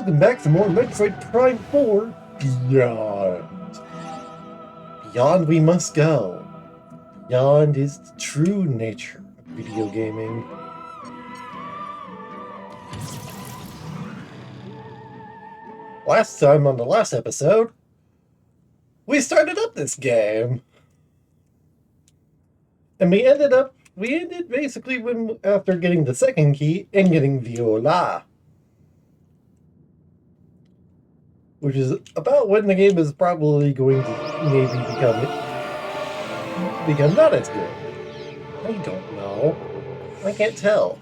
welcome back to more Metroid Prime 4 Beyond. Beyond we must go. Beyond is the true nature of video gaming. Last time on the last episode, we started up this game. And we ended basically after getting the second key and getting Viola. Which is about when the game is probably going to maybe become not as good. I don't know. I can't tell.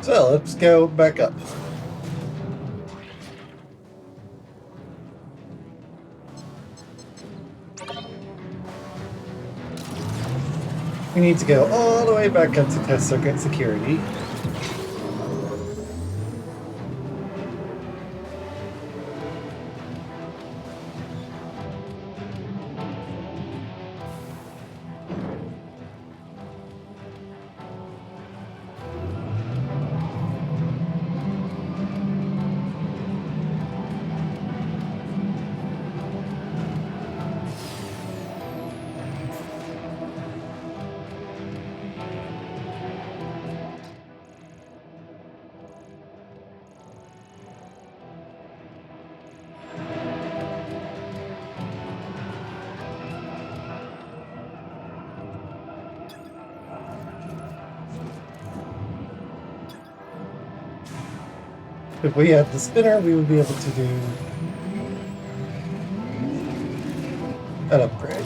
So let's go back up. We need to go all the way back up to test circuit security. If we had the spinner, we would be able to do an upgrade.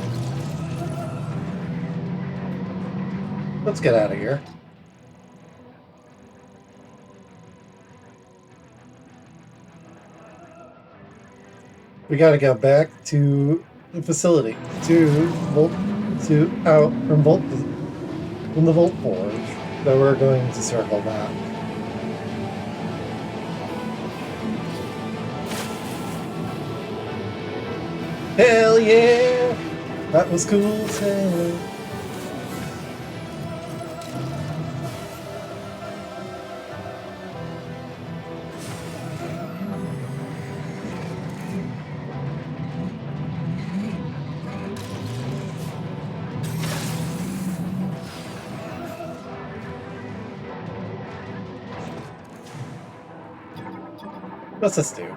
Let's get out of here. We gotta go back to the facility, from the Volt Forge. Then we're going to circle that. Hell yeah! That was cool as hell. What's this do?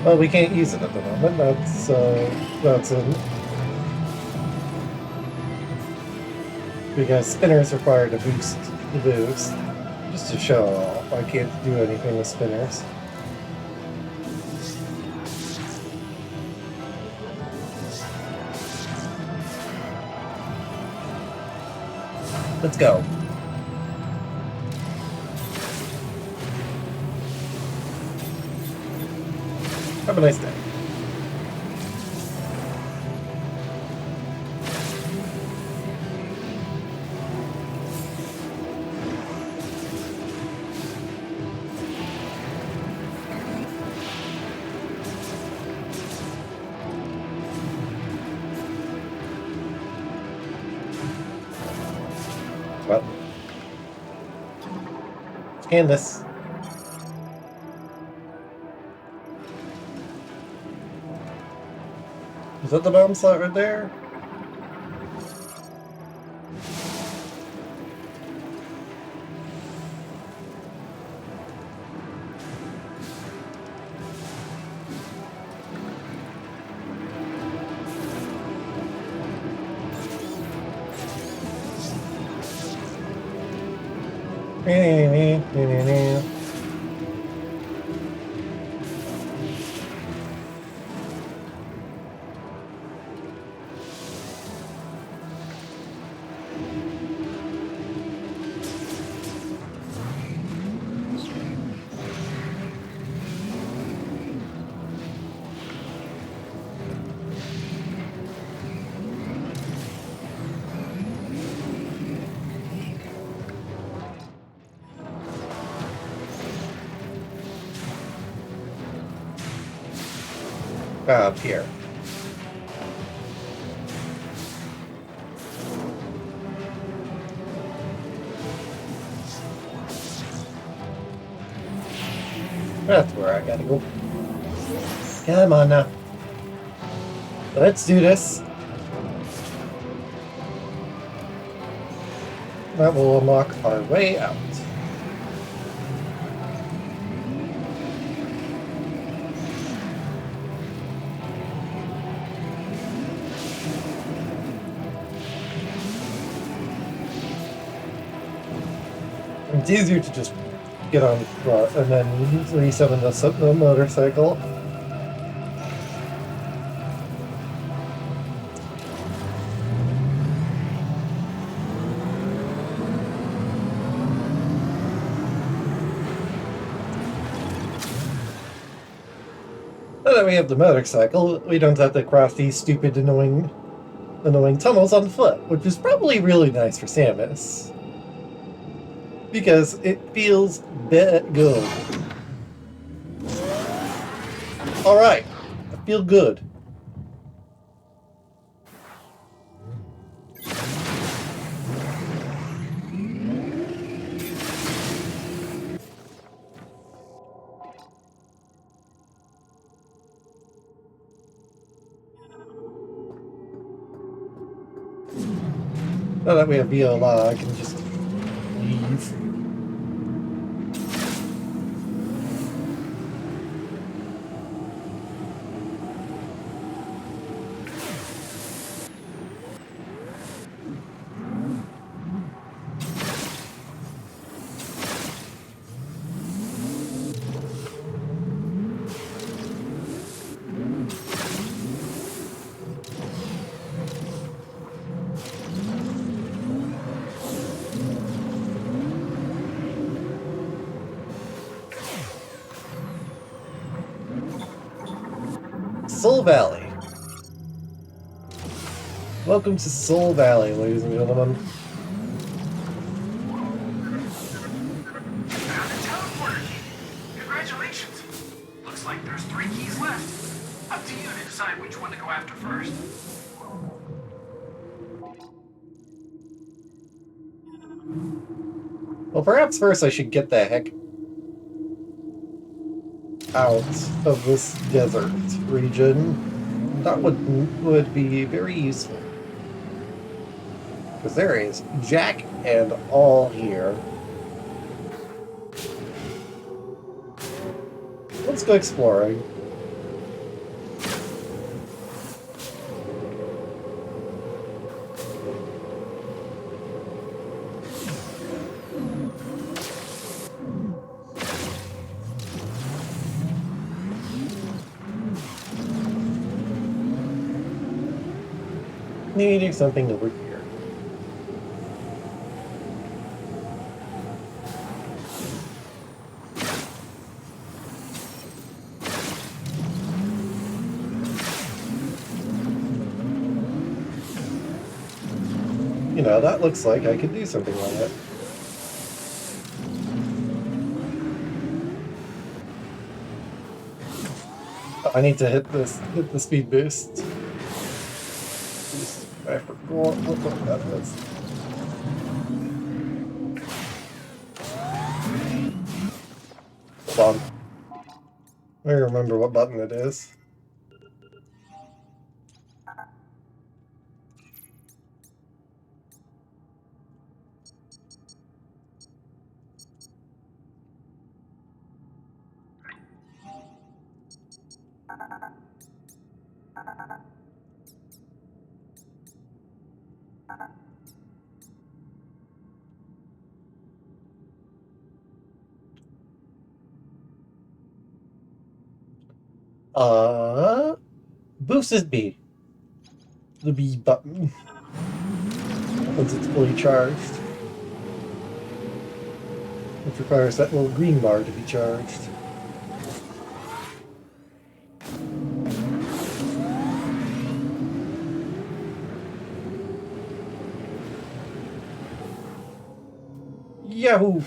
Well, we can't use it at the moment. That's in. Because spinners require to boost the boost. Just to show off, I can't do anything with spinners. Let's go. Have a nice day. Well, scan this. Is that the bomb slot right there? Up here. That's where I gotta go. Come on now. Let's do this. That will unlock our way out. It's easier to just get on the front and then resummon the motorcycle. Now that we have the motorcycle, we don't have to cross these stupid, annoying tunnels on foot, which is probably really nice for Samus. Because it feels good. Alright, I feel good. Now that we have Viola, I can just leave. Soul Valley. Welcome to Soul Valley, ladies and gentlemen. Found a teleporter key. Congratulations. Looks like there's 3 keys left. Up to you to decide which one to go after first. Well, perhaps first I should get the heck out of this desert region. That would be very useful. Because there is Jack and all here. Let's go exploring. Needing something over here. You know, that looks like I could do something like it. I need to hit the speed boost. I forgot what that is. Hold on. I remember what button it is. Boosted B. The B button. Once it's fully charged. Which requires that little green bar to be charged. Yahoo!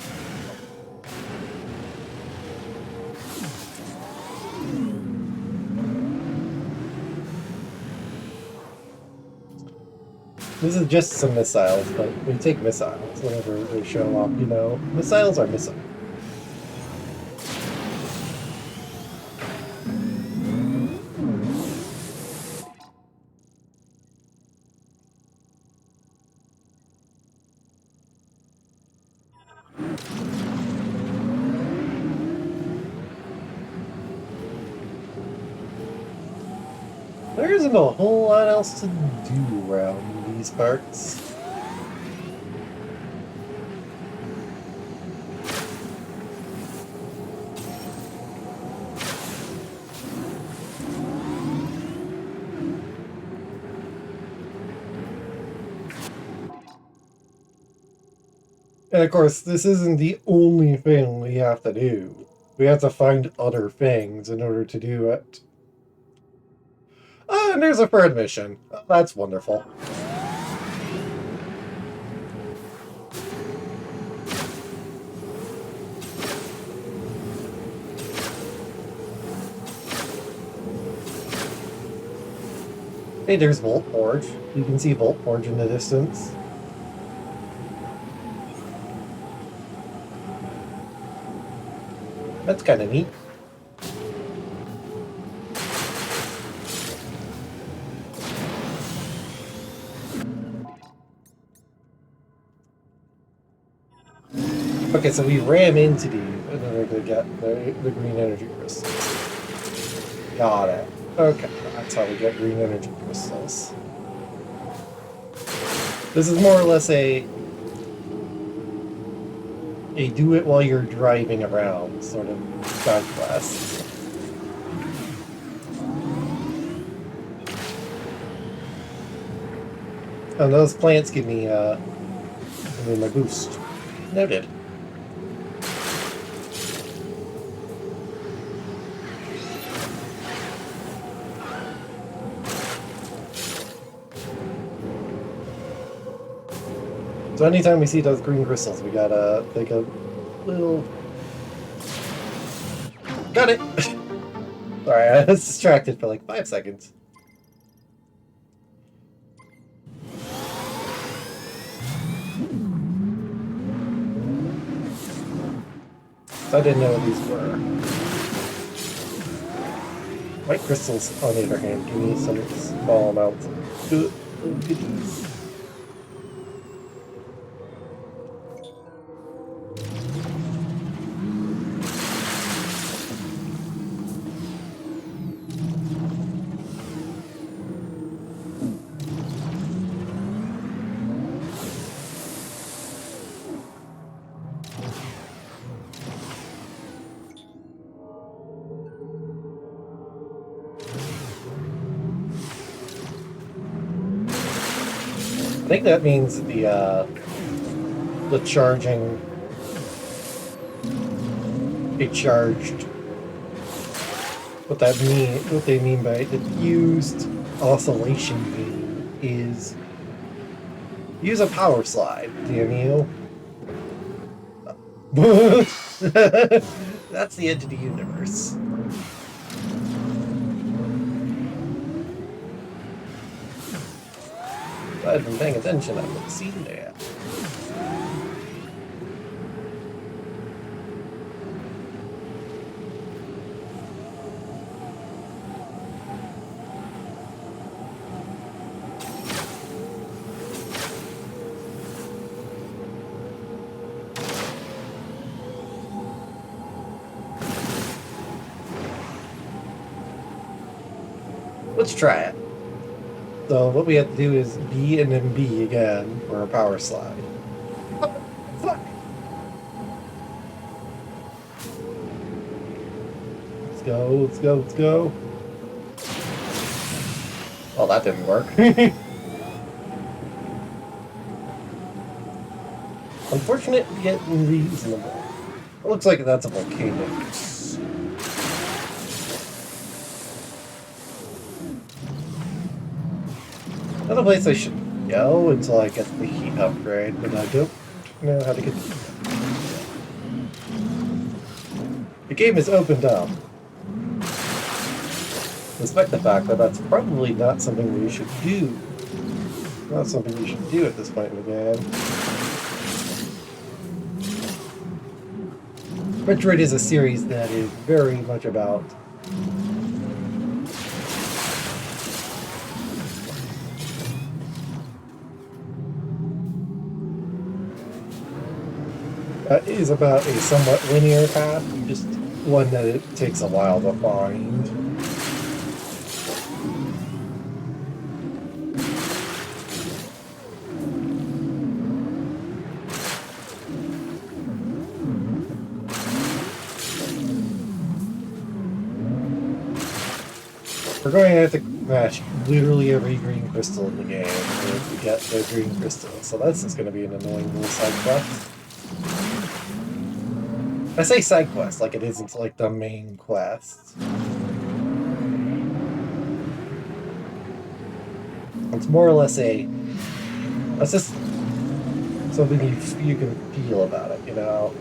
This is just some missiles, but we take missiles whenever they show up, you know. Missiles are missiles. There isn't a whole lot else to do around these parts. And of course, this isn't the only thing we have to do. We have to find other things in order to do it. Oh, and there's a third mission. Oh, that's wonderful. Hey, there's Volt Forge. You can see Volt Forge in the distance. That's kind of neat. Okay, so we ram into these in order to get the green energy crystals. Got it. Okay, that's how we get green energy crystals. This is more or less a do it while you're driving around sort of side quest. And those plants give me my boost. Noted. So anytime we see those green crystals, we gotta take a little... Got it! Sorry, I was distracted for like 5 seconds. So I didn't know what these were. White crystals, on the other hand, give me some small amounts of good goodies. I think that means the charging a charged. What they mean by the fused oscillation beam is use a power slide, damn you. That's the end of the universe. If I'd been paying attention, I would have seen that. Let's try it. So what we have to do is B and then B again for a power slide. Oh, fuck! Let's go, let's go, let's go. Well, that didn't work. Unfortunate yet reasonable. It looks like that's a volcano. Another place I should go until I get the heat upgrade, but I don't know how to get the heat upgrade. The game has opened up. Despite the fact that that's probably not something we should do. Not something we should do at this point in the game. Metroid is a series that is very much about is about a somewhat linear path, just one that it takes a while to find. We're going to have to match literally every green crystal in the game to get the green crystal, so that's just going to be an annoying little side quest. I say side quest like it isn't like the main quest. It's more or less it's just something you can feel about it, you know?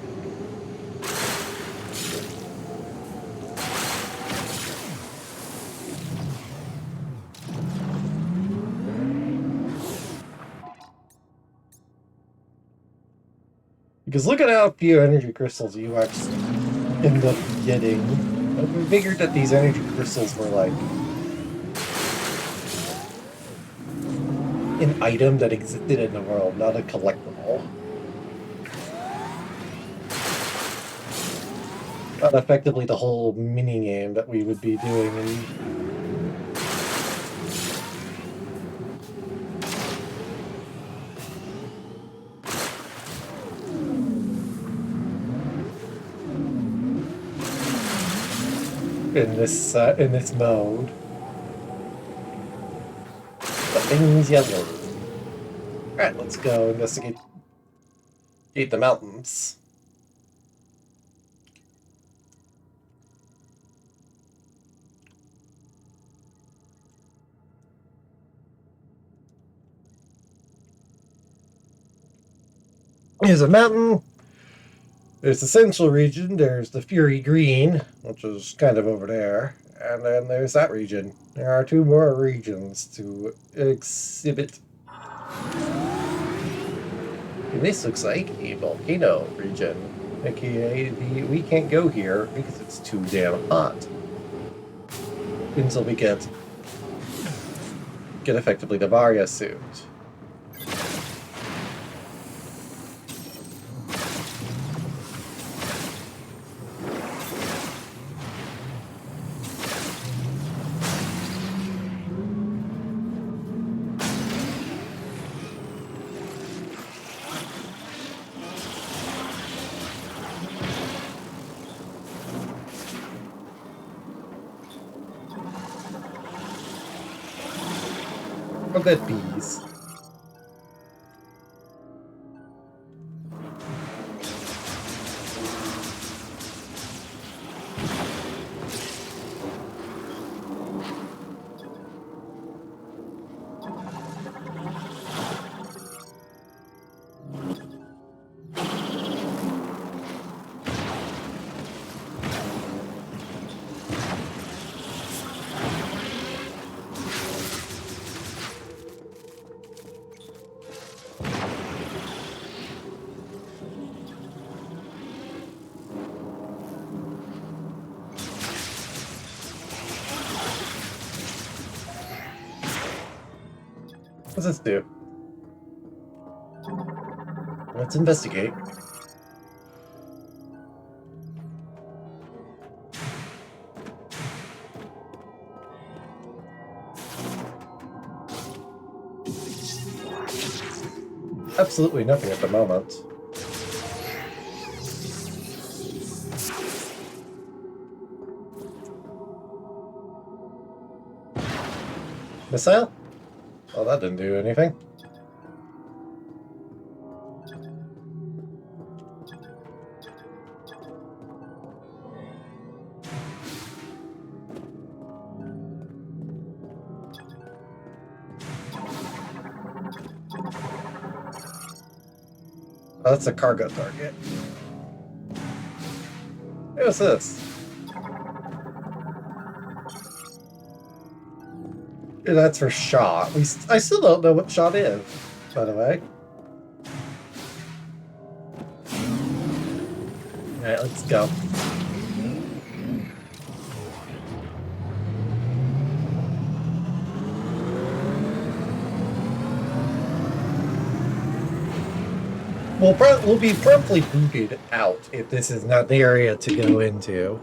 Because look at how few energy crystals you actually end up getting. We figured that these energy crystals were like an item that existed in the world, not a collectible. Not effectively the whole mini-game that we would be doing in this mode. The thing's yellow. Alright, let's go investigate the mountains. Here's a mountain. There's the central region. There's the Fury Green, which is kind of over there. And then there's that region. There are two more regions to exhibit. And this looks like a volcano region. AKA, we can't go here because it's too damn hot. Until we get effectively the Varia suit. What that bees? What's this do? Let's investigate. Absolutely nothing at the moment. Missile? Oh, that didn't do anything. Oh, that's a cargo target. Hey, what's this? That's for shot. I still don't know what shot is, by the way. Alright, let's go. We'll be promptly booted out if this is not the area to go into.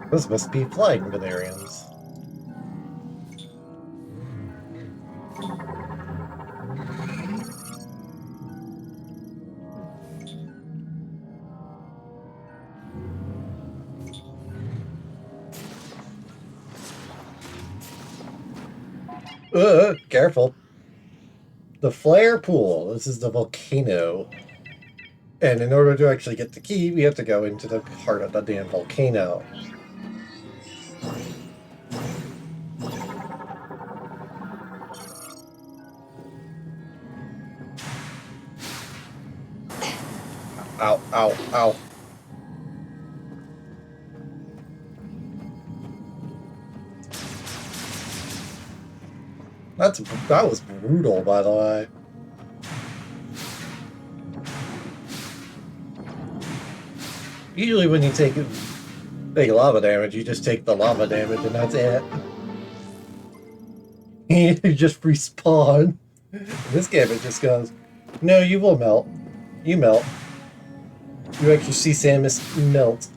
Those must be flying Venerians. Careful. The flare pool. This is the volcano. And in order to actually get the key, we have to go into the heart of the damn volcano. Ow, ow, ow. That was brutal, by the way. Usually when you take lava damage, you just take the lava damage and that's it. You just respawn. In this game it just goes, no, you will melt. You melt. You actually see Samus melt.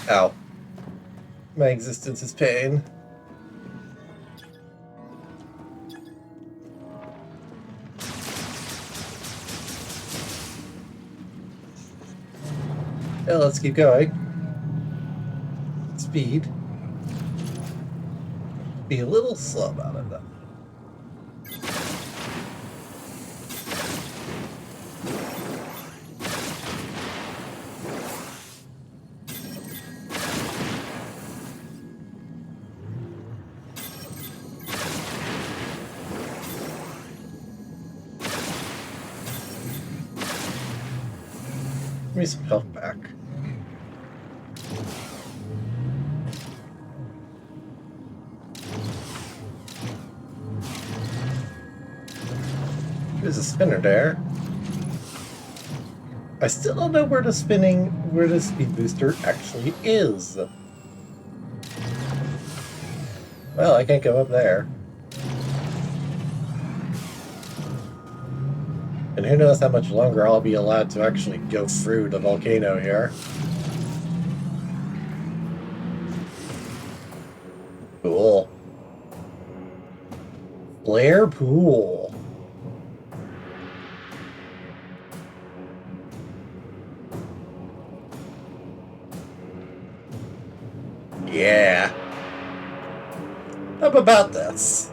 Ow. My existence is pain. Yeah, let's keep going. Speed. Be a little slow about it, though. Give me some health back. There's a spinner there. I still don't know where the speed booster actually is. Well, I can't go up there. And who knows how much longer I'll be allowed to actually go through the volcano here. Cool. Flare pool. Yeah. How about this?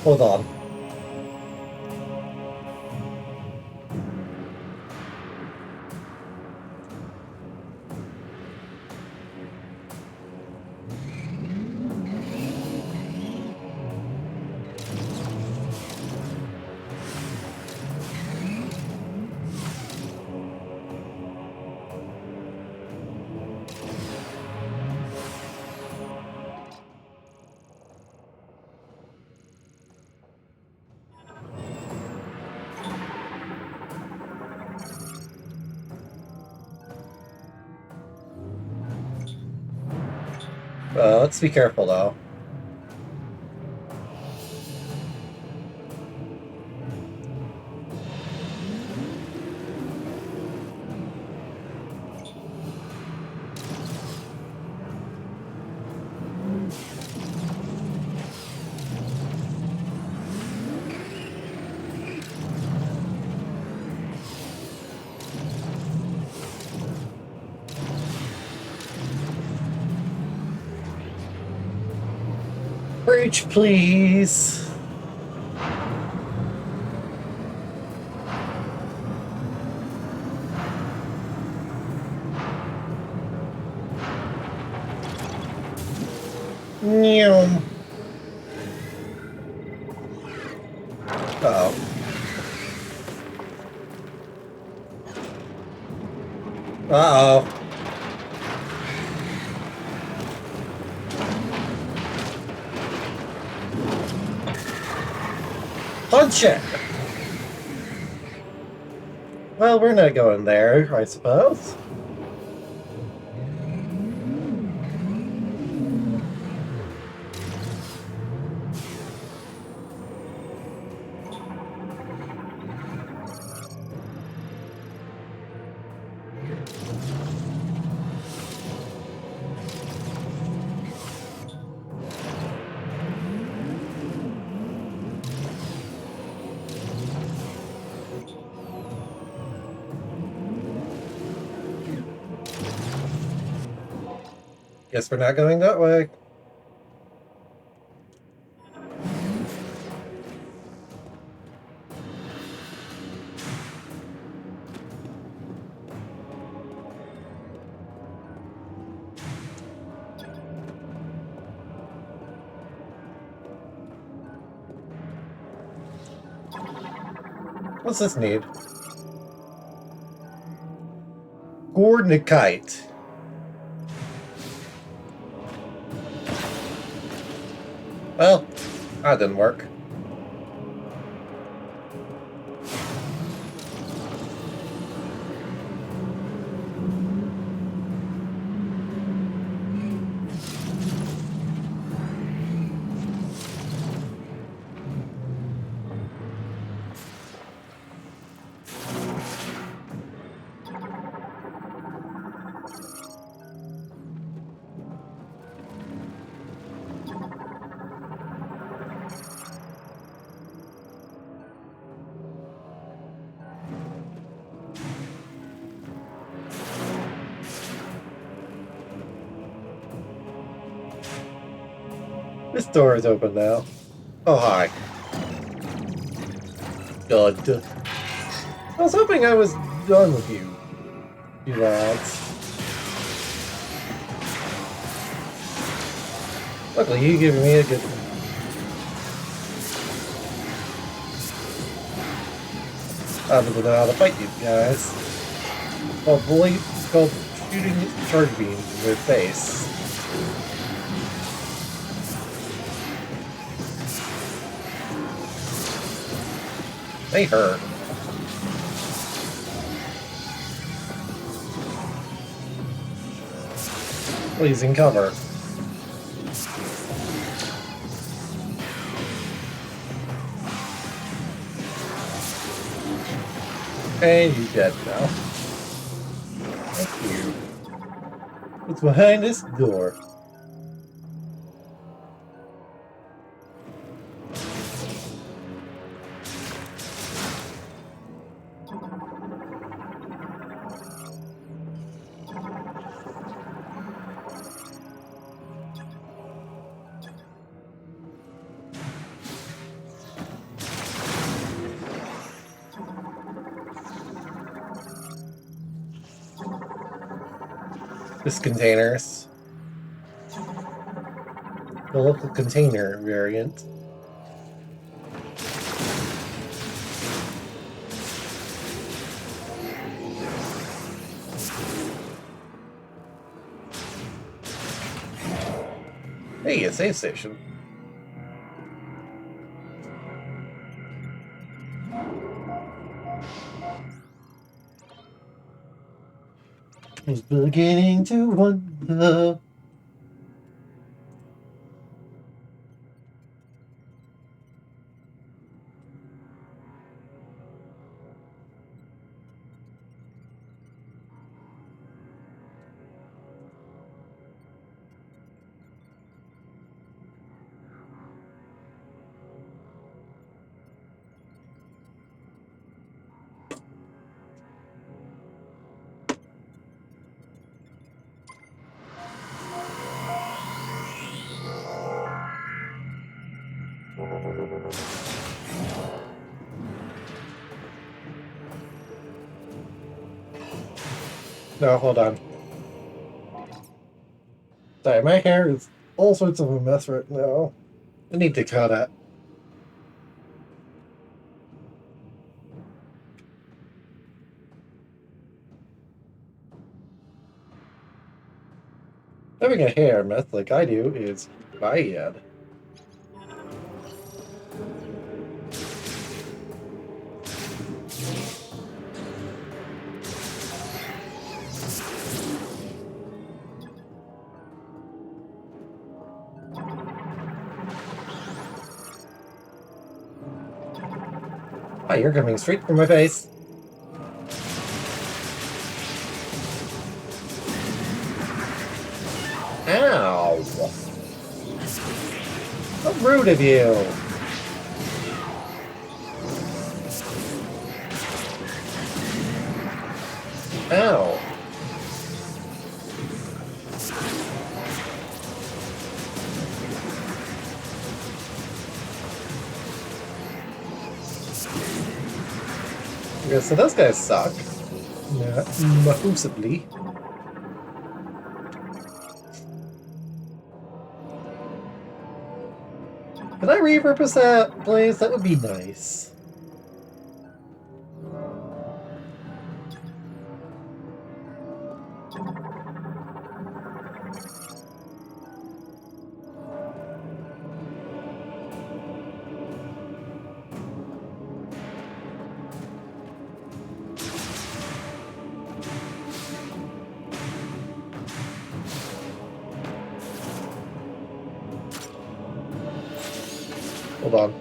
Hold on. Let's be careful, though. Bridge, please. Meow. Uh-oh. Uh-oh. Punch it! Well, we're not going there, I suppose. Guess we're not going that way. What's this need? Gordnikite. Well, that didn't work. This door is open now. Oh, hi. God. I was hoping I was done with you, you lads. Luckily, you gave me a good... I don't know how to fight these guys. It's called shooting charge beams in their face. They hurt. Please, in cover. And you're dead now. Thank you. What's behind this door? This containers. The local container variant. Hey, a save station. It's beginning to wonder. No, hold on. Sorry, my hair is all sorts of a mess right now. I need to cut it. Having a hair mess like I do is bad. Oh, you're coming straight for my face. Ow! How rude of you! Ow! Okay, so those guys suck. Yeah, mahusably. Could I repurpose that, please? That would be nice. Hold on.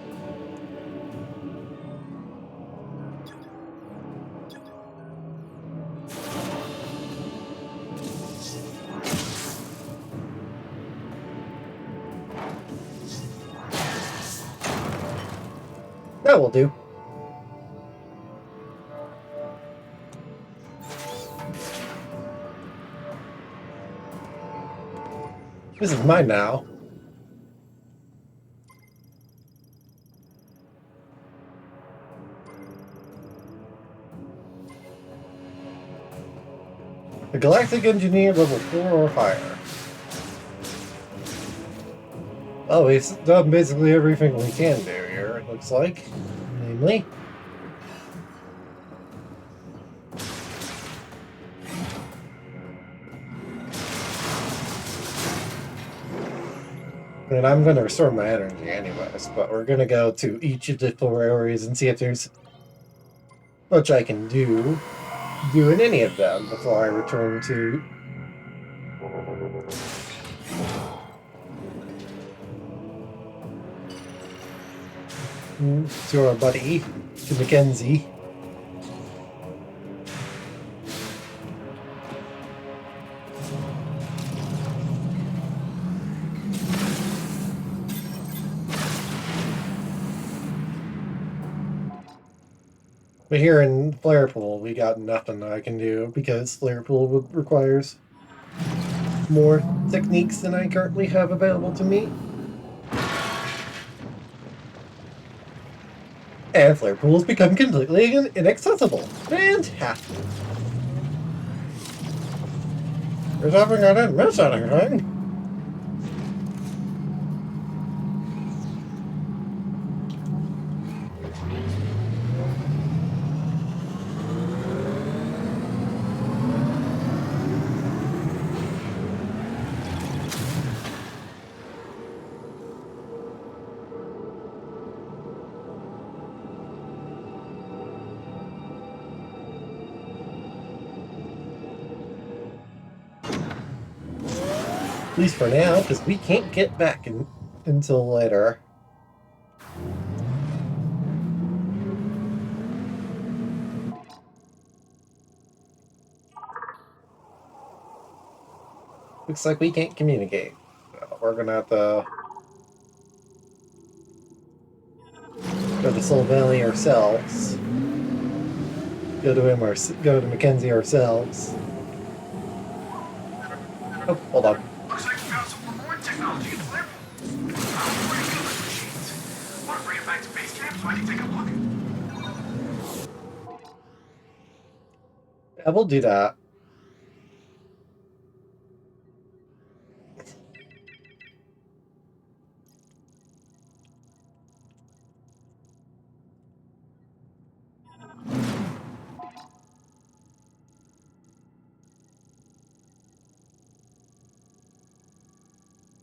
That will do. This is mine now. The Galactic Engineer level 4 or higher. Oh, we've done basically everything we can do here, it looks like. Namely. And I'm going to restore my energy anyways, but we're going to go to each of the 4 areas and see if there's much I can do in any of them before I return to our buddy, to Mackenzie. But here in Flare Pool, we got nothing I can do because Flare Pool requires more techniques than I currently have available to me. And Flare Pool has become completely inaccessible. Fantastic. There's hoping I didn't miss anything. At least for now, because we can't get back until later. Looks like we can't communicate. We're gonna have to go to Soul Valley ourselves. Go to Mackenzie ourselves. Oh, hold on. Looks like we found some Lamorn technology in Flare Pool. Pretty good machines. Want to bring it back to base camp so I can take a look? Yeah, we'll do that.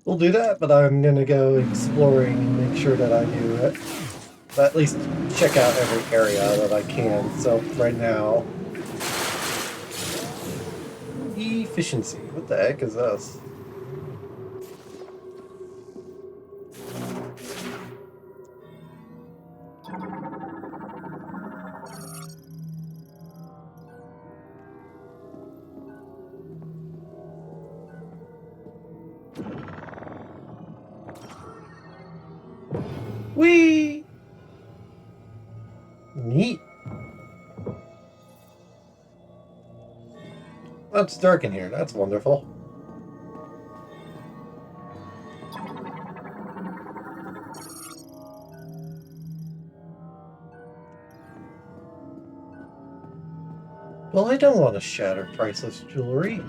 We'll do that, but I'm gonna go exploring and make sure that I do it. At least check out every area that I can. So right now, efficiency. What the heck is this? Whee! Neat. Oh, it's dark in here. That's wonderful. Well, I don't want to shatter priceless jewelry.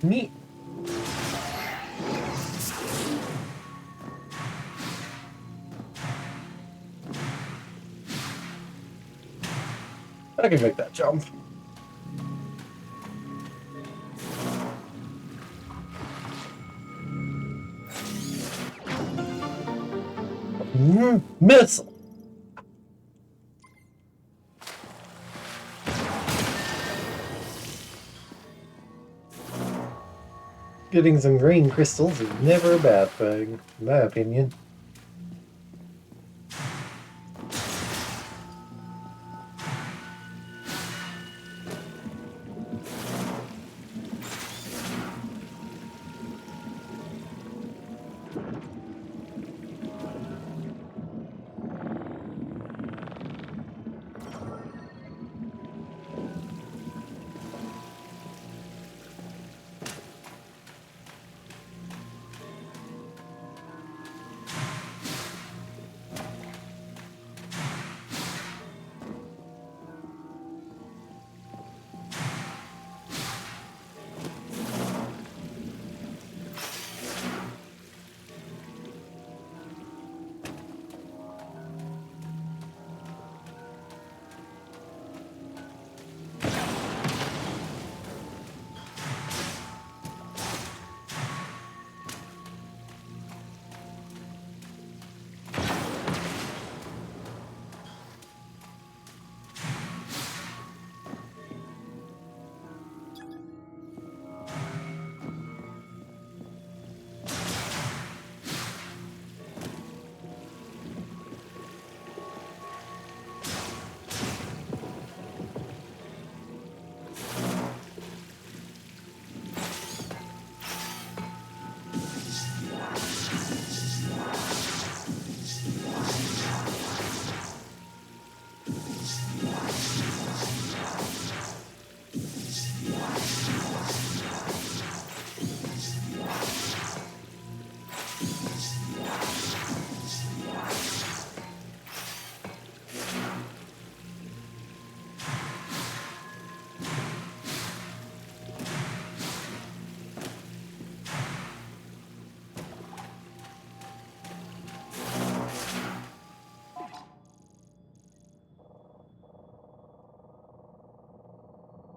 Neat. I can make that jump. Missile. Getting some green crystals is never a bad thing, in my opinion.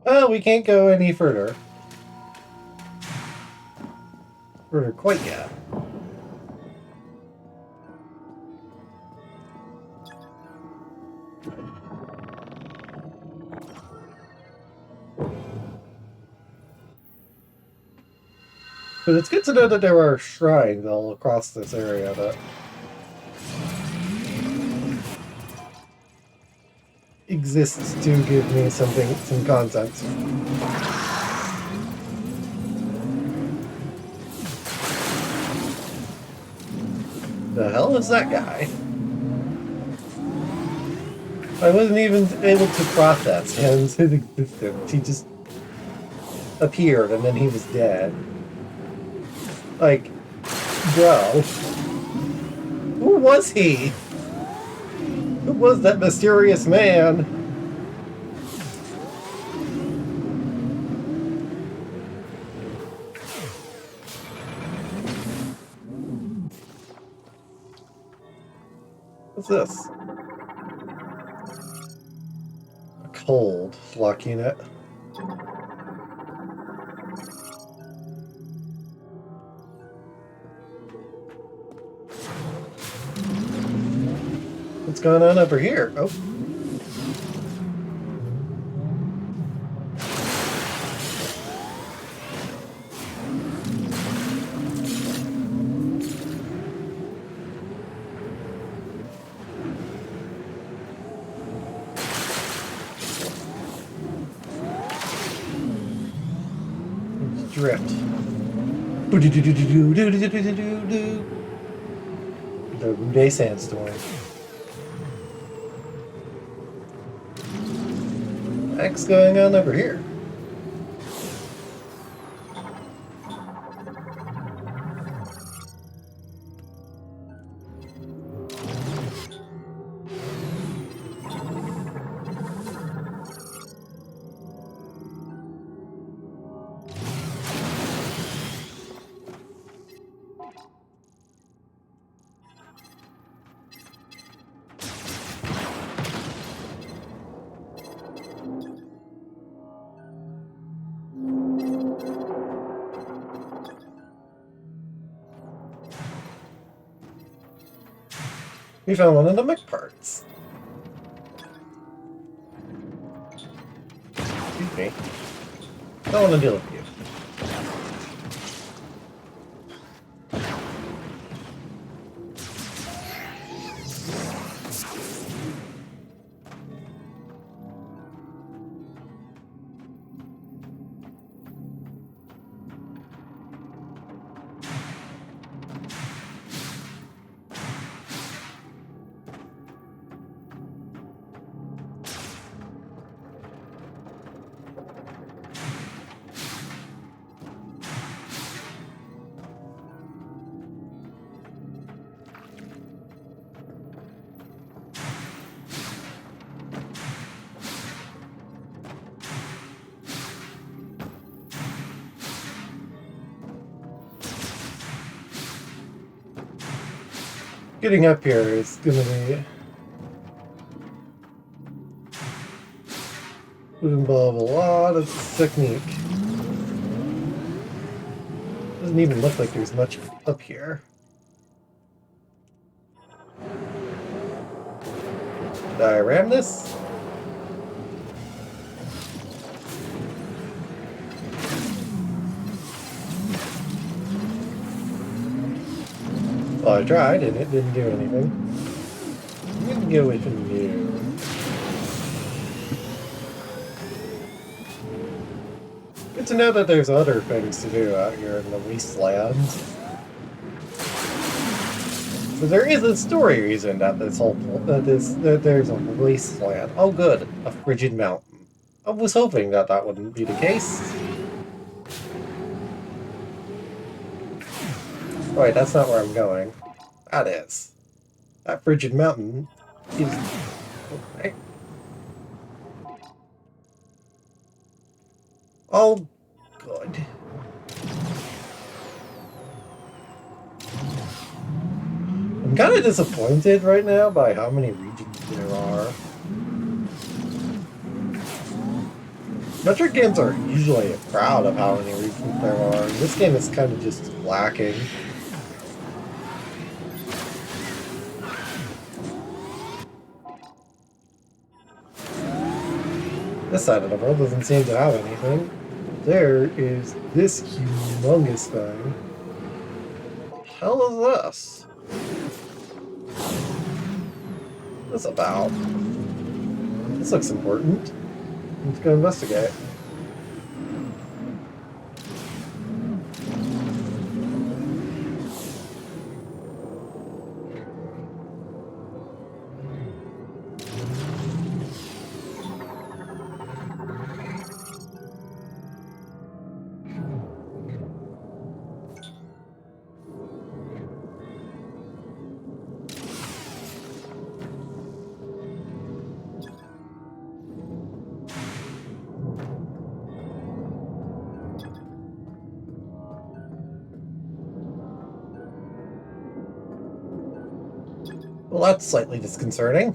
Oh, we can't go any further. Further quite yet. But it's good to know that there are shrines all across this area that exists to give me something, some content. The hell is that guy? I wasn't even able to process his existence. He just appeared and then he was dead. Like, bro. Who was he? Who was that mysterious man? What's this? A cold lock unit. What's going on over here? Oh. Drift. The Rude Sandstorm. What's going on over here? We found one of the mech parts. Excuse me. I don't want to deal with you. Getting up here is gonna be would involve a lot of technique. Doesn't even look like there's much up here. Did I ram this? Well, I tried and it didn't do anything. I'm gonna go with a new. Good to know that there's other things to do out here in the wasteland. So there is a story reason that there's a wasteland. Oh good, a frigid mountain. I was hoping that that wouldn't be the case. Wait, that's not where I'm going. That is. That frigid mountain is... Okay. Oh, good. I'm kind of disappointed right now by how many regions there are. Metroid games are usually proud of how many regions there are. This game is kind of just lacking. This side of the world doesn't seem to have anything. there is this humongous thing. What the hell is this? What's this about? This looks important. Let's go investigate. Well, that's slightly disconcerting.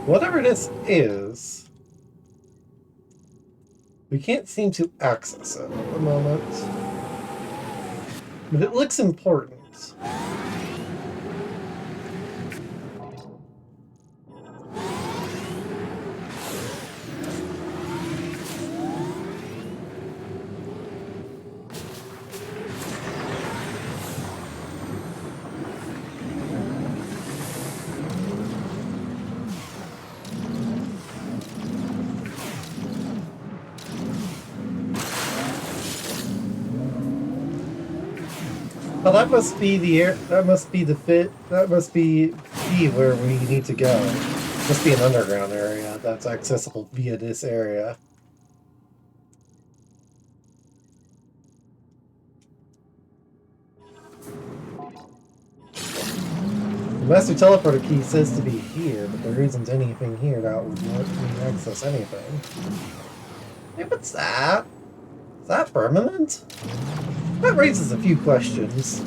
Whatever this is, we can't seem to access it at the moment. But it looks important. Oh, that must be the air. That must be the fit. That must be where we need to go. Must be an underground area that's accessible via this area. The master teleporter key says to be here, but there isn't anything here that would let me access anything. Hey, what's that? Is that permanent? That raises a few questions.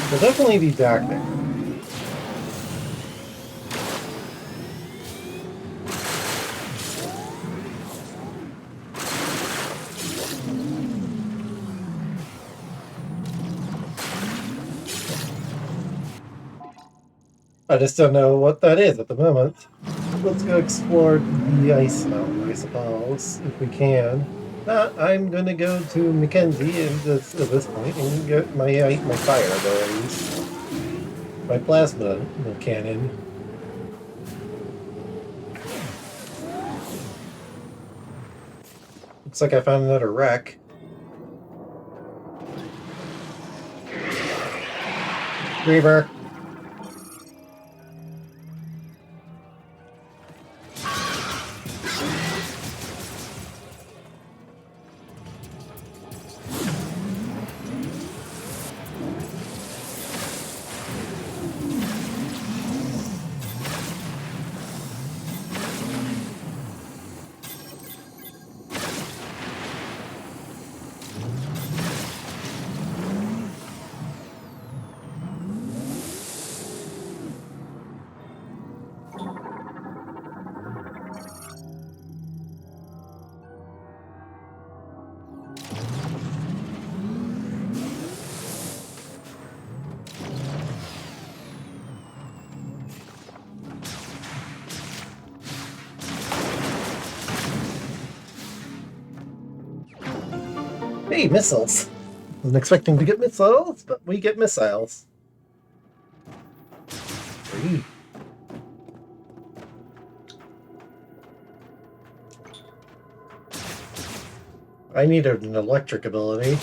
We'll definitely be back there. I just don't know what that is at the moment. Let's go explore the ice mountain, I suppose, if we can. I'm gonna go to Mackenzie at this point and get my fire abilities. My plasma cannon. Looks like I found another wreck. Griever. Hey, missiles. Wasn't expecting to get missiles, but we get missiles. Free. I need an electric ability.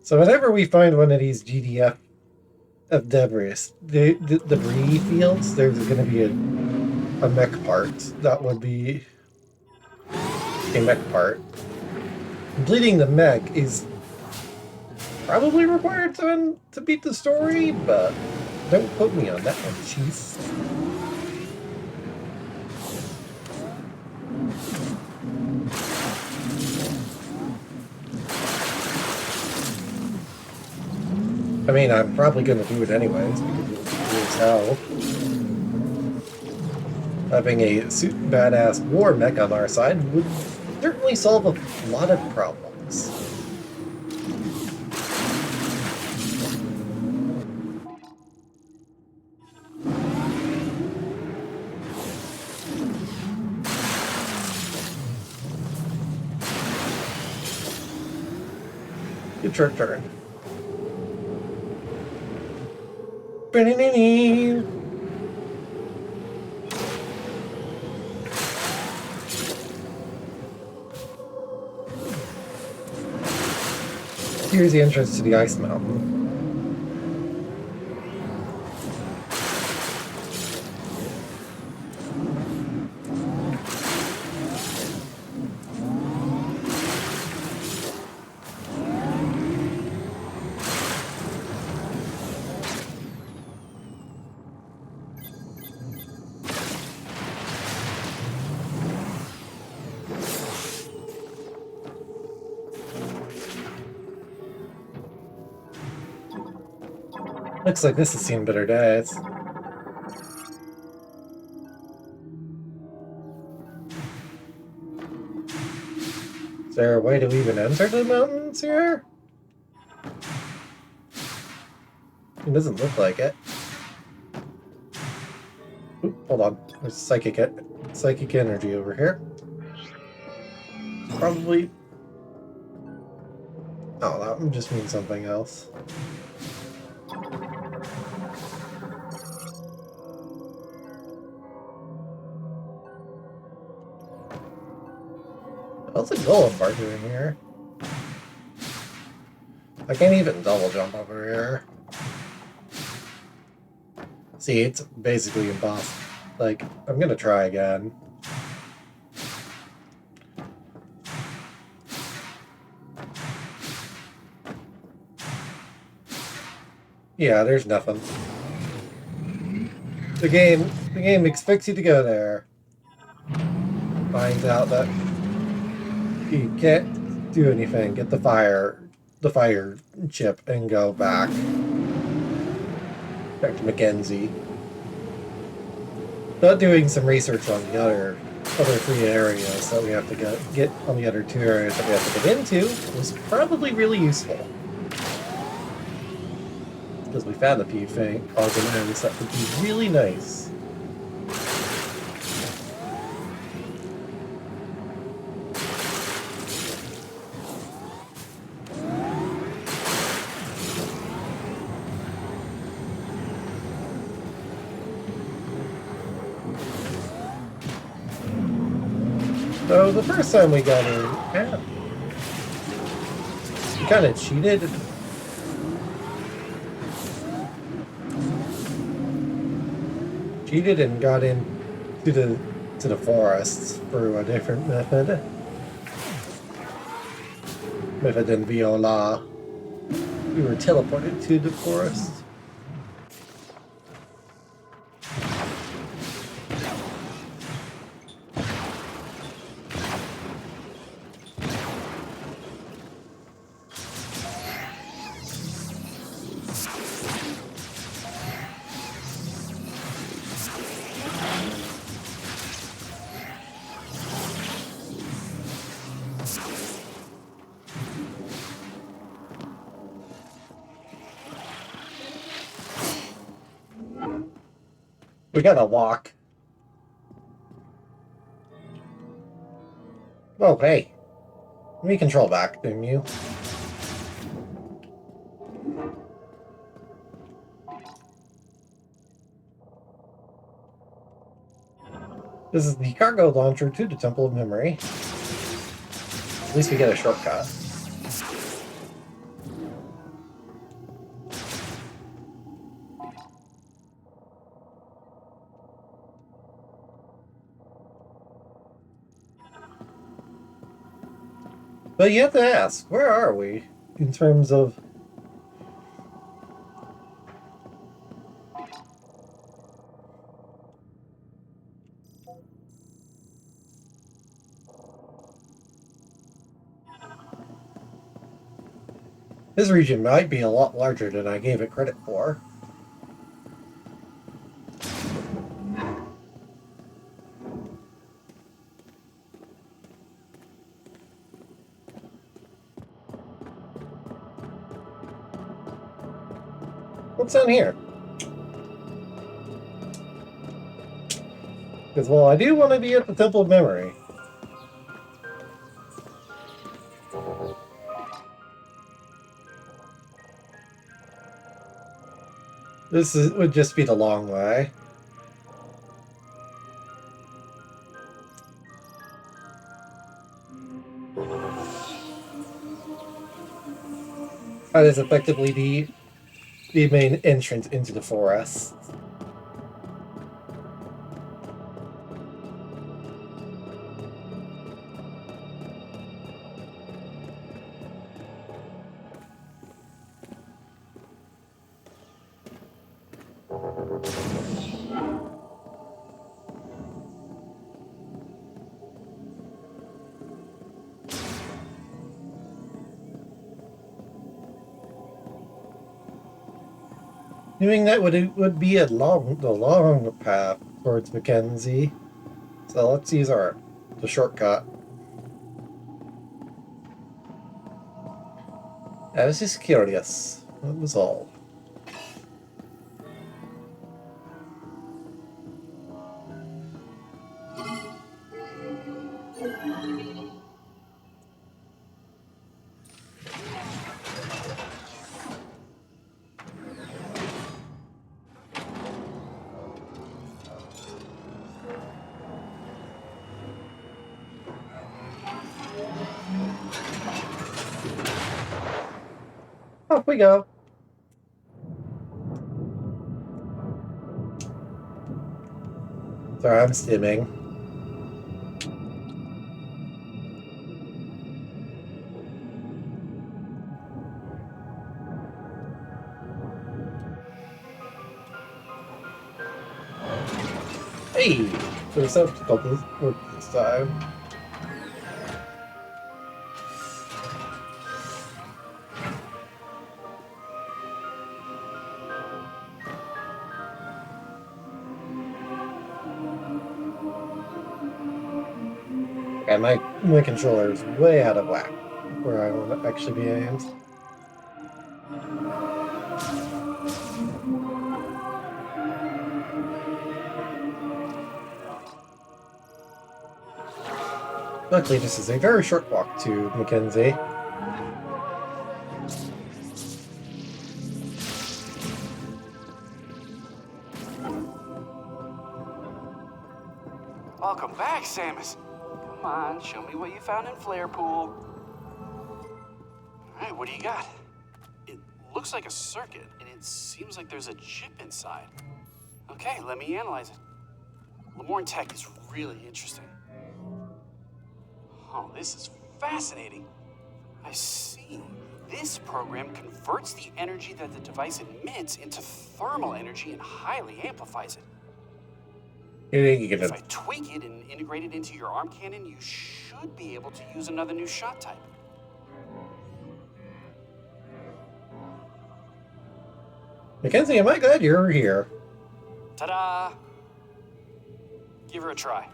So whenever we find one of these GDF of debris. The debris fields, there's going to be a mech part. That would be a mech part. Completing the mech is probably required to beat the story, but don't quote me on that one, Chief. I mean, I'm probably going to do it anyways, because it's cool as hell. Having a badass war mech on our side would certainly solve a lot of problems. Good short turn. Here's the entrance to the ice mountain. Looks like this has seen better days. Is there a way to even enter the mountains here? It doesn't look like it. Oop, hold on. There's psychic energy over here. Probably... Oh, that one just means something else. What's a golem bar doing here? I can't even double jump over here. See, it's basically impossible. Like, I'm gonna try again. Yeah, there's nothing. The game expects you to go there. Finds out that you can't do anything. Get the fire chip and go back to Mackenzie. Not doing some research on the other 3 areas that we have to get on the other 2 areas that we have to get into was probably really useful. Because we found a few arguments that would be really nice. So the first time we got in, we kind of cheated. Cheated and got in to the forests through a different method. Method in Viola. We were teleported to the forest. We gotta walk. Oh, hey. Let me control back, didn't you? This is the cargo launcher to the Temple of Memory. At least we get a shortcut. But you have to ask, where are we in terms of... This region might be a lot larger than I gave it credit for. What's down here? Because, well, I do want to be at the Temple of Memory. Would just be the long way. That is effectively the main entrance into the forest. Doing that would be the long path towards Mackenzie. So let's use the shortcut. I was just curious. That was all. Off we go. Sorry, I'm stimming. Hey! There's obstacle this time. And my controller is way out of whack where I want to actually be aimed. Luckily, this is a very short walk to Mackenzie. Welcome back, Samus. Come on, show me what you found in Flare Pool. Alright, what do you got? It looks like a circuit, and it seems like there's a chip inside. Okay, let me analyze it. Lamorn tech is really interesting. Oh, this is fascinating. I see. This program converts the energy that the device emits into thermal energy and highly amplifies it. If I tweak it and integrate it into your arm cannon, you should be able to use another new shot type. Mackenzie, am I glad you're here? Ta-da! Give her a try.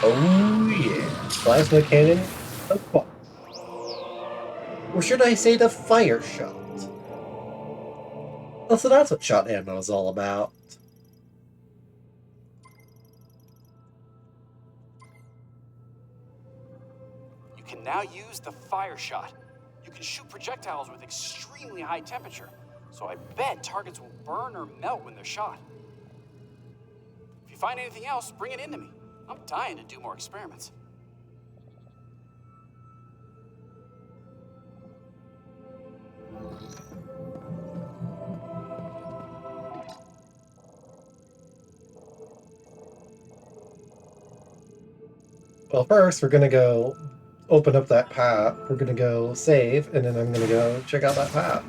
Oh yeah, plasma cannon of fire. Or should I say the fire shot? Oh, so that's what shot ammo is all about. You can now use the fire shot. You can shoot projectiles with extremely high temperature, so I bet targets will burn or melt when they're shot. If you find anything else, bring it into me. I'm dying to do more experiments. Well, first we're gonna go open up that path. We're gonna go save, and then I'm gonna go check out that path.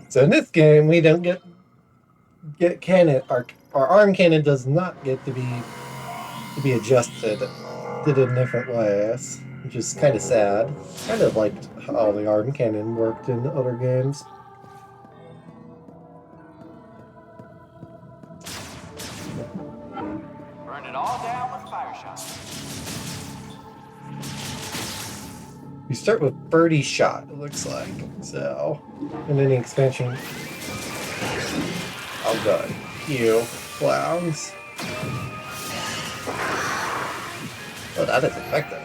So in this game, we don't get cannon. Our arm cannon does not get to be adjusted to the different ways, which is kind of sad. Kind of liked how the arm cannon worked in other games. Burn it all down with fire shot. You start with Birdie Shot, it looks like. So, and then the expansion. Oh god, you clowns. Oh, that is effective.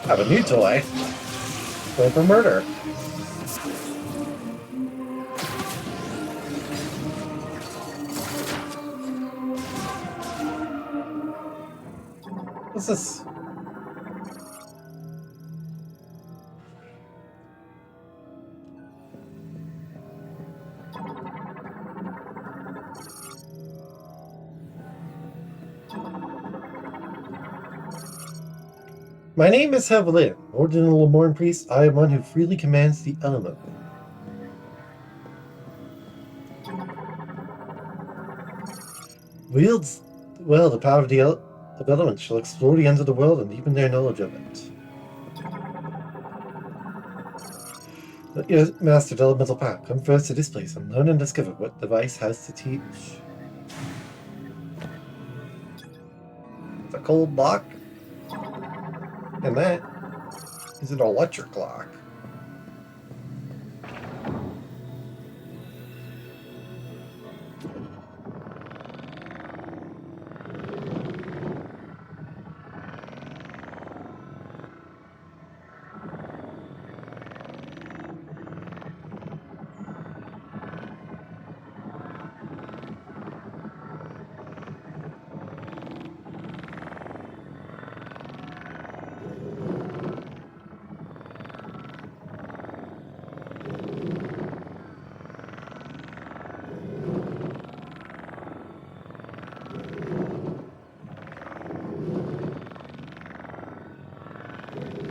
Have a new toy. Going for murder. What's this? My name is Hevelin. More than a Lamorn priest, I am one who freely commands the element. Wields well the power of the element shall explore the ends of the world and deepen their knowledge of it. Let your master the elemental power come first to this place and learn and discover what the device has to teach. It's a cold block. And that is an electric clock.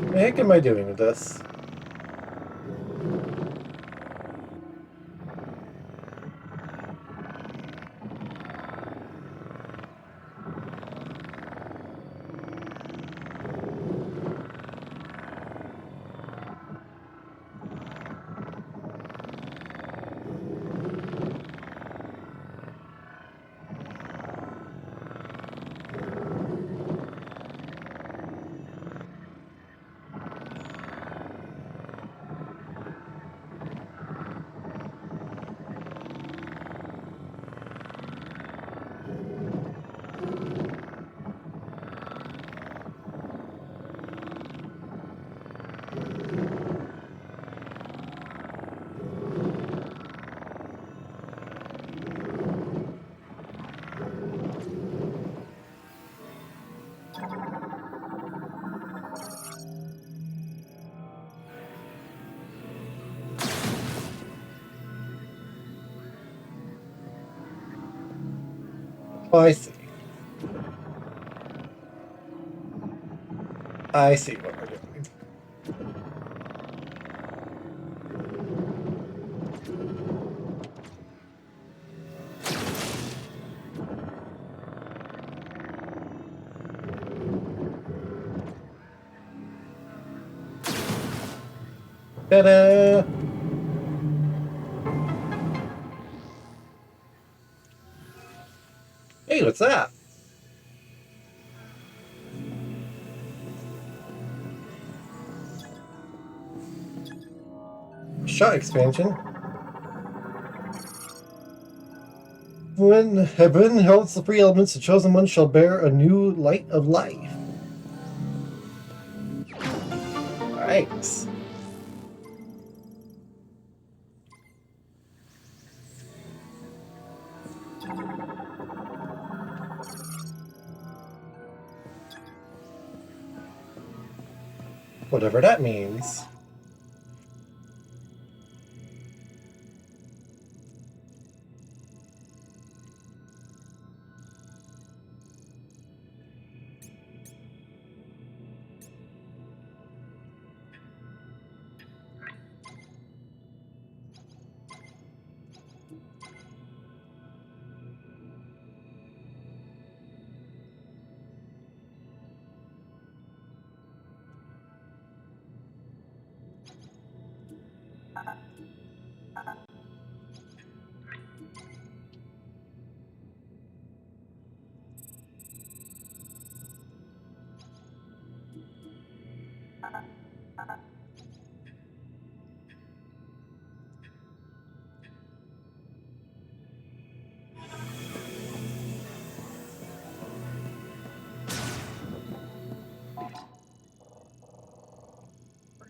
What the heck am I doing with this? Oh, I see. I see what we're doing. Ta-da! Hey, what's that? Shot expansion. When heaven holds the three elements, the chosen one shall bear a new light of life. Thanks. Whatever that means.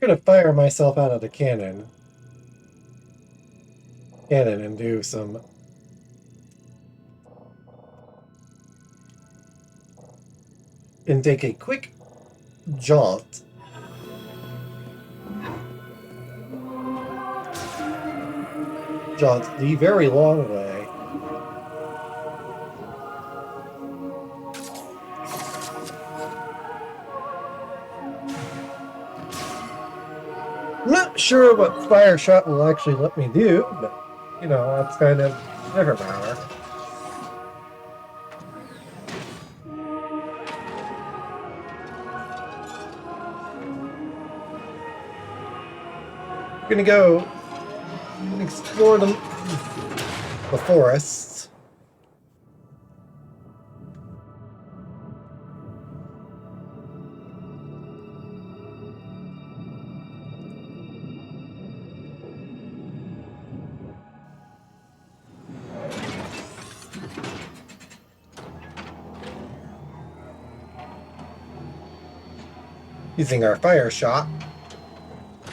I'm gonna fire myself out of the cannon and do some and take a quick jaunt the very long way. I'm not sure what fire shot will actually let me do, but you know, that's kind of never matter. I'm gonna go and explore the forests. Using our fire shot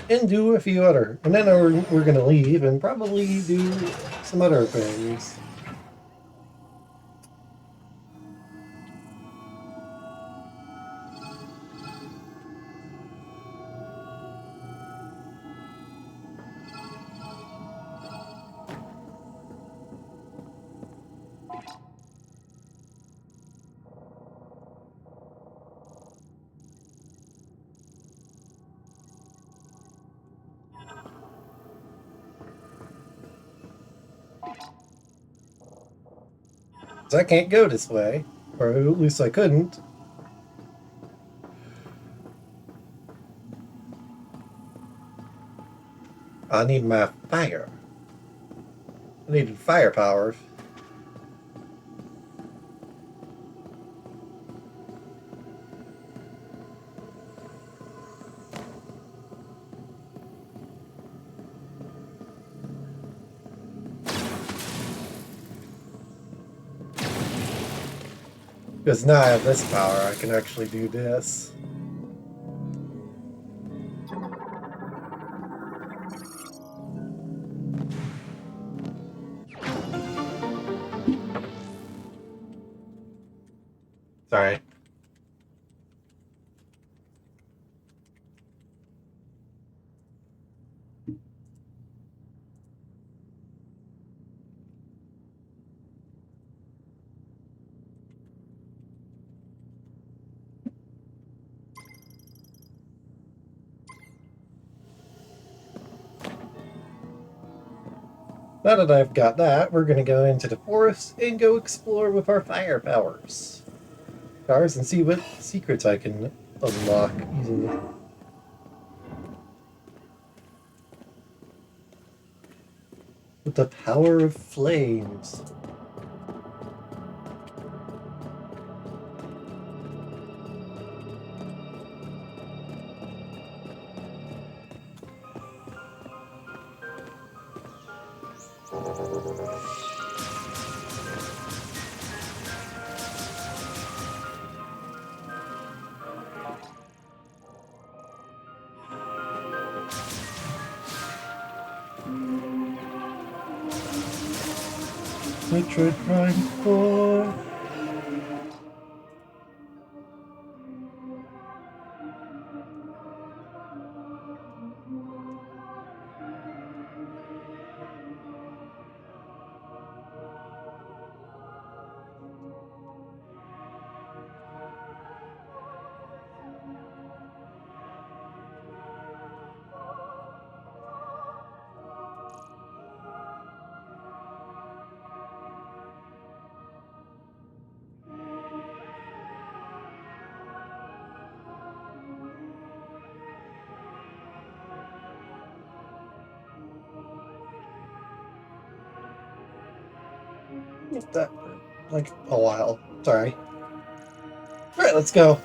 and do a few other, and then we're gonna leave and probably do some other things. So I can't go this way, or at least I couldn't. I need my fire. I needed firepower. Because now I have this power, I can actually do this. Sorry. Now that I've got that, we're going to go into the forest and go explore with our fire powers and see what secrets I can unlock using with the power of flames. Metroid Prime 4. That like a while. Sorry. Alright, let's go.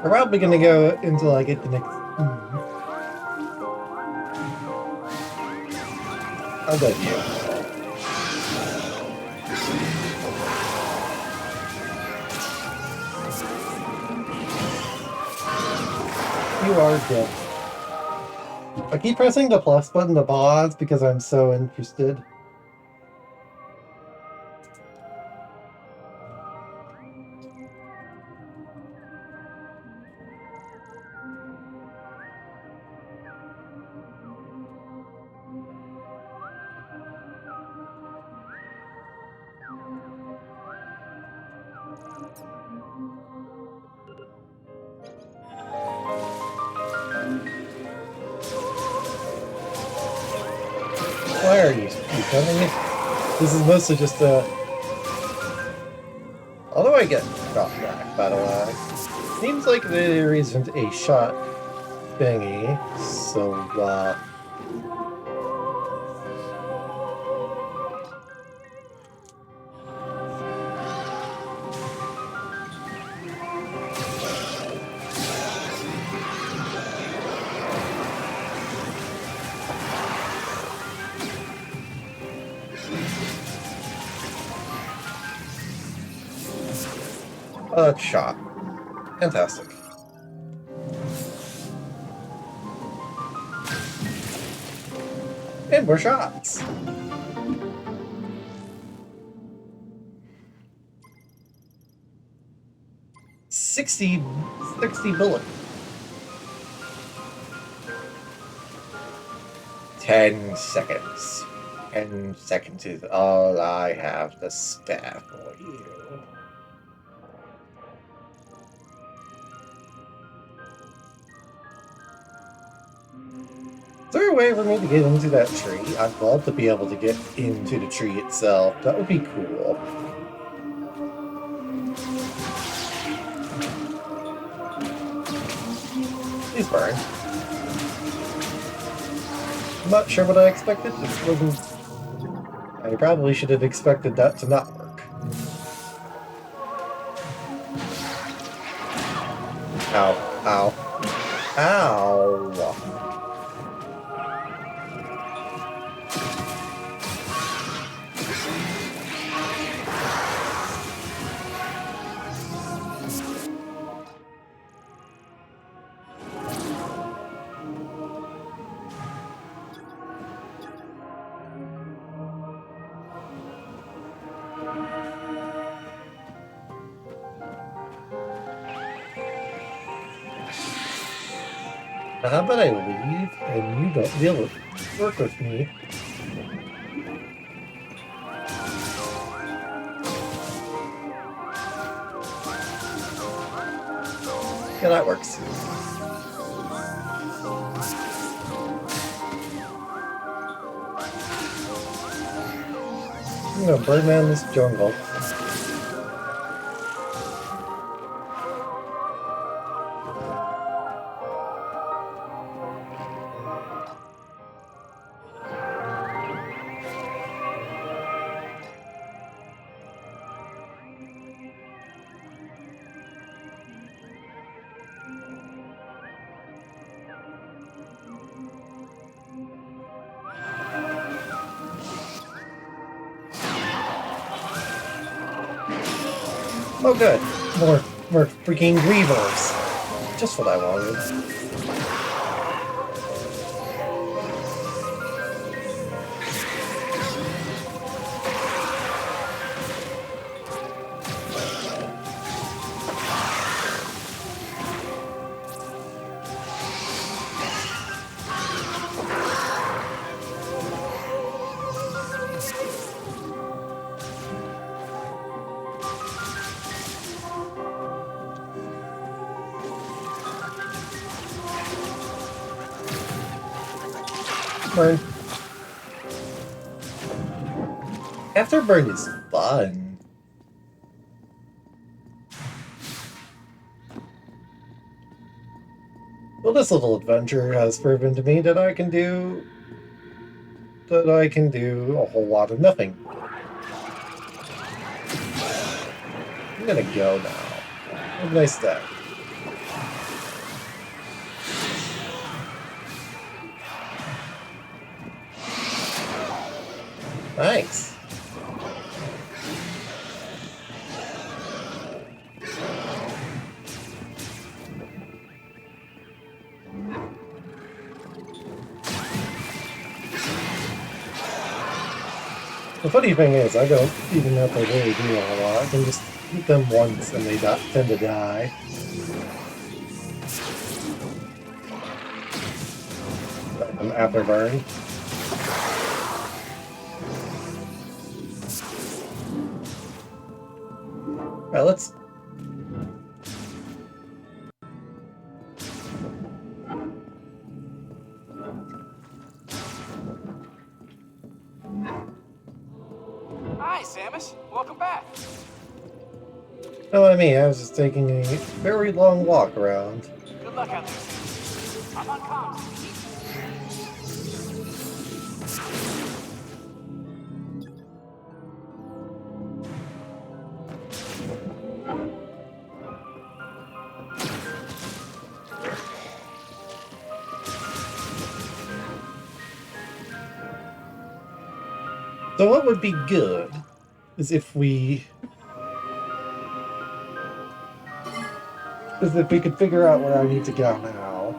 We're probably gonna go until I get the next. I'll go to you. You are dead. I keep pressing the plus button to pause because I'm so interested. Why are you coming? This is mostly just a. Although I get shot back, by the way. Seems like there isn't a shot thingy, so shot. Fantastic. And more shots. Sixty bullet. 10 seconds. 10 seconds is all I have to spare for you. Is there a way for me to get into that tree? I'd love to be able to get into the tree itself. That would be cool. Please burn. I'm not sure what I expected. This wasn't... I probably should have expected that to not work. Ow. Ow. Ow. How about I leave and you don't deal with work with me? Yeah, that works. I'm gonna burn down this jungle. Oh good, more freaking Grievers. Just what I wanted. Burn. Afterburn is fun. Well, this little adventure has proven to me that I can do a whole lot of nothing. I'm gonna go now. Have a nice day. Thanks. The funny thing is, I don't even have to really do a whole lot. I can just hit them once and they tend to die. An afterburn. Alright, let's... Hi, Samus. Welcome back. No, I mean, I was just taking a very long walk around. Good luck out there, Samus. I'm on comms. So what would be good is if we could figure out where I need to go now.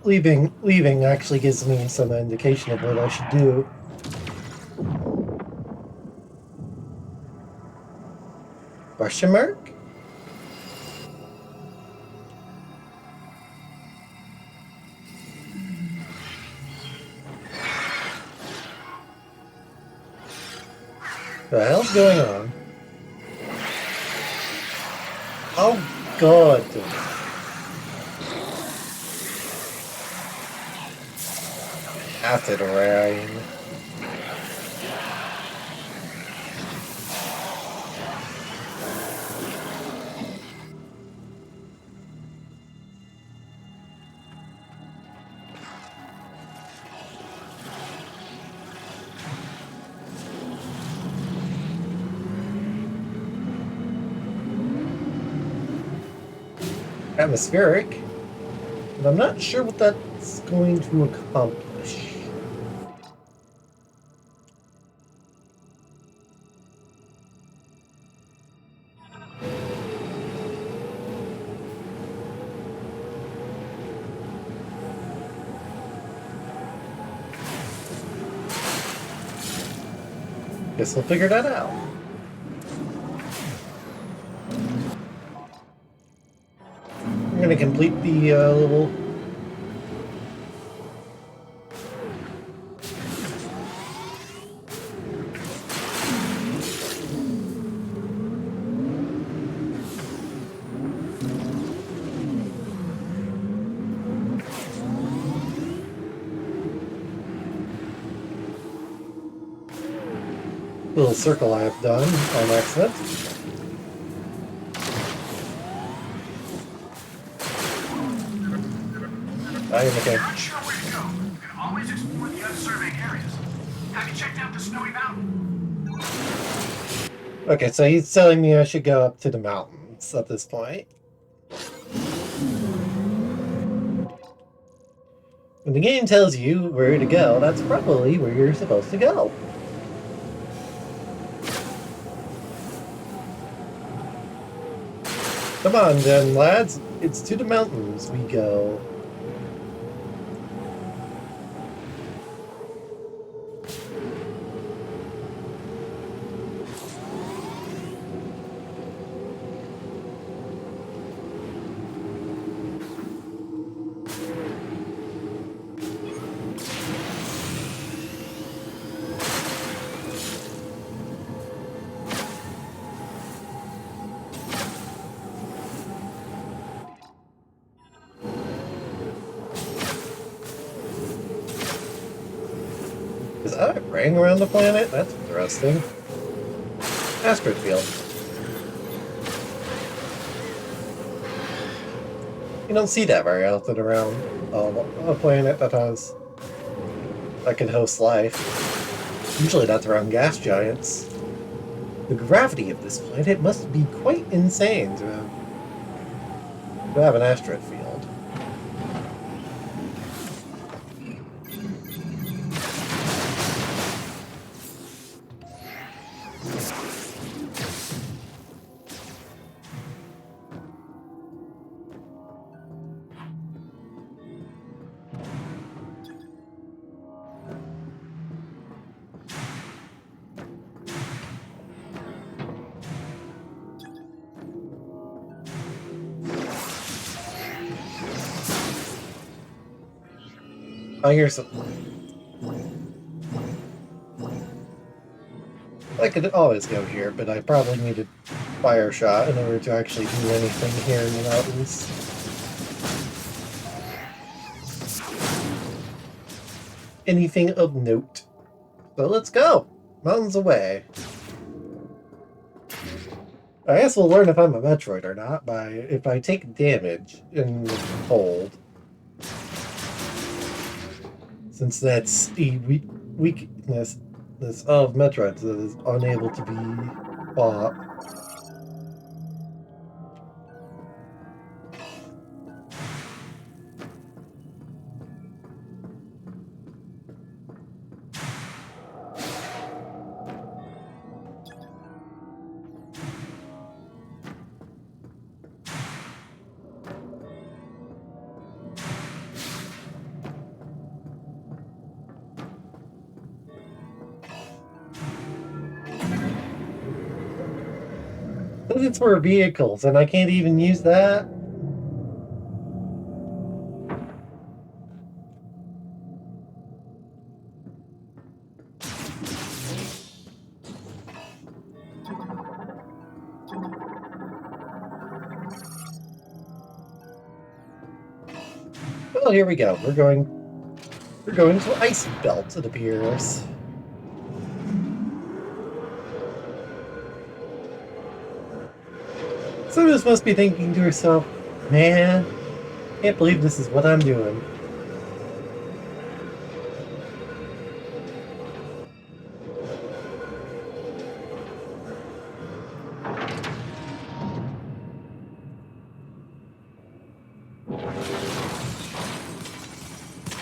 Leaving actually gives me some indication of what I should do. Question mark? What the hell's going on? Oh god. Acid rain. Atmospheric, but I'm not sure what that's going to accomplish. Guess we'll figure that out. I'm gonna complete the little... little circle I have done on accident. I am okay. Not sure where to go. You can always explore the unsurveyed areas. Have you checked out the Snowy Mountain? Okay, so he's telling me I should go up to the mountains at this point. When the game tells you where to go, that's probably where you're supposed to go. Come on then, lads. It's to the mountains we go. Is that a ring around the planet? That's interesting. Asteroid field. You don't see that very often around a planet that can host life. Usually that's around gas giants. The gravity of this planet must be quite insane to have an asteroid field. Oh, here's something. I could always go here, but I probably need a fire shot in order to actually do anything here in the mountains. Anything of note. So let's go! Mountains away. I guess we'll learn if I'm a Metroid or not by if I take damage in the cold. Since that's the weakness of Metroids that is unable to be fought. It's for vehicles, and I can't even use that. Well, here we go. We're going to Icy Belt, it appears. Some of us must be thinking to herself, man, can't believe this is what I'm doing.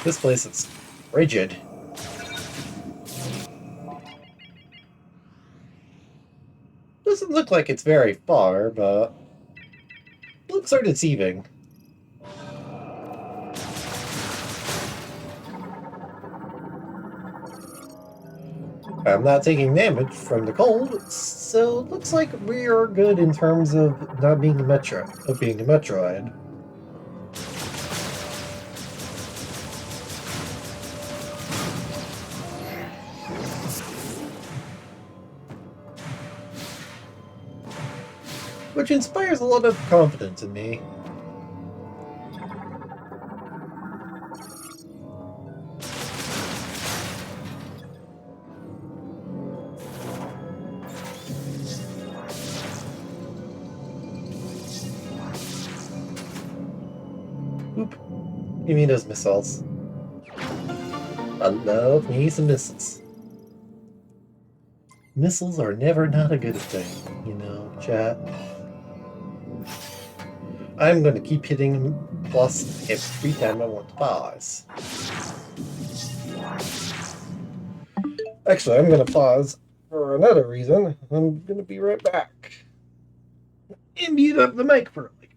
This place is rigid. Doesn't look like it's very far, but looks are deceiving. I'm not taking damage from the cold, so it looks like we are good in terms of not being a being a Metroid. Which inspires a lot of confidence in me. Oop. Give me those missiles. I love me some missiles. Missiles are never not a good thing, you know, chat. I'm going to keep hitting plus every time I want to pause. Actually, I'm going to pause for another reason. I'm going to be right back. And mute up the mic for like.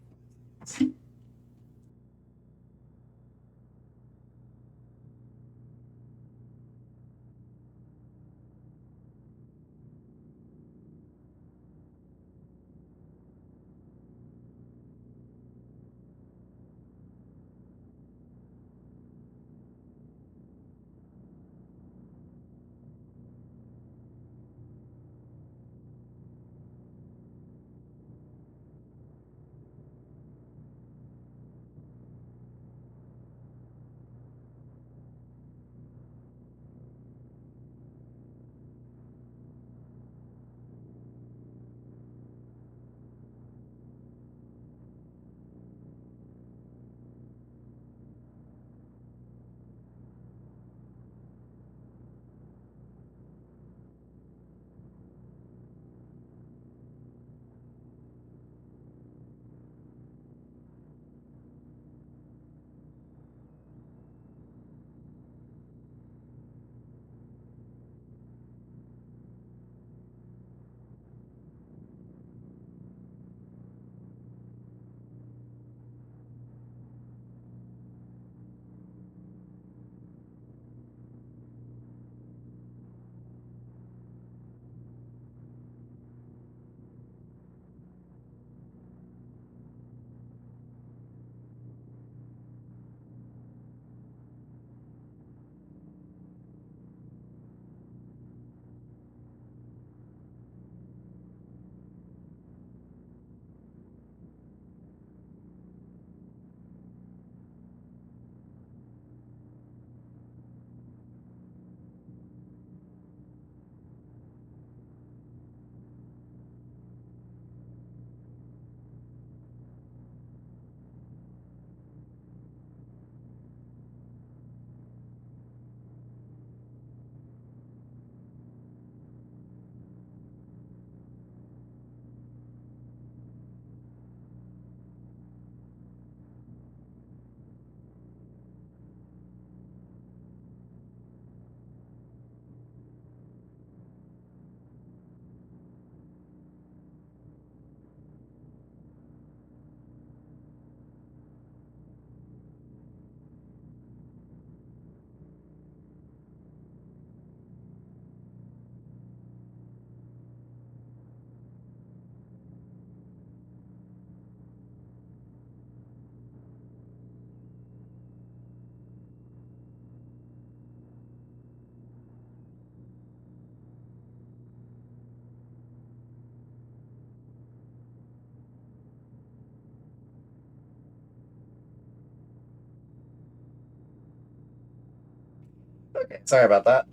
Okay, sorry about that.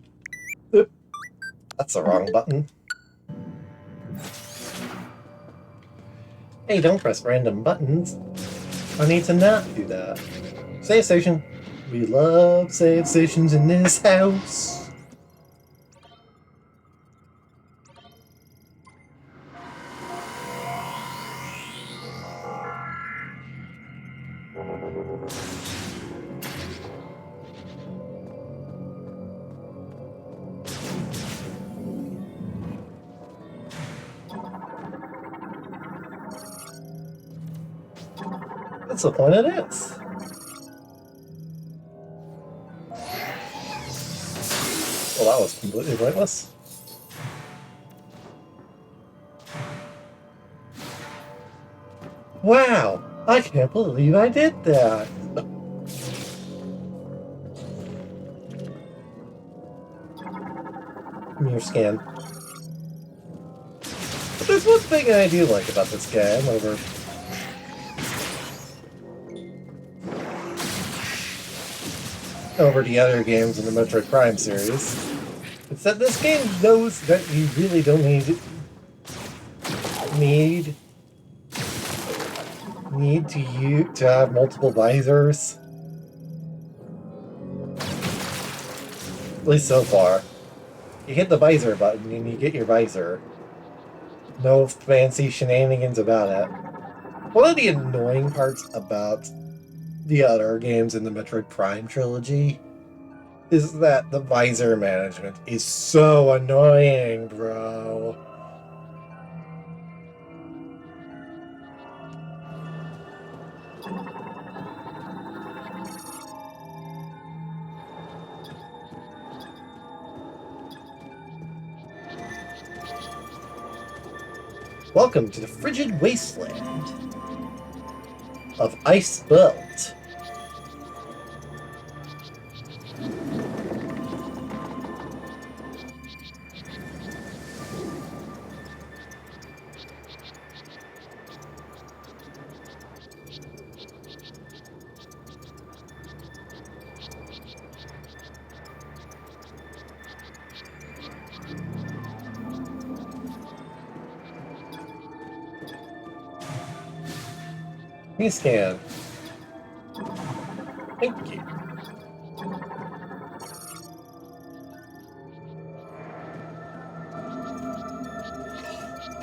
Oop, that's the wrong button. Hey, don't press random buttons. I need to not do that. Save station. We love save stations in this house. That's the point of this. Well, that was completely pointless. Wow! I can't believe I did that! Mirror scan. But there's one thing I do like about this game over the other games in the Metroid Prime series. It's that this game knows that you really don't need to have multiple visors. At least so far. You hit the visor button and you get your visor. No fancy shenanigans about it. One of the annoying parts about the other games in the Metroid Prime trilogy is that the visor management is so annoying, bro. Welcome to the frigid wasteland of Ice Belt. Me scan. Thank you.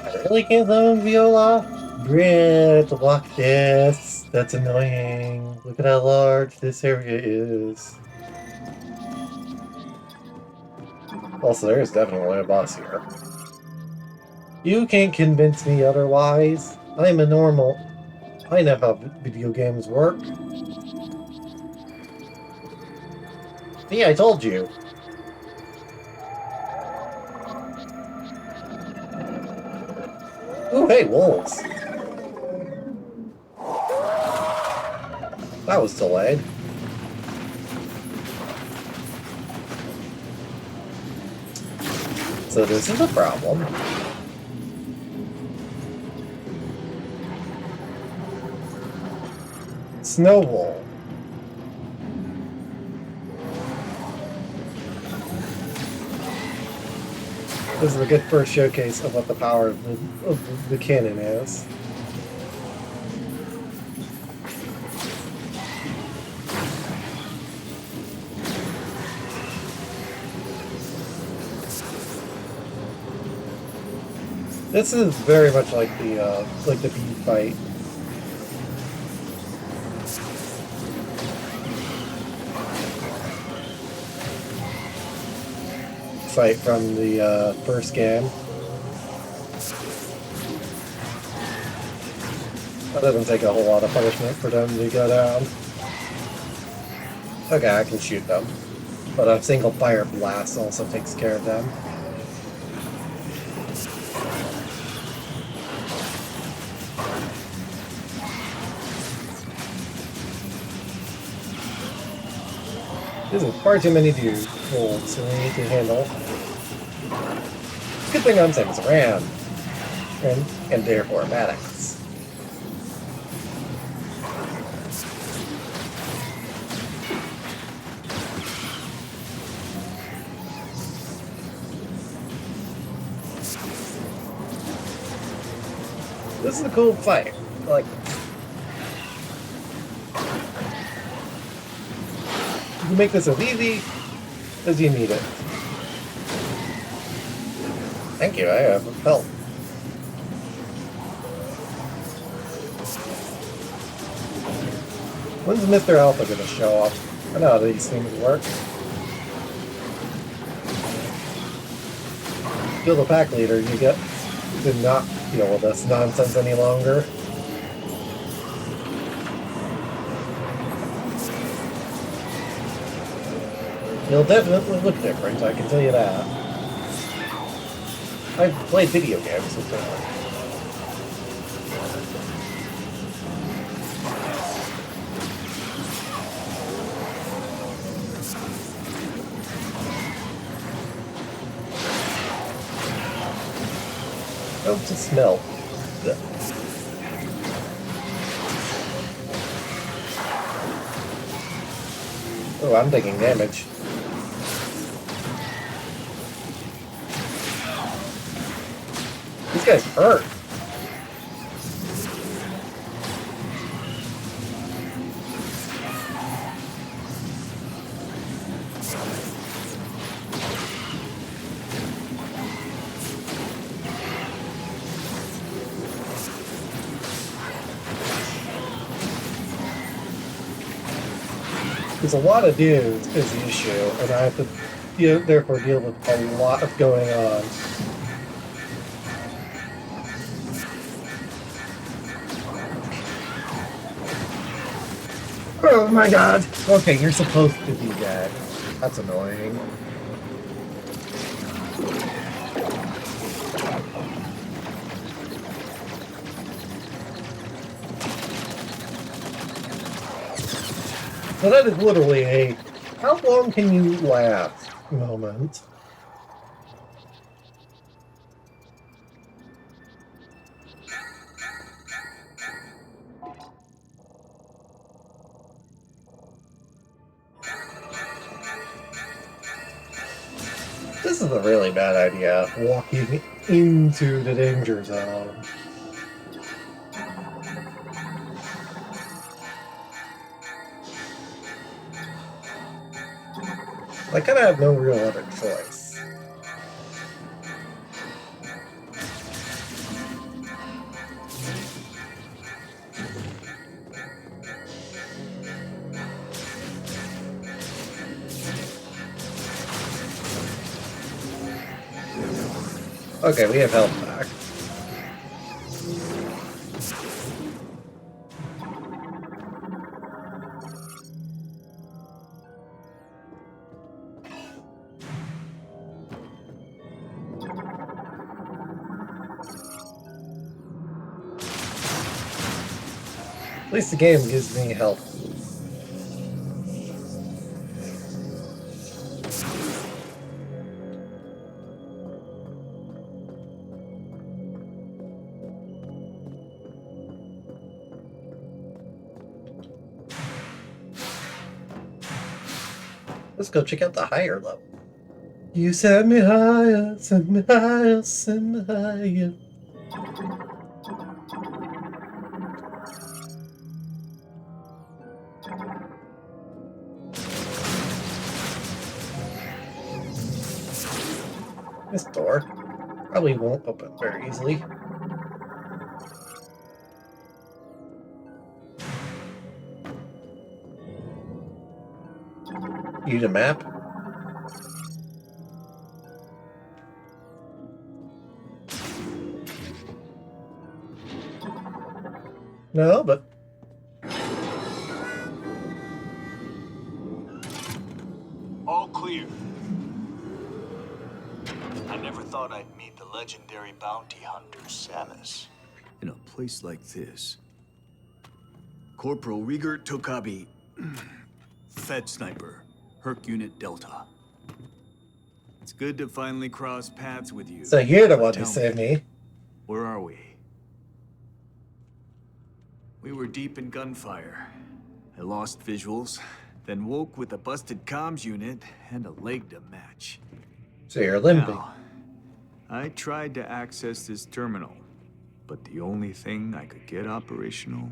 I really can't summon Viola? Brit, block this. That's annoying. Look at how large this area is. Also, there is definitely a boss here. You can't convince me otherwise. I'm a normal. I know how video games work. See, I told you. Ooh, hey, wolves. That was delayed. So this is a problem. Snowball. This is a good first showcase of what the power of the cannon is. This is very much like the bee fight. Fight from the first game. That doesn't take a whole lot of punishment for them to go down. Okay, I can shoot them. But a single fire blast also takes care of them. This is far too many dudes wolves we need to handle. Good thing I'm Samus Aran. And therefore Maddox. This is a cool fight. I like this. You can make this as easy as you need it. Thank you, I have help. When's Mr. Alpha gonna show up? I know how these things work. Kill the pack leader, you get to not deal with this nonsense any longer. It'll definitely look different, I can tell you that. I've played video games before. Oh, to smell. Ugh. Oh, I'm taking damage. These guys hurt. There's a lot of dudes is the issue, and I have to therefore deal with a lot of going on. Oh my god! Okay, you're supposed to do that. That's annoying. So that is literally a how long can you last moment. This is a really bad idea, walking into the danger zone. I kind of have no real other choice. Okay, we have health back. At least the game gives me health. Let's go check out the higher level. You send me higher, send me higher, send me higher. This door probably won't open very easily. Use a map? No, but... All clear. I never thought I'd meet the legendary bounty hunter, Samus. In a place like this. Corporal Rieger Tokabi. Fed Sniper. Herc Unit Delta. It's good to finally cross paths with you. So you're the But one who tell saved me. Where are we? We were deep in gunfire. I lost visuals, then woke with a busted comms unit and a leg to match. So you're limping. Now, I tried to access this terminal, but the only thing I could get operational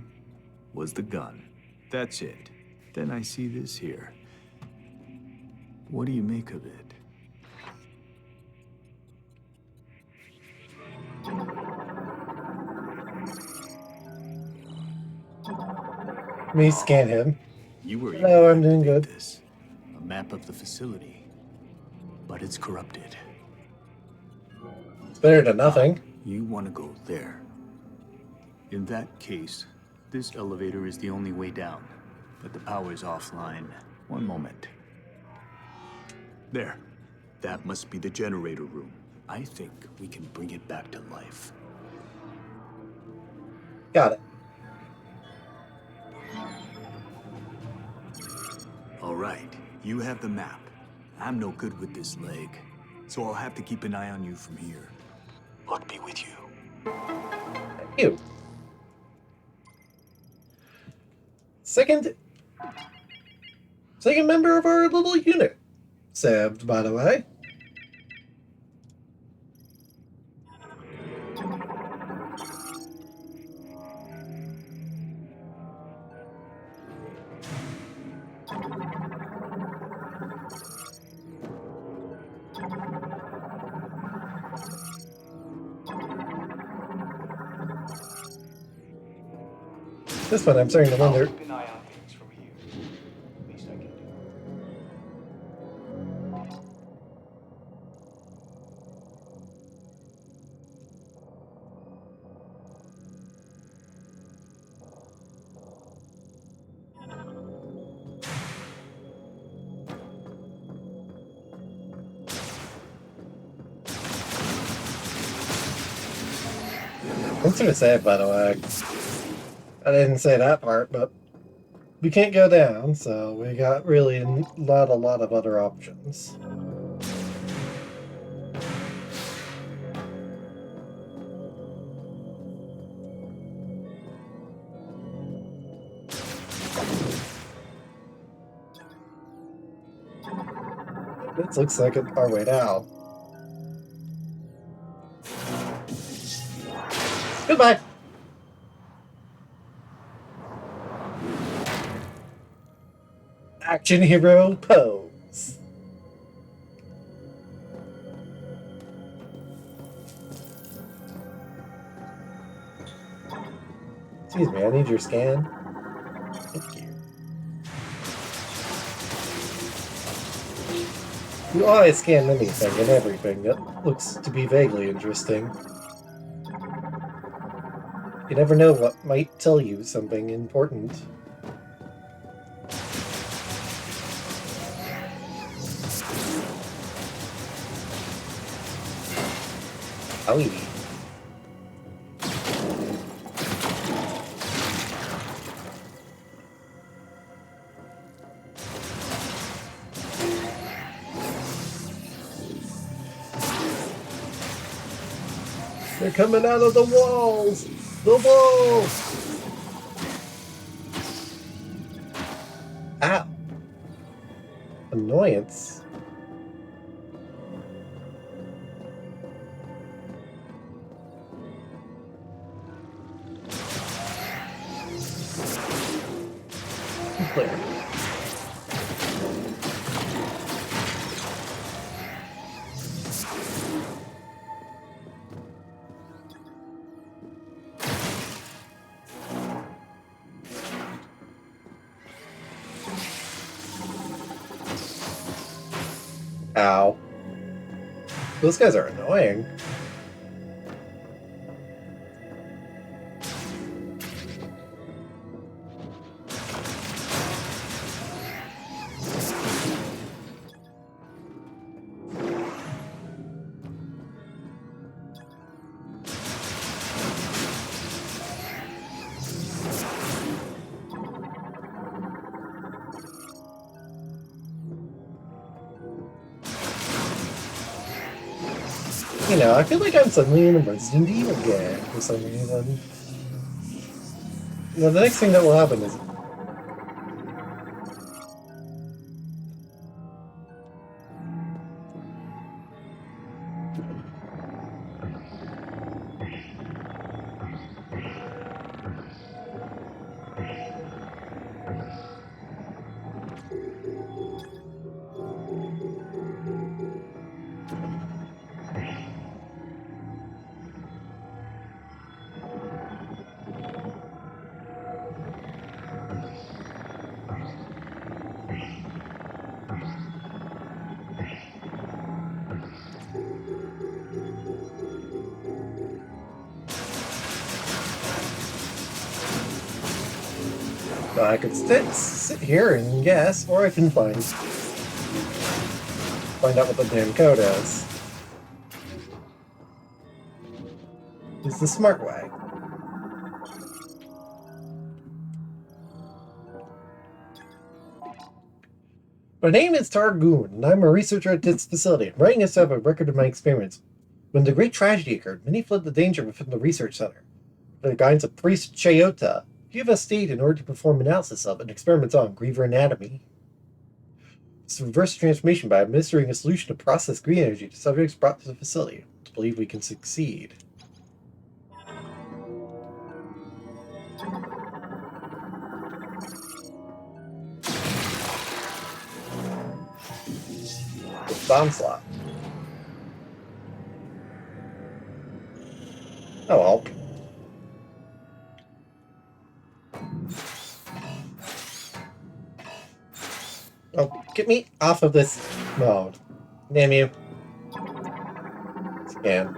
was the gun. That's it. Then I see this here. What do you make of it? Let me scan him. You were Hello, able to I'm doing activate good. this. A map of the facility, but it's corrupted. It's better than nothing. You want to go there. In that case, this elevator is the only way down, but the power's offline. One moment. There. That must be the generator room. I think we can bring it back to life. Got it. All right, you have the map. I'm no good with this leg, so I'll have to keep an eye on you from here. Luck be with you. Thank you. Second member of our little unit. Saved, by the way. This one, I'm starting to wonder. Keep an eye on things from here. Least I can do. I'm sort of sad, by the way. I didn't say that part, but we can't go down, so we got really not a lot of other options. This looks like our way down. Goodbye! Action hero pose. Excuse me, I need your scan. Thank you. You always scan anything and everything that looks to be vaguely interesting. You never know what might tell you something important. Owie. They're coming out of the walls! The walls! Ow. Annoyance. Clear. Ow. Those guys are annoying. You know, I feel like I'm suddenly in a Resident Evil game for some reason. You know, the next thing that will happen is... I could sit here and guess, or I can find out what the damn code is. It's the smart way. My name is Targoon, and I'm a researcher at this facility. I'm writing this up a record of my experiments. When the Great Tragedy occurred, many fled the danger within the research center. Under the guidance of Priest Chayota, few of us stayed in order to perform analysis of and experiments on Griever anatomy. It's a reverse transformation by administering a solution to process green energy to subjects brought to the facility. To believe we can succeed. Bomb slot. Oh well. Oh, get me off of this mode. Damn you. Scan.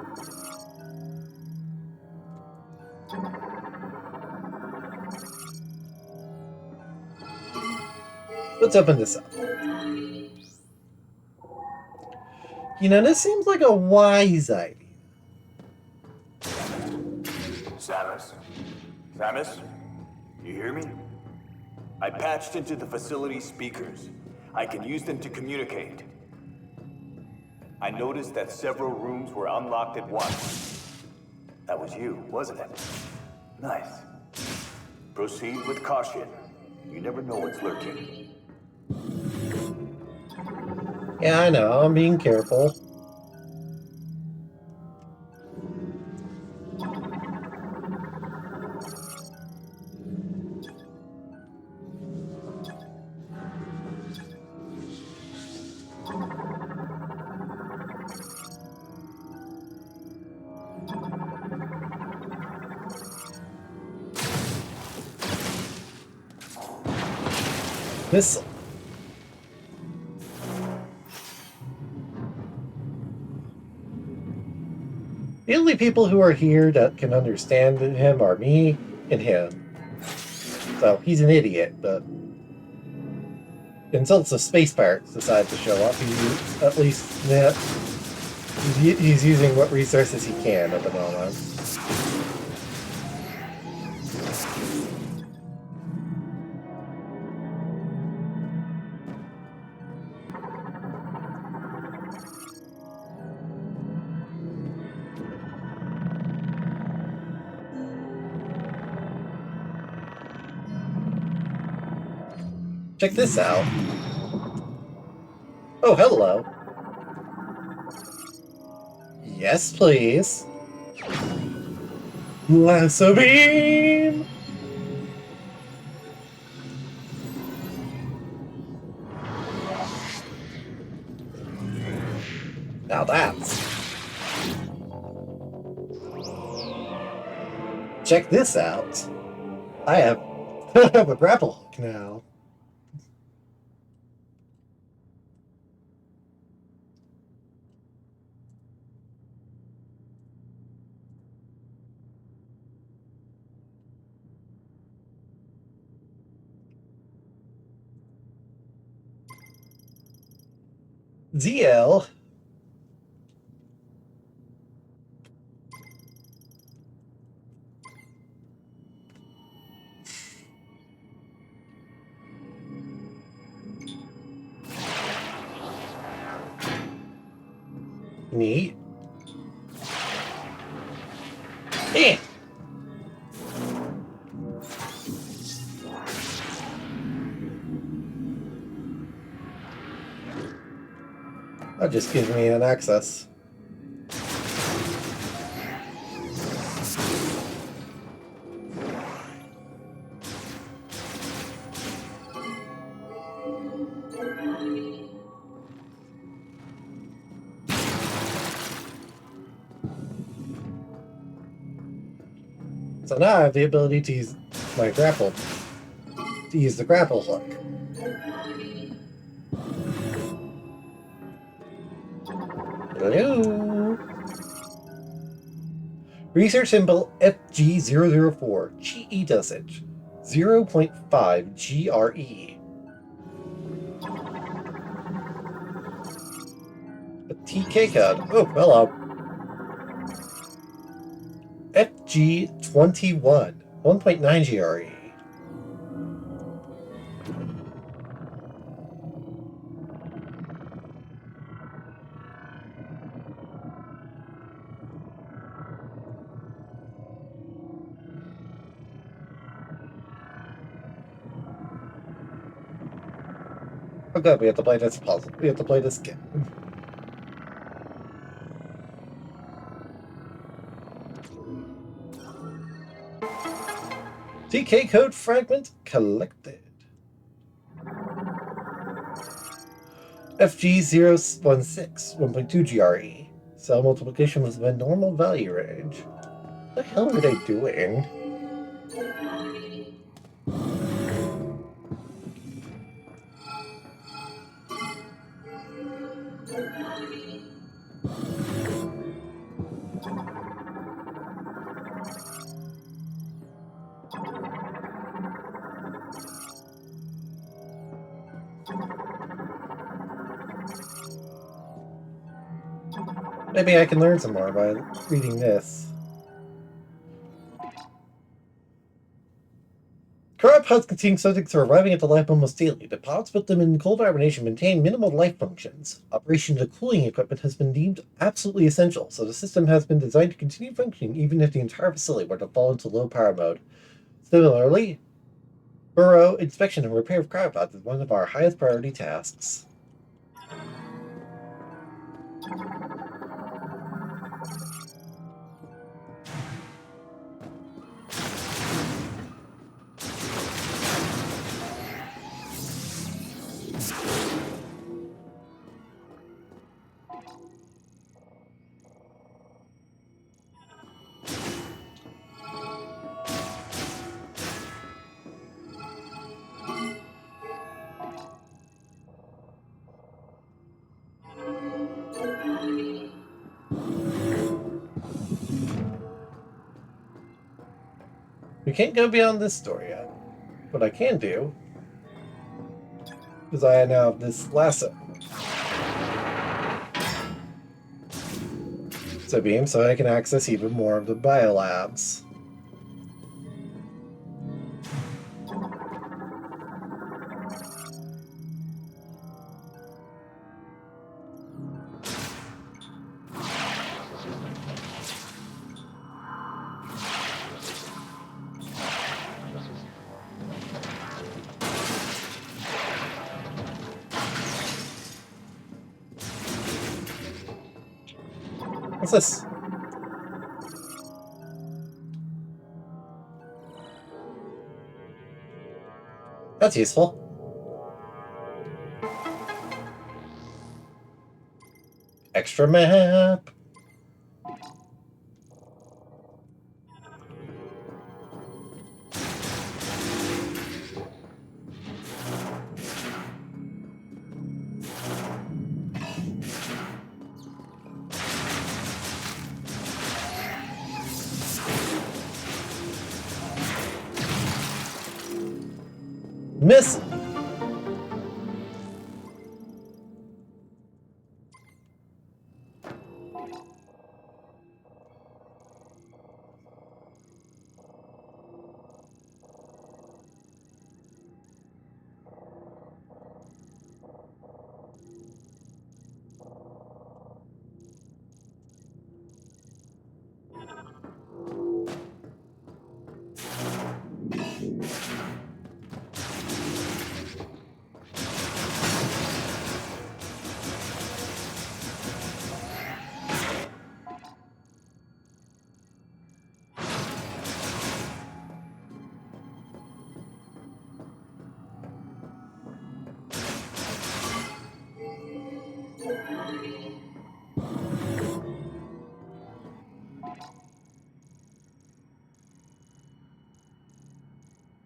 Let's open this up. You know, this seems like a wise idea. Samus? Samus? You hear me? I patched into the facility speakers. I can use them to communicate. I noticed that several rooms were unlocked at once. That was you, wasn't it? Nice. Proceed with caution. You never know what's lurking. Yeah, I know. I'm being careful. This. The only people who are here that can understand him are me and him. So he's an idiot, but until the space parks decide to show up, at least he's using what resources he can at the moment. Check this out. Oh, hello. Yes, please. Lasso beam! Now that's... Check this out. I have a grapple hook now. ZL. Neat. Eh. That just gives me an access. So now I have the ability to use my grapple, to use the grapple hook. Hello? Research symbol FG004, GE dosage, 0.5 GRE. A TK code, oh, hello. FG21, 1.9 GRE. Oh good, we have to play this puzzle. We have to play this game. TK code fragment collected. FG016, 1.2 GRE. Cell multiplication was within normal value range. What the hell are they doing? Maybe I can learn some more by reading this. Cryopods containing subjects are arriving at the lab almost daily. The pods put them in cold hibernation maintain minimal life functions. Operation of the cooling equipment has been deemed absolutely essential, so the system has been designed to continue functioning even if the entire facility were to fall into low power mode. Similarly, thorough inspection and repair of cryopods is one of our highest priority tasks. We can't go beyond this story yet. What I can do is I now have this lasso. So beam, so I can access even more of the biolabs. What's this? That's useful. Extra map. Miss.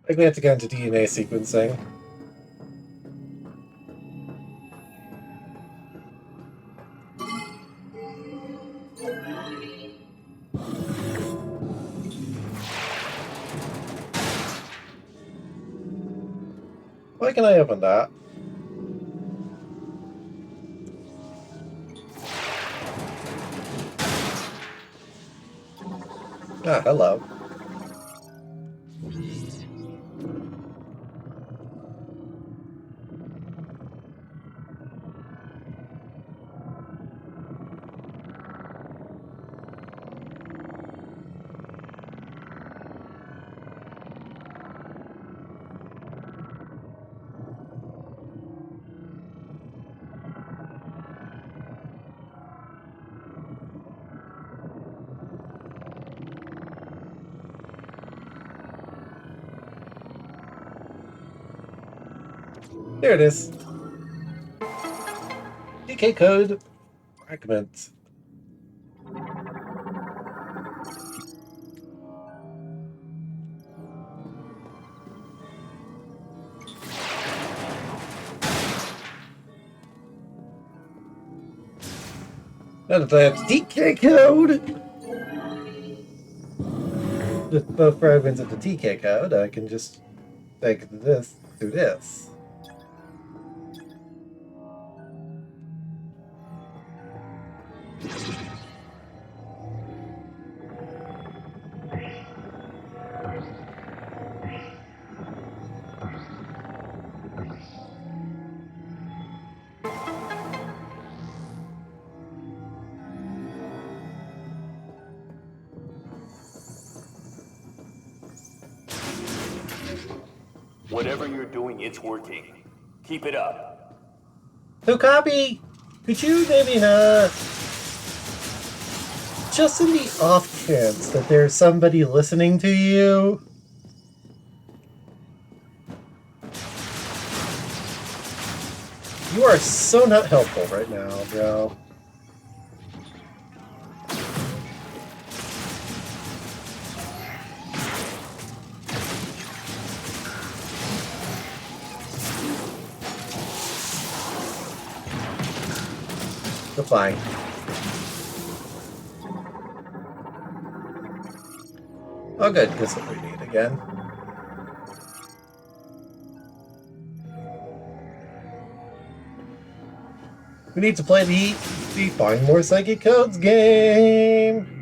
I think we have to get into DNA sequencing. Why can I open that? Ah, hello. There it is. DK code fragment. Now that I have TK code, with both fragments of the TK code, I can just take this to this. Whatever you're doing, it's working. Keep it up. So, Copy, could you maybe not, just in the off chance that there's somebody listening to you, you are so not helpful right now, bro. Fine. Oh good, this is what we need again. We need to play the Find More Psychic Codes game!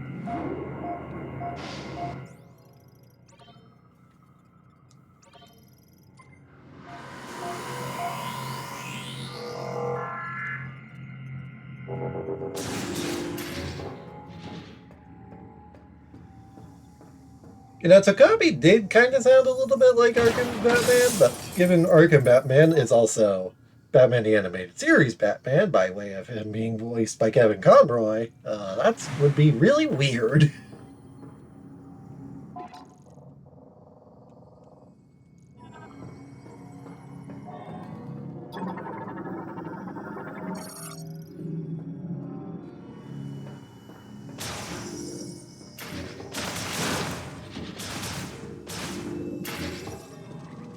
You know, Tokobi did kind of sound a little bit like Arkham Batman, but given Arkham Batman is also Batman the Animated Series Batman, by way of him being voiced by Kevin Conroy, that would be really weird.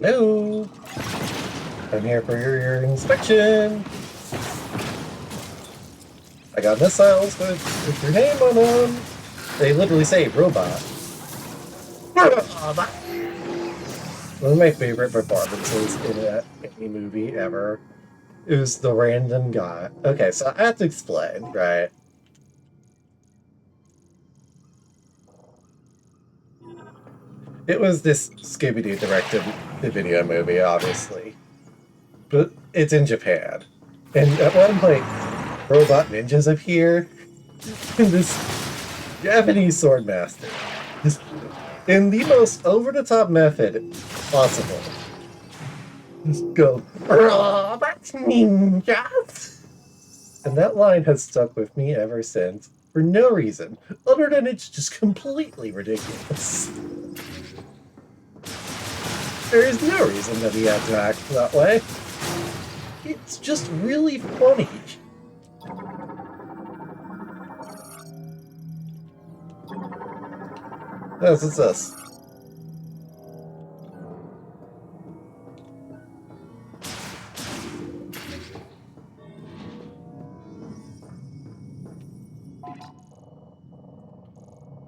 Hello! I'm here for your inspection! I got missiles with your name on them! They literally say robot. One of my favorite performances in any movie ever is the random guy. Okay, so I have to explain, right? It was this Scooby-Doo direct-to-video movie, obviously. But it's in Japan. And at one point, robot ninjas appear. And this Japanese sword master, just in the most over-the-top method possible, just go, robot ninjas! And that line has stuck with me ever since, for no reason, other than it's just completely ridiculous. There is no reason that he had to act that way. It's just really funny. Yes, it's this.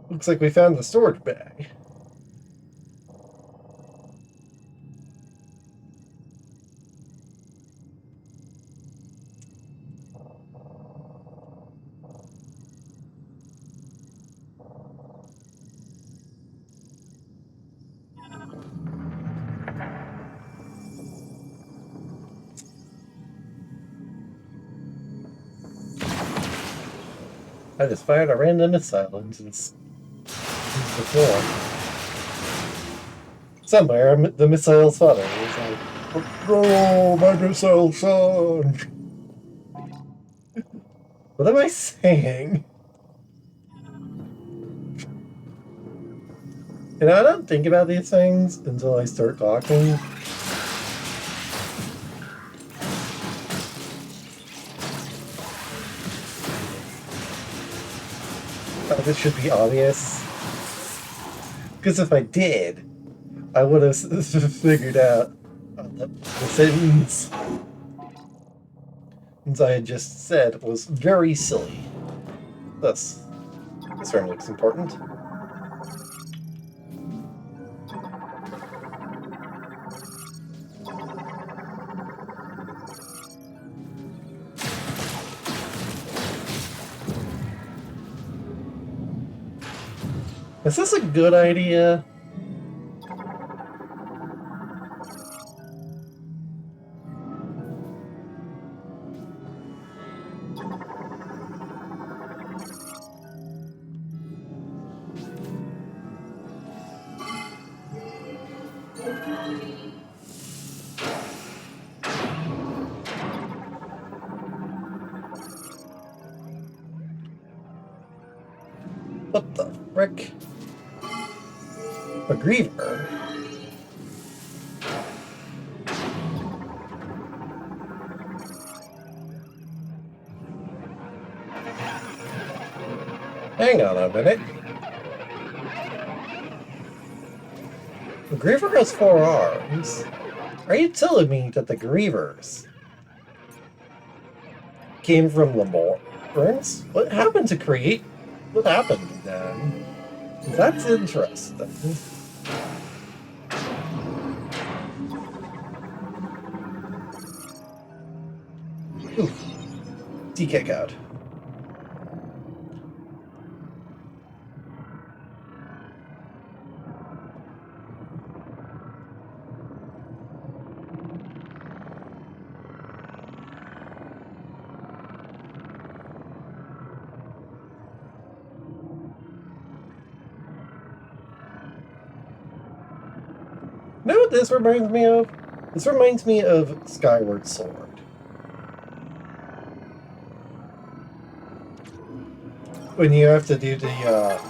Looks like we found the storage bag. I just fired a random missile into the floor. Somewhere, the missile's father was like, "Oh, my missile son!" What am I saying? You know, I don't think about these things until I start talking. This should be obvious. Because if I did, I would have figured out the sentence I had just said was very silly. This room looks important. Is this a good idea? Rick. A Griever. Hang on a minute. The Griever has 4 arms. Are you telling me that the Grievers came from Lamorn? What happened to create? What happened to them? That's interesting. Oof. DK code. Know what this reminds me of? This reminds me of Skyward Sword. When you have to do the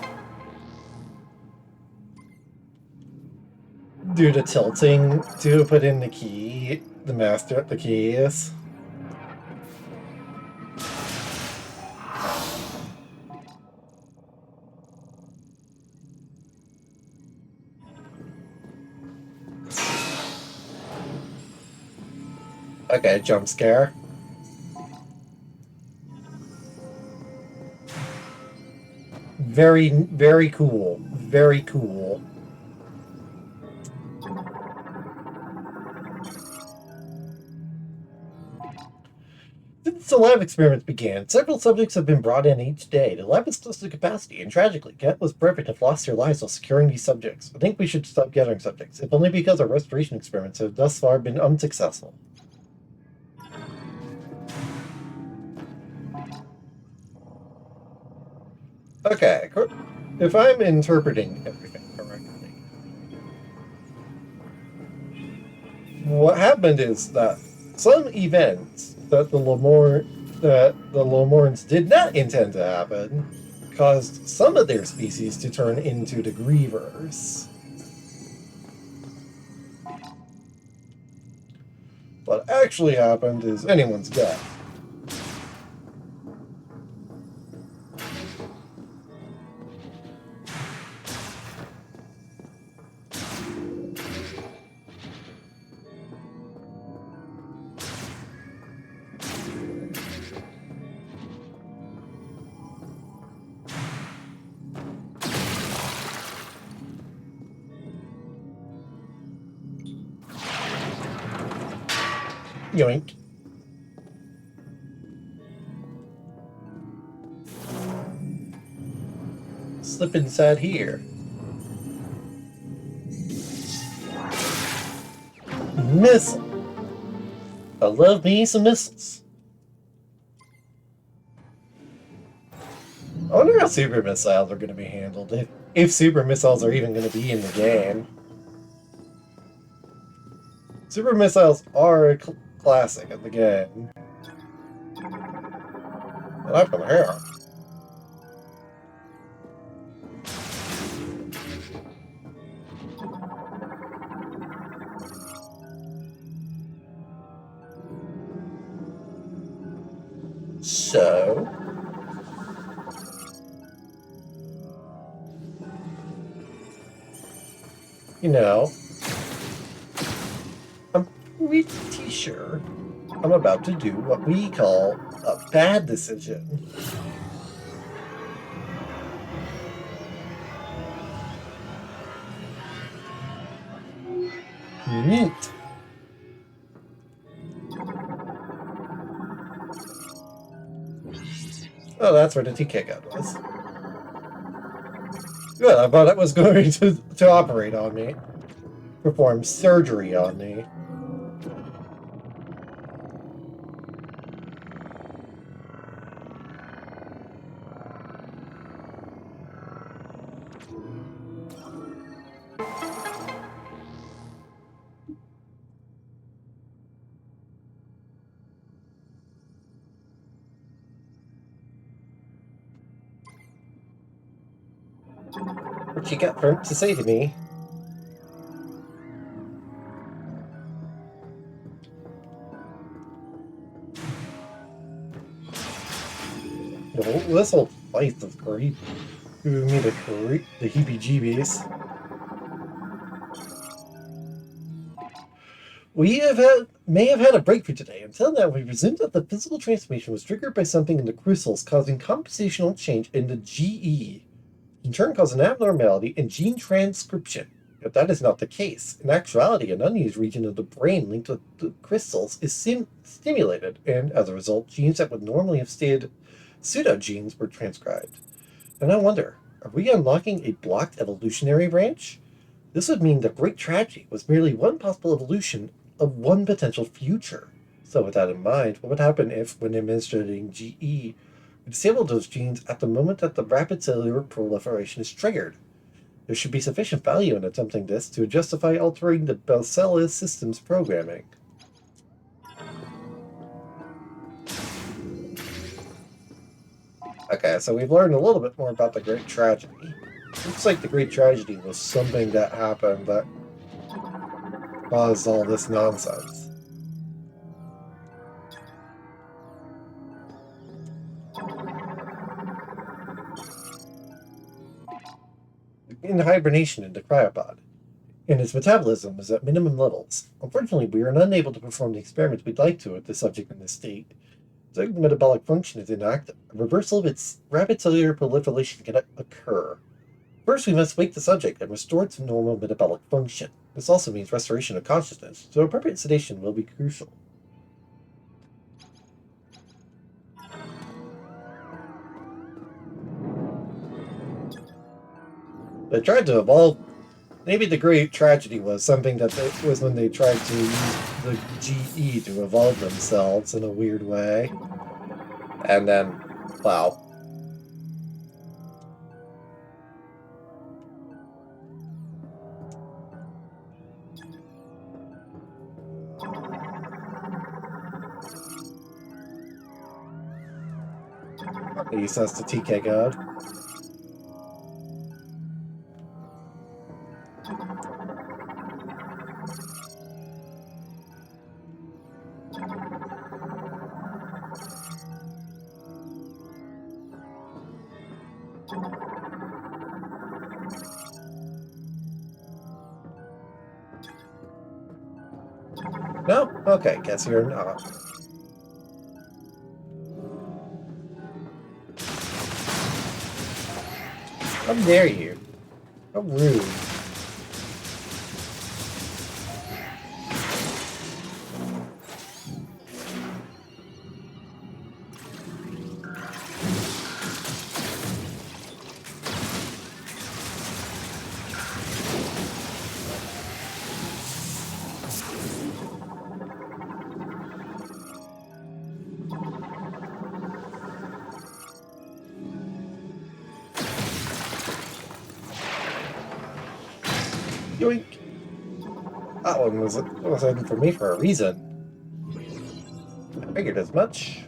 tilting to put in the key, the master at the keys. Okay, jump scare. Very, very cool. Very cool. Since the lab experiments began, several subjects have been brought in each day. The lab is close to capacity, and tragically, countless Brevet have lost their lives while securing these subjects. I think we should stop gathering subjects, if only because our restoration experiments have thus far been unsuccessful. Okay, if I'm interpreting everything correctly, what happened is that some events that the Lamorns did not intend to happen caused some of their species to turn into the Grievers. What actually happened is anyone's death. Yoink. Slip inside here. Missile. I love me some missiles. I wonder how super missiles are going to be handled, if super missiles are even going to be in the game. Super missiles are a classic of the game. And I'm from here. So, you know, I'm pretty sure I'm about to do what we call a bad decision. Neat. Oh, that's where the TK gun was. Good, I thought it was going to operate on me. Perform surgery on me. She got burnt to say to me. This whole fight is great. Giving me the heebie-jeebies. May have had a breakthrough today. Until now, we presumed that the physical transformation was triggered by something in the crystals, causing compositional change in the GE, in turn causing an abnormality in gene transcription. But that is not the case. In actuality, an unused region of the brain linked to the crystals is stimulated, and as a result, genes that would normally have stayed pseudogenes were transcribed. And I wonder, are we unlocking a blocked evolutionary branch? This would mean the Great Tragedy was merely one possible evolution of one potential future. So with that in mind, what would happen if, when administering GE, we disable those genes at the moment that the rapid cellular proliferation is triggered? There should be sufficient value in attempting this to justify altering the Bacillus system's programming. Okay, so we've learned a little bit more about the Great Tragedy. Looks like the Great Tragedy was something that happened that caused all this nonsense. In hibernation in the cryopod, and its metabolism is at minimum levels. Unfortunately, we are unable to perform the experiments we'd like to with the subject in this state. The metabolic function is inactive. A reversal of its rapid cellular proliferation cannot occur. First, we must wake the subject and restore it to normal metabolic function. This also means restoration of consciousness, so appropriate sedation will be crucial. They tried to evolve. Maybe the Great Tragedy was something that was when they tried to use the GE to evolve themselves in a weird way. And then, wow. He says to TK God. No? Okay, guess you're not. How dare you? How rude. Yoink. That one was in for me for a reason. I figured as much.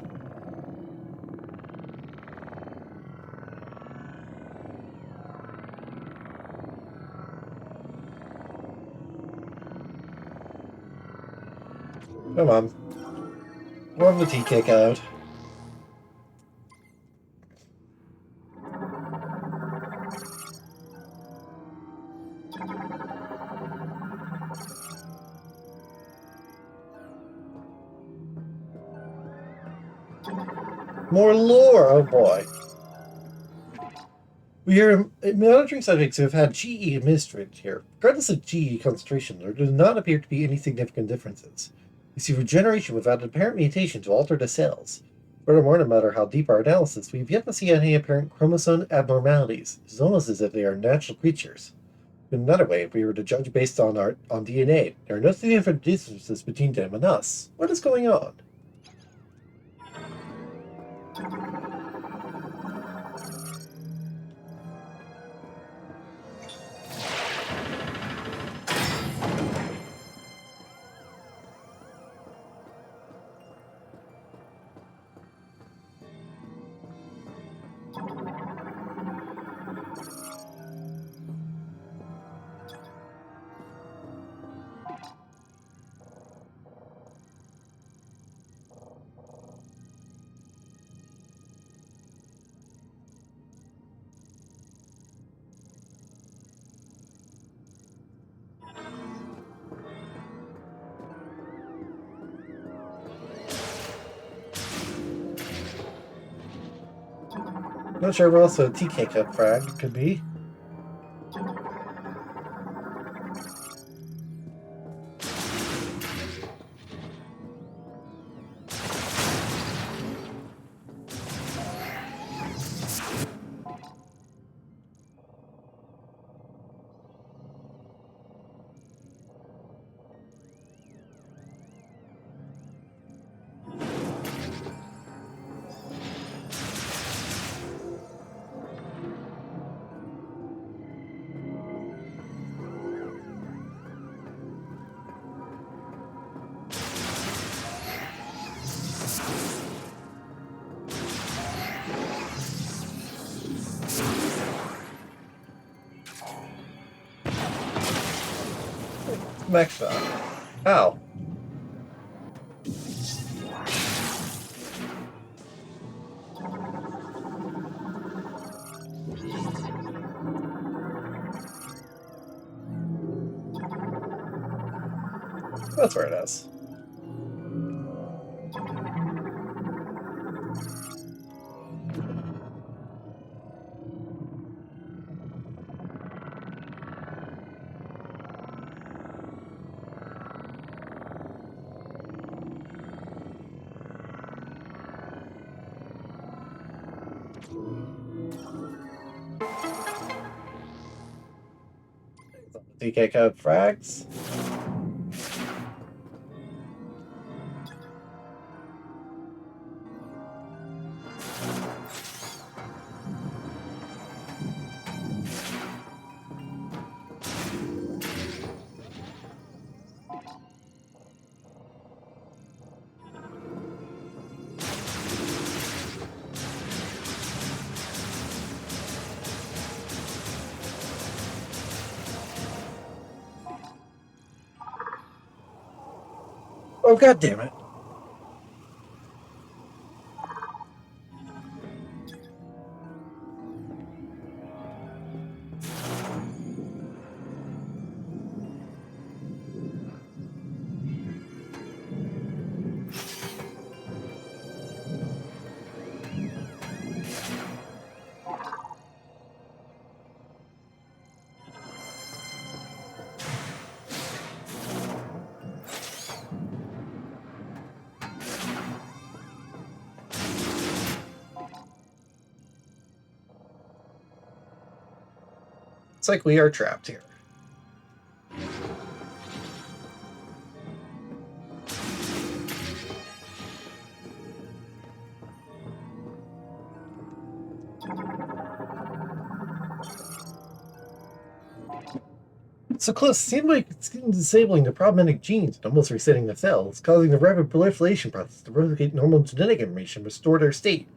Come on. More of the TK code. More lore, oh boy. We are monitoring subjects who have had GE administered here. Regardless of GE concentration, there do not appear to be any significant differences. We see regeneration without an apparent mutation to alter the cells. Furthermore, no matter how deep our analysis, we've yet to see any apparent chromosome abnormalities. It's almost as if they are natural creatures. In another way, if we were to judge based on DNA, there are no significant differences between them and us. What is going on? Not sure where else a TK cup frag could be. Mech shot. Ow. That's where it is. TK cup frags. Oh, god damn it. It's like we are trapped here. So close, seemed like it's disabling the problematic genes and almost resetting the cells, causing the rapid proliferation process to replicate normal genetic information and restore their state.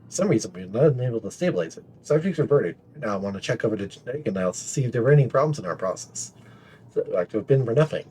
For some reason, we are not able to stabilize it. Subjects reverted. Now I want to check over the genetic analysis to see if there were any problems in our process. So, like to have been for nothing.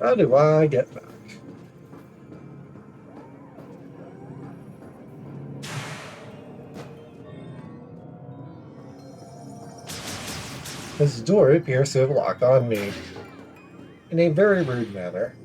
How do I get back? This door appears to have locked on me in a very rude manner.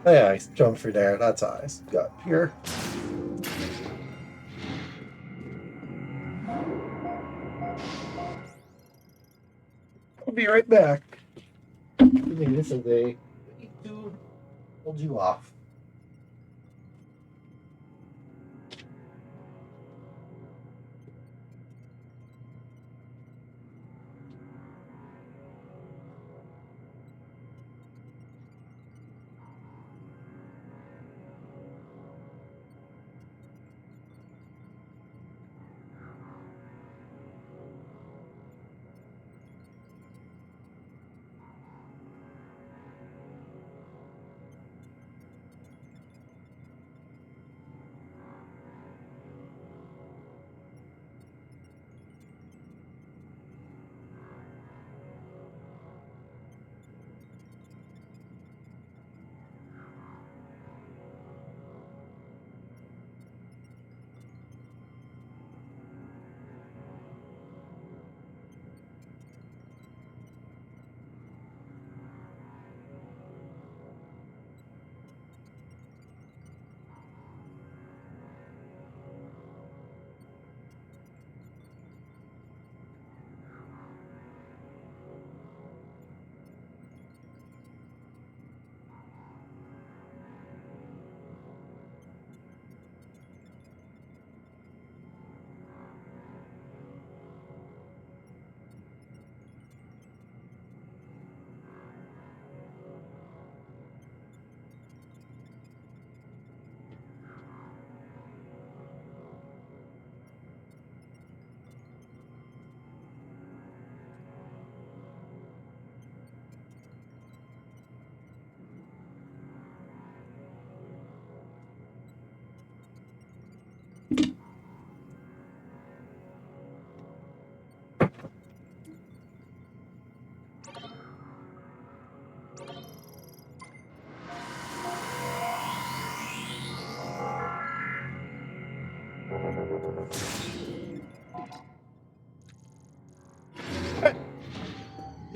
Oh, yeah, I jumped through there. That's how I got here. I'll be right back. I think this is a way to hold you off.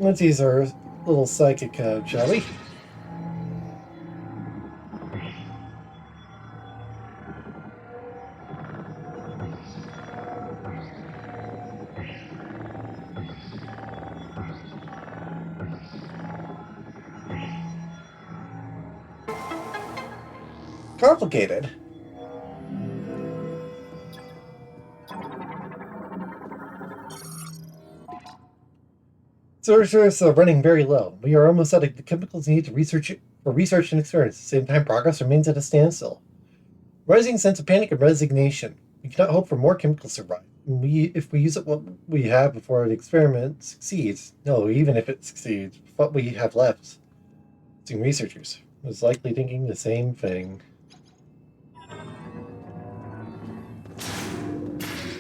Let's use our little psychic code, shall we? Complicated. Researchers are running very low. We are almost out of the chemicals needed to research for research and experiments. At the same time, progress remains at a standstill. Rising sense of panic and resignation. We cannot hope for more chemicals to survive. If we use up what we have before the experiment succeeds, no, even if it succeeds, what we have left. Researchers was likely thinking the same thing.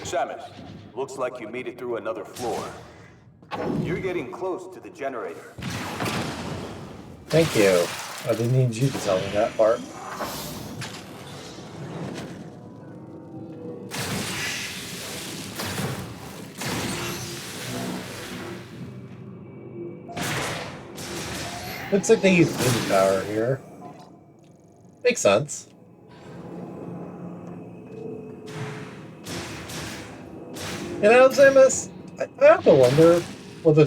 Samus, looks like you made it through another floor. You're getting close to the generator. Thank you. I didn't need you to tell me that part. Looks like they use wind power here. Makes sense. You know, Samus, I have to wonder what the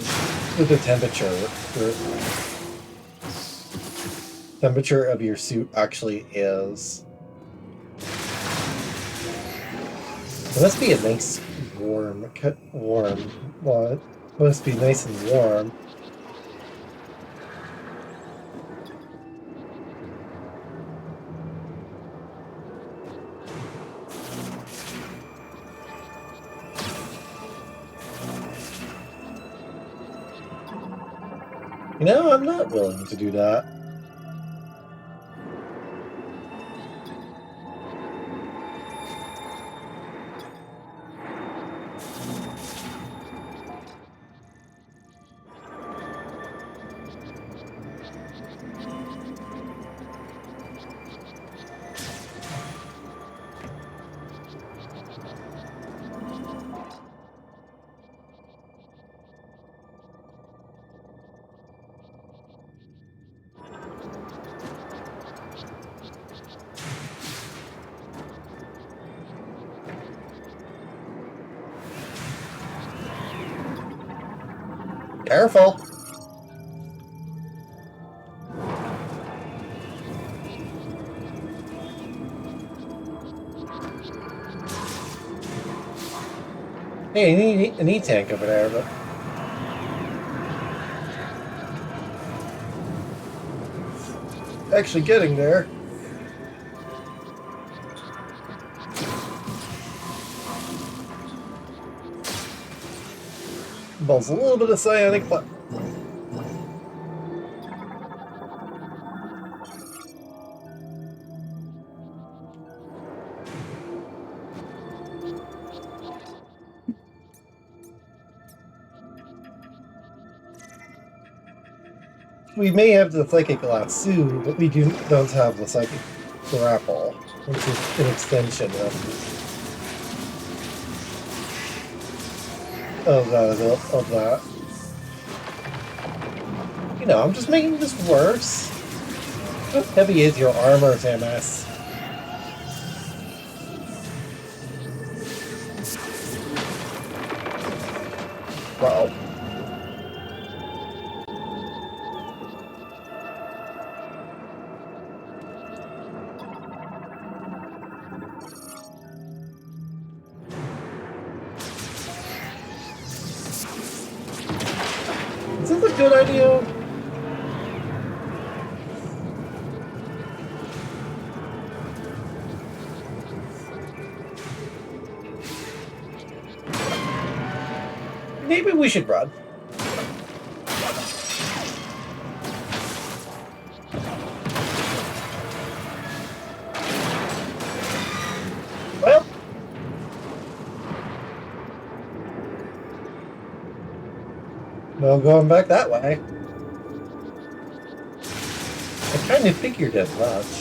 temperature of your suit actually is. It must be a nice warm. What? Must be nice and warm. You know, I'm not willing to do that. Careful! Hey, an E-tank over there, but... Actually getting there. Involves a little bit of psionic, but... We may have the psychic glass soon, but we don't have the psychic grapple, which is an extension of that. You know, I'm just making this worse. How heavy is your armor, Samus? Wow. Is this a good idea? Maybe we should run. Well, no going back that way. I kind of figured as much.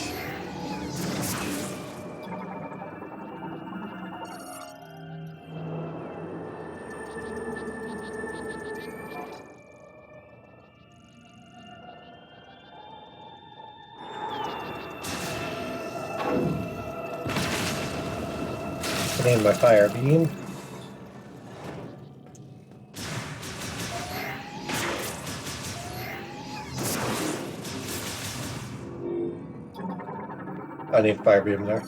I need my fire beam. I need fire beam there.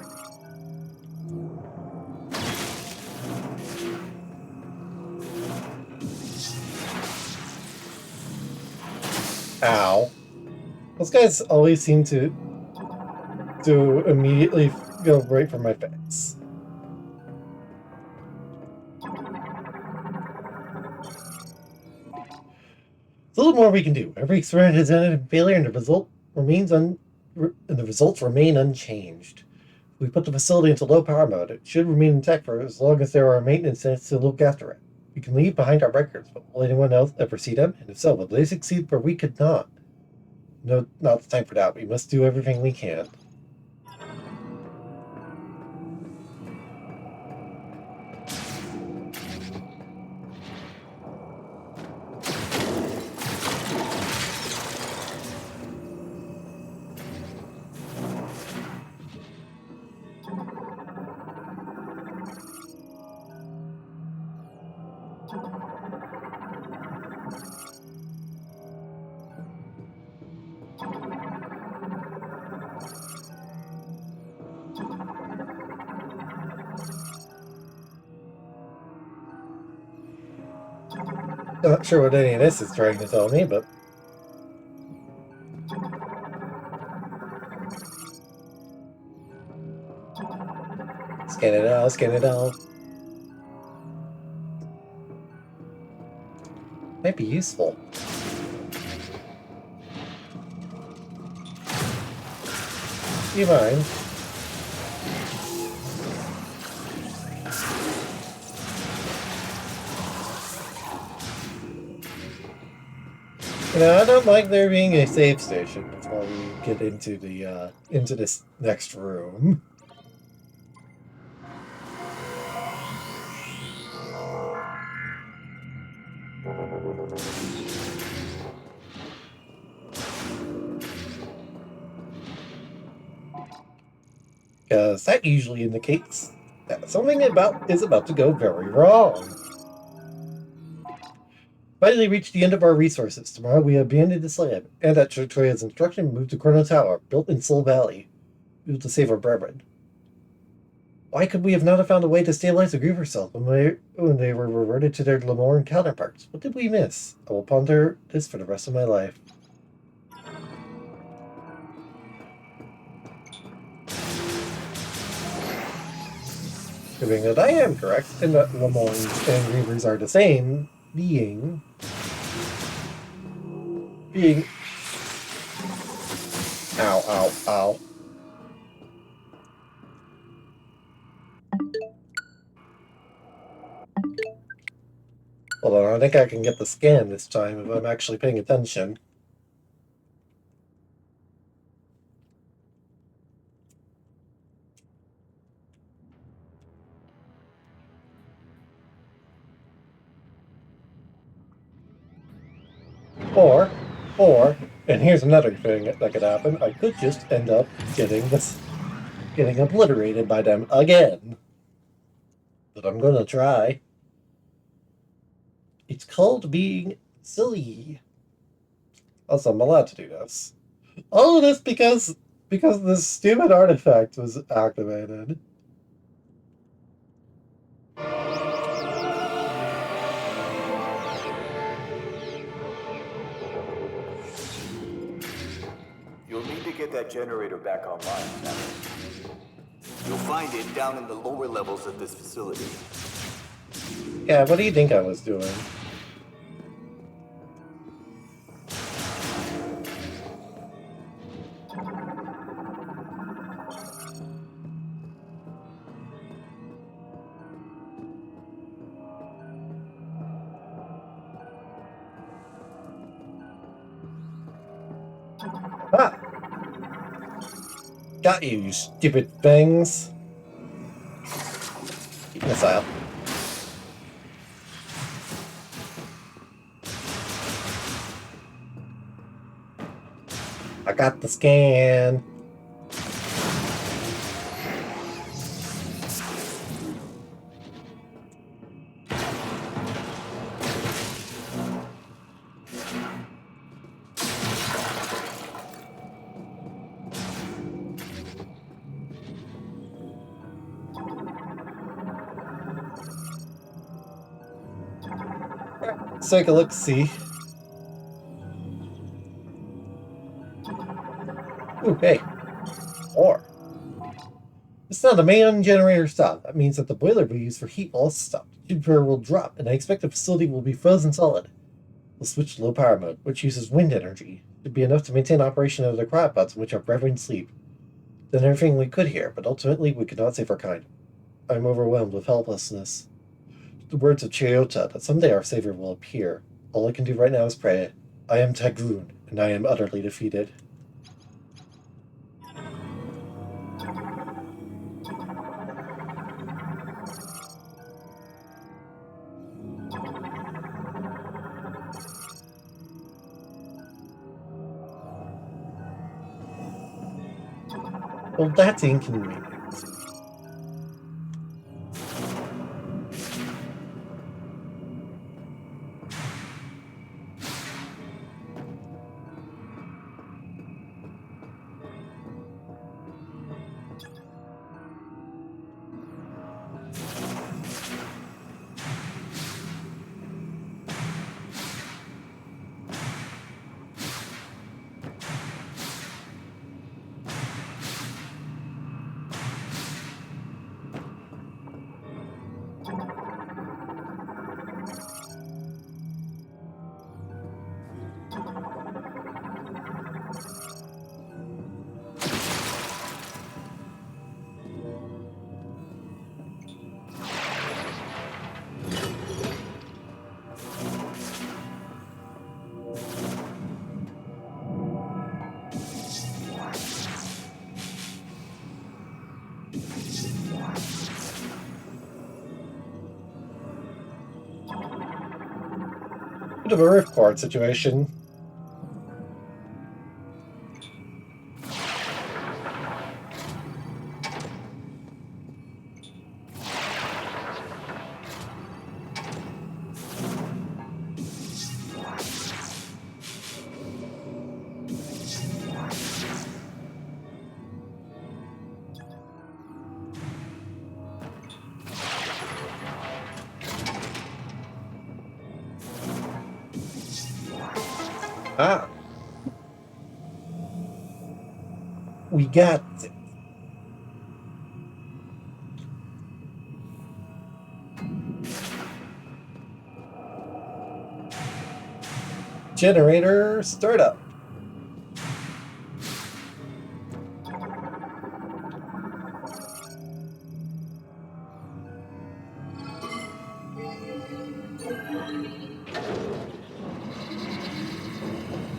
Ow. Those guys always seem to immediately go right for my face. There's a little more we can do. Every experiment has ended in failure, and the results remain unchanged. If we put the facility into low power mode, it should remain intact for as long as there are maintenance units to look after it. We can leave behind our records, but will anyone else ever see them? And if so, will they succeed where we could not? No, not the time for that. We must do everything we can. Not sure what any of this is trying to tell me, but... Scan it out, scan it out. Might be useful. Do you mind? You know, I don't like there being a save station before we get into the into this next room. Because that usually indicates that something is about to go very wrong. Finally reached the end of our resources. Tomorrow we abandon this lab, and at Troya's instruction, moved to Chrono Tower, built in Soul Valley. Built to save our brethren. Why could we have not found a way to stabilize the Griever cells when they were reverted to their Lamorn counterparts? What did we miss? I will ponder this for the rest of my life. Proving that I am correct, and that Lamorns and Grievers are the same being. Ow, ow, ow. Hold on, I think I can get the scan this time if I'm actually paying attention. Or, and here's another thing that could happen, I could just end up getting obliterated by them again. But I'm gonna try. It's called being silly. Also, I'm allowed to do this. All of this because this stupid artifact was activated. You'll need to get that generator back online, Samus. You'll find it down in the lower levels of this facility. Yeah, what do you think I was doing? Ah! Got you, you stupid things. Missile. I got the scan. Let's take a look, see. Ooh, hey. Or. It's not the main generator stop. That means that the boiler we use for heat will also stop. The temperature will drop, and I expect the facility will be frozen solid. We'll switch to low power mode, which uses wind energy. It'd be enough to maintain operation of the cryopods in which our brethren sleep. Done everything we could here, but ultimately we could not save our kind. I'm overwhelmed with helplessness. The words of Chayota that someday our savior will appear. All I can do right now is pray. I am Tagoon, and I am utterly defeated. Well, that's inconvenient. Bit of a ripcord situation. Ah, we got it. Generator startup.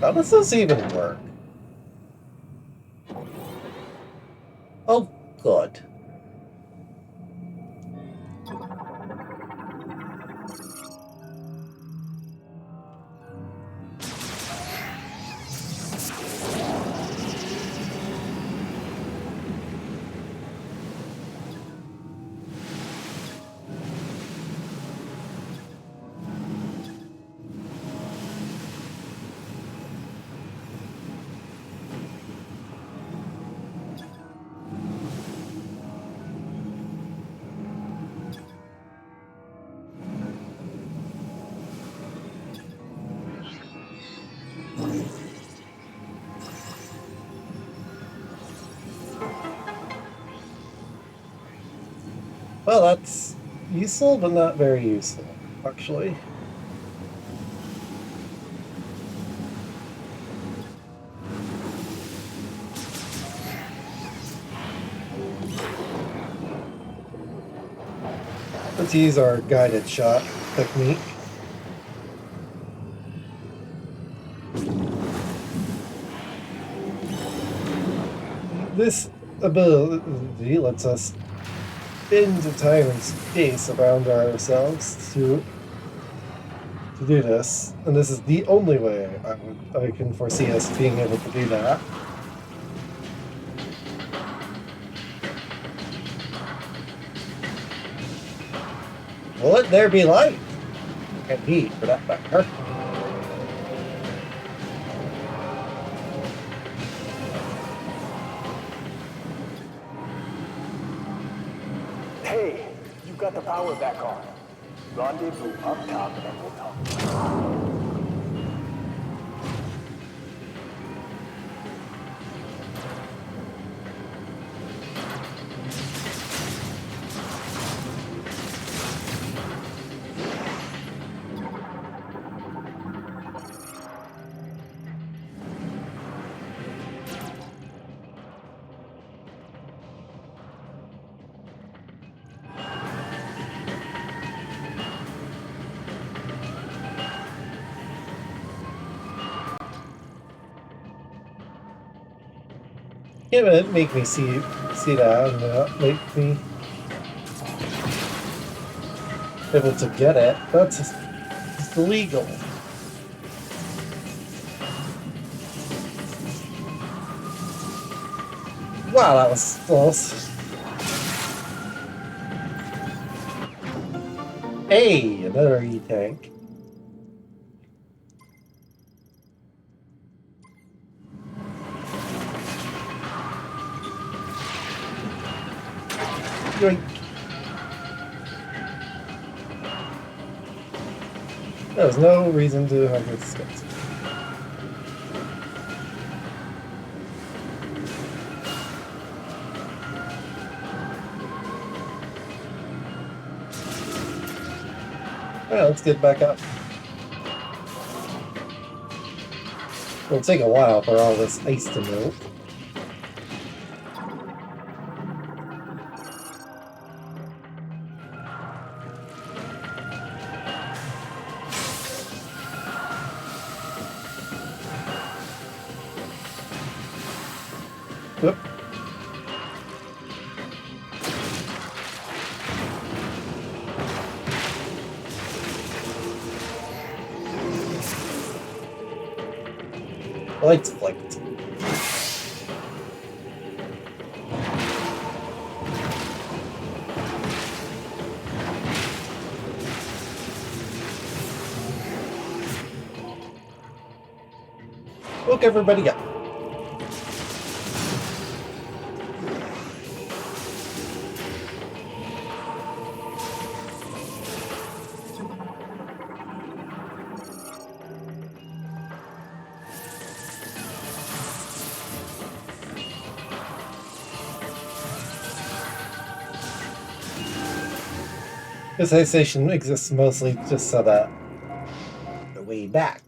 How does this even work? Oh, good. Well, that's useful, but not very useful, actually. Let's use our guided shot technique. This ability lets us bend time and space around ourselves to do this, and this is the only way I can foresee us being able to do that. Let there be light and heat, for that matter. Hey, you got the power back on. Rendezvous up top and we'll talk. It make me see that and make me able to get it. That's just illegal. Wow, that was close. Hey, another E-tank. Yoink. There was no reason to hunt with scouts. Well, let's get back up. It'll take a while for all this ice to melt. Whoop. Lights flicked. Woke everybody up. This high station exists mostly just so that the way back.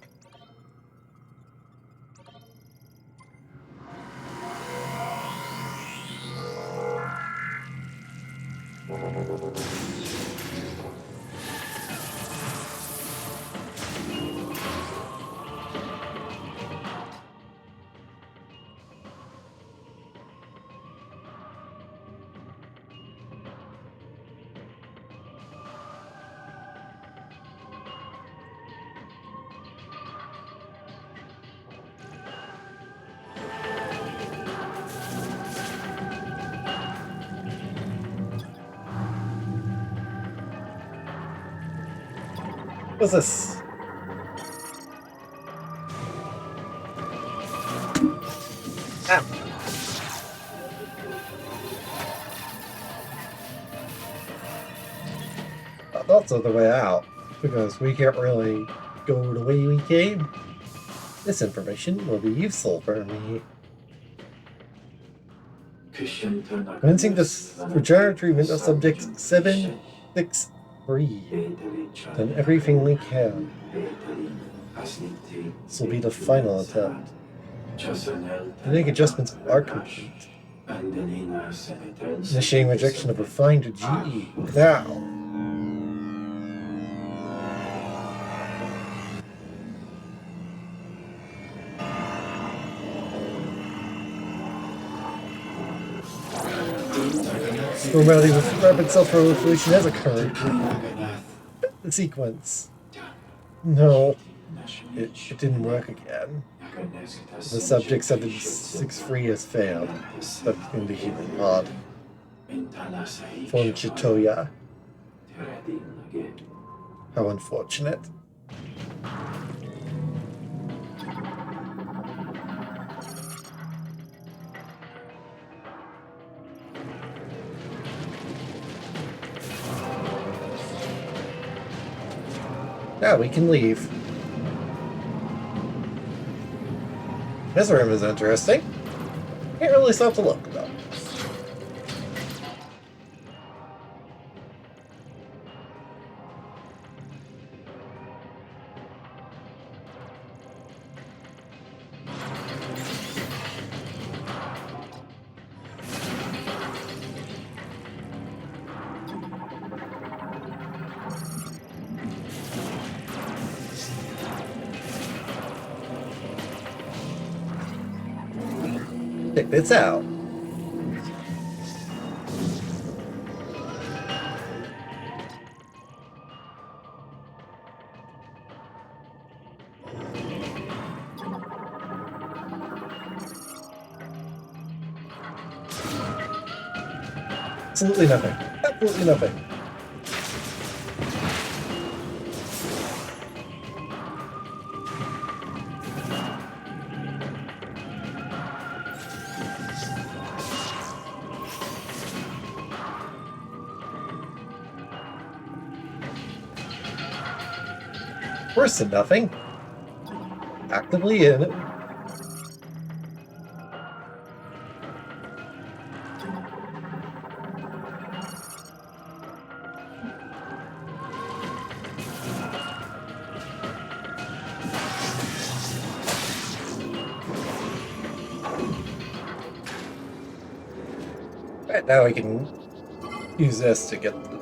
What's this? Ah. That's the way out, because we can't really go the way we came. This information will be useful for me. Commencing this regenerative treatment of subject 763. Done everything we can. This will be the final attempt. Genetic adjustments are complete. Initiating rejection of refined GE. Now. Normality with rapid self-proliferation has occurred. The sequence. No. It didn't work again. The subject 763 has failed. Stuck in the human pod. Von Chitoya. How unfortunate. Now we can leave. This room is interesting. Can't really stop to look, though. Check this out. Absolutely nothing. Absolutely nothing. Worse than nothing. Actively in it. Right, now we can use this to get the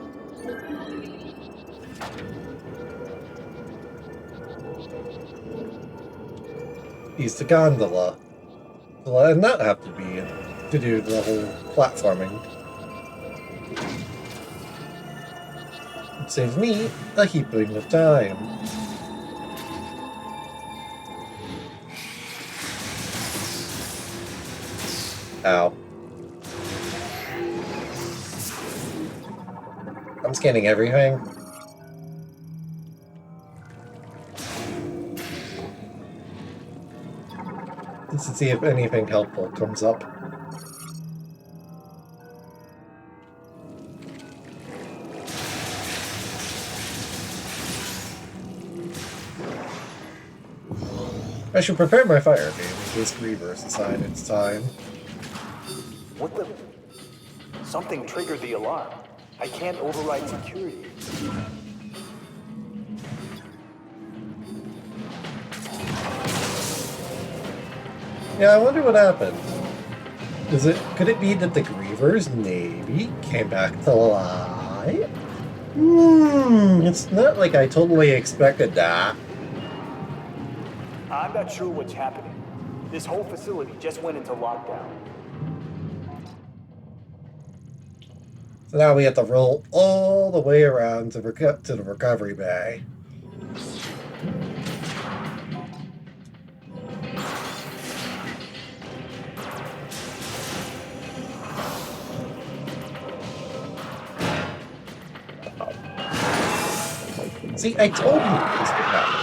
use the gondola. And not have to be to do the whole platforming. It saves me a heaping of time. Ow. I'm scanning everything. Just to see if anything helpful comes up. I should prepare my fire game in case Grievers decide it's time. What the? Something triggered the alarm. I can't override security. Yeah, I wonder what happened. Could it be that the Grievers maybe came back to life? It's not like I totally expected that. I'm not sure what's happening. This whole facility just went into lockdown. So now we have to roll all the way around to the recovery bay. See, I told you this would happen.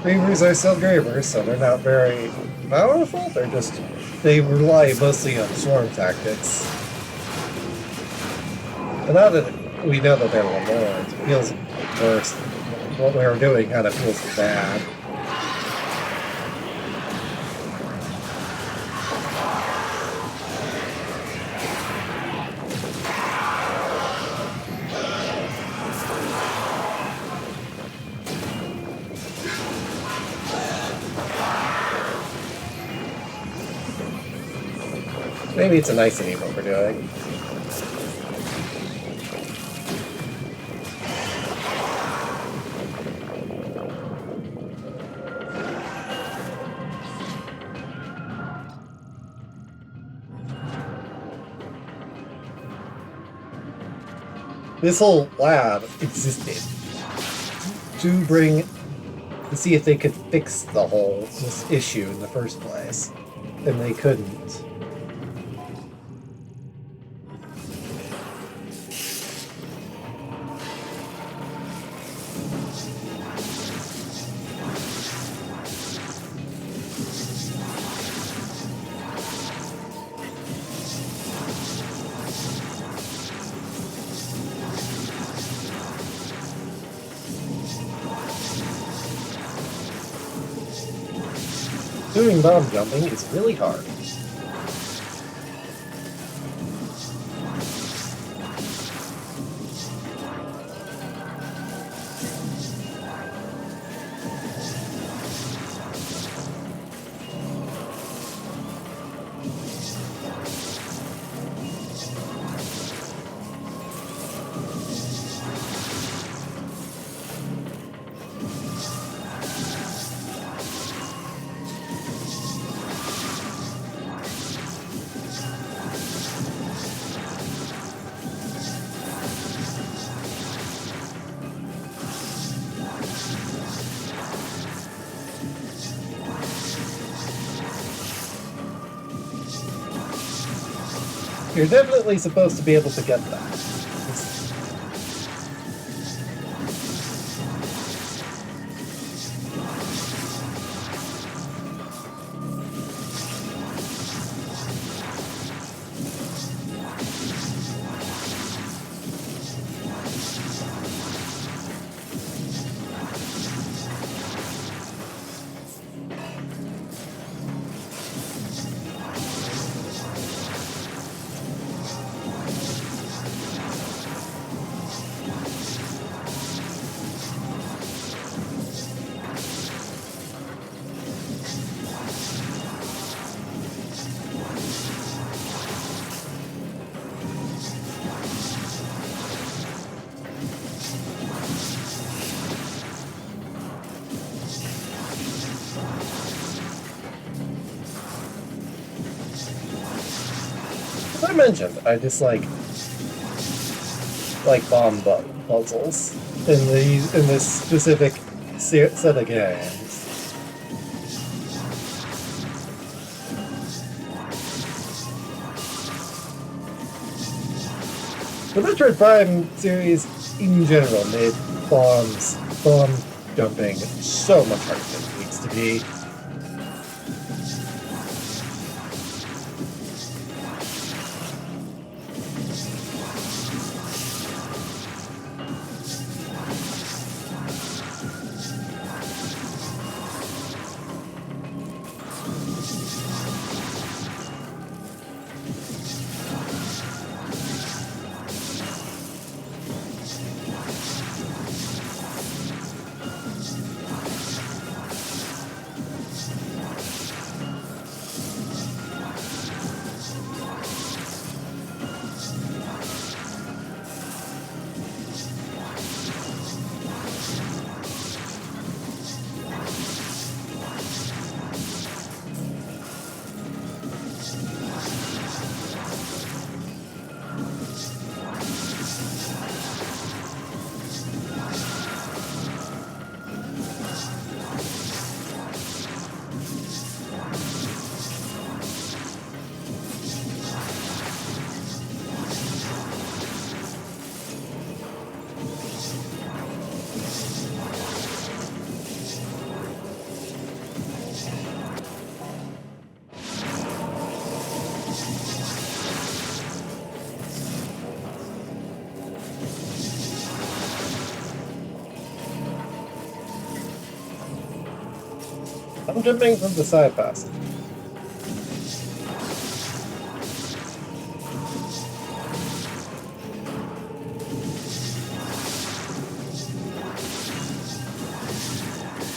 Grievers are still Grievers, so they're not very powerful. They rely mostly on swarm tactics. And now that we know that they're Lamorn, it feels worse. What we were doing kind of feels bad. Maybe it's a nicety what we're doing. This whole lab existed to see if they could fix this issue in the first place, and they couldn't. Doing bomb jumping is really hard. You're definitely supposed to be able to get that. As I mentioned, I dislike bomb puzzles in this specific set of games. The Metroid Prime series in general made bomb jumping so much harder than it needs to be. I'm jumping from the side pass.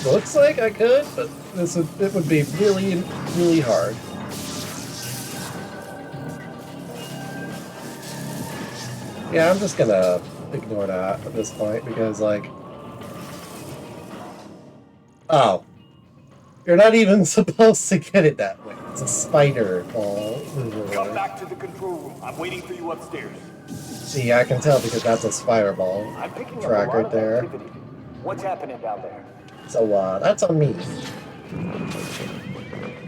Looks like I could, but it would be really, really hard. Yeah, I'm just gonna ignore that at this point because, like, oh, you're not even supposed to get it that way. It's a spider ball. Come back to the control room. I'm waiting for you upstairs. See, I can tell because that's a spider ball I'm picking up track a lot right of there. activity. What's happening down there? So, that's on me.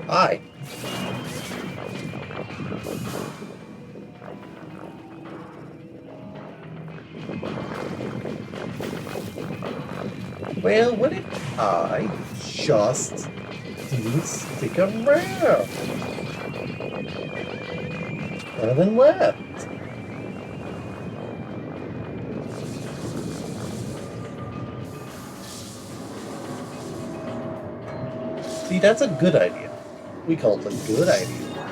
Hi. Well, what if I just didn't stick around? And then left. See, that's a good idea. We call it a good idea.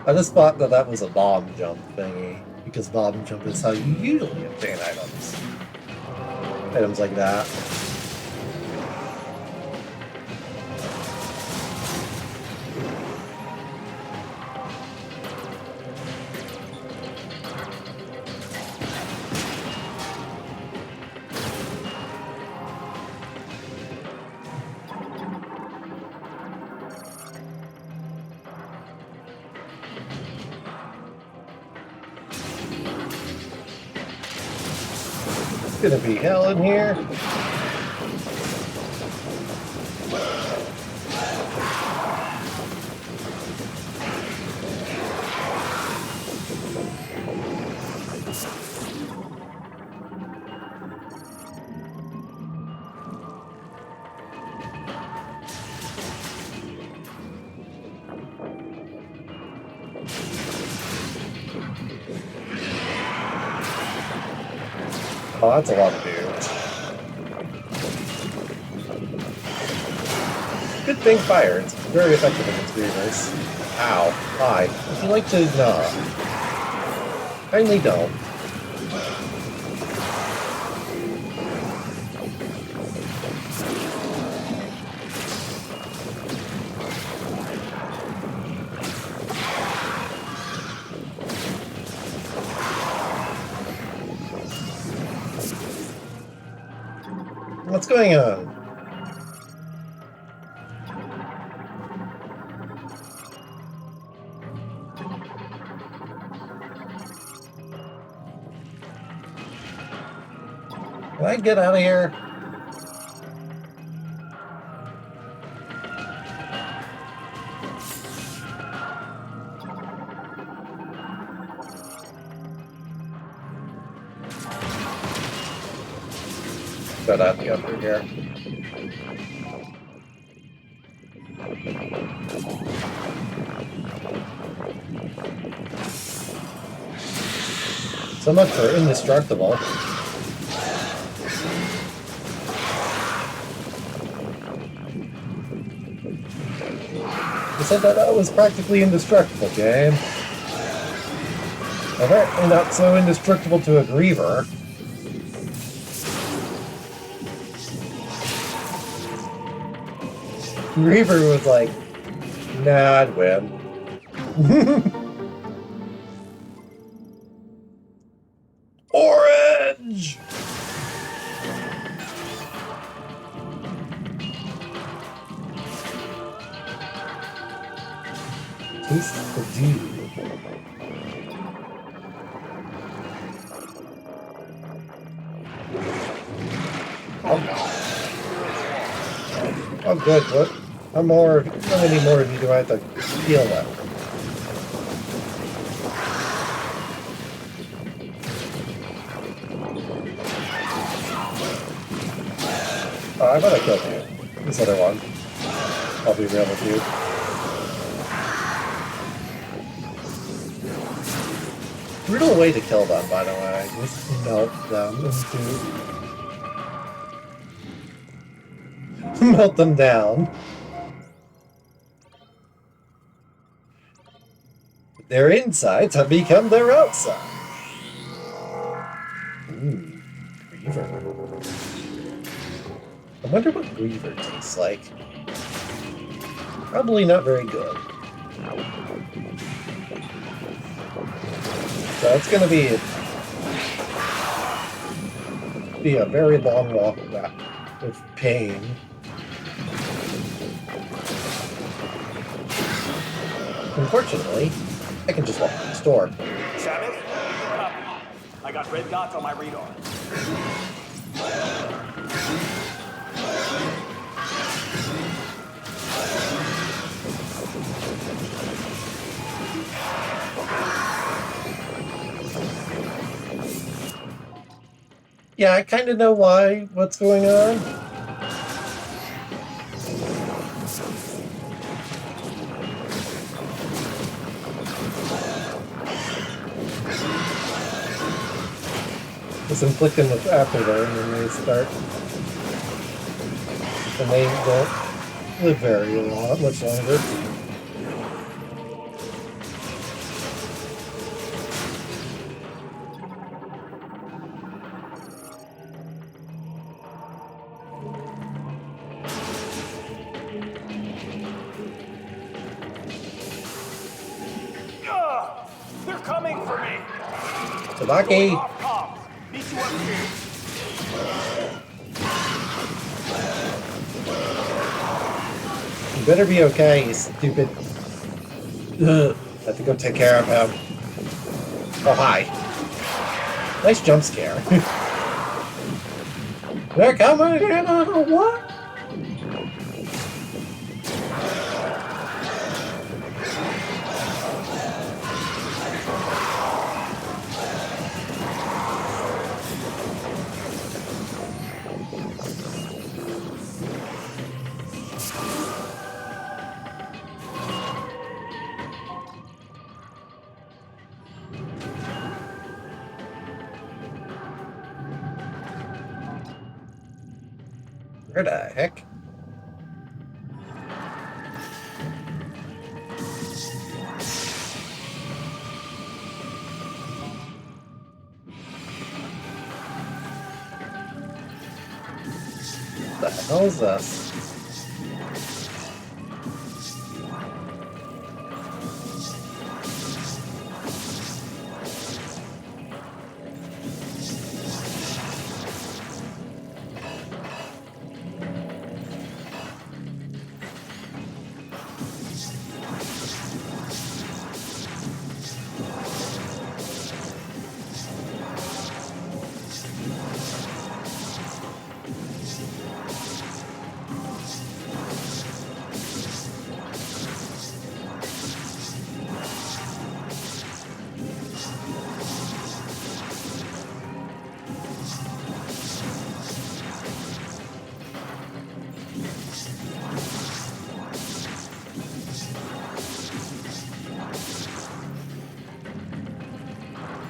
I just thought that was a bomb jump thingy, because bomb jump is how you usually obtain items. Items like that. It's gonna be hell in here. Oh, that's a lot of dudes. Good thing fire. It's very effective against Grievers. Ow. Hi. Would you like to, kindly don't. What's going on? Can I get out of here? But I have to go through here. So much for indestructible. You said that I was practically indestructible, game. Apparently not so indestructible to a Griever. Griever was like, nah, I'd win. Orange! Taste the dew. Oh, good. What? How many more of you do I have to heal now? Oh, I thought I killed you. This other one. I'll be real with you. Brutal way to kill them, by the way. Just melt them into melt them down. Their insides have become their outside. Ooh, Griever. I wonder what Griever tastes like. Probably not very good. So it's going to be a very long walk back with pain. Unfortunately, I can just walk to the store. Samus, copy. I got red dots on my radar. Yeah, I kind of know what's going on. Just inflicting the afterburn when they start. And they don't live very long, much longer. They're coming for me. Tabaki! Off comms. Meet you upstairs. You better be okay, you stupid. Ugh. I have to go take care of him. Oh, hi. Nice jump scare. They're coming in on a what? Where the heck? What the hell is this?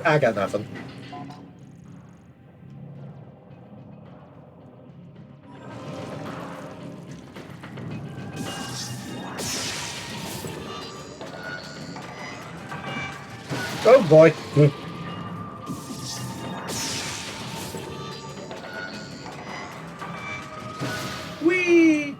I got nothing. Oh boy. Whee!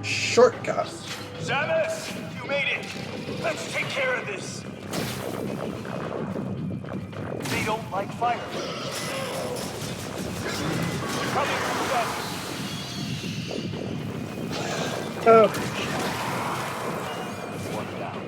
Shortcut. Samus, you made it. Let's take care of this. They don't like fire. Coming from Oh. one down.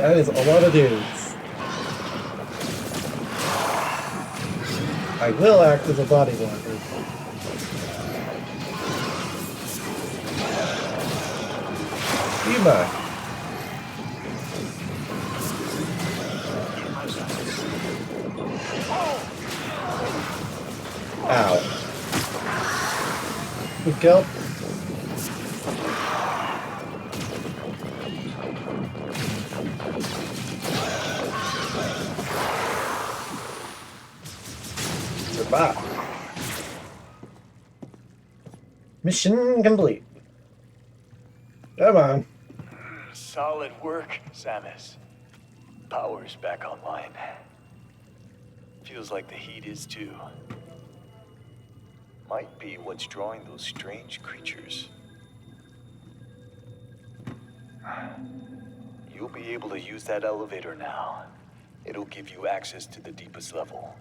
That is a lot of dudes. I will act as a body blocker. Ema. Ow. Good kill. Survive. Mission complete. Come on. Solid work, Samus. Power's back online. Feels like the heat is too. Might be what's drawing those strange creatures. You'll be able to use that elevator now. It'll give you access to the deepest level.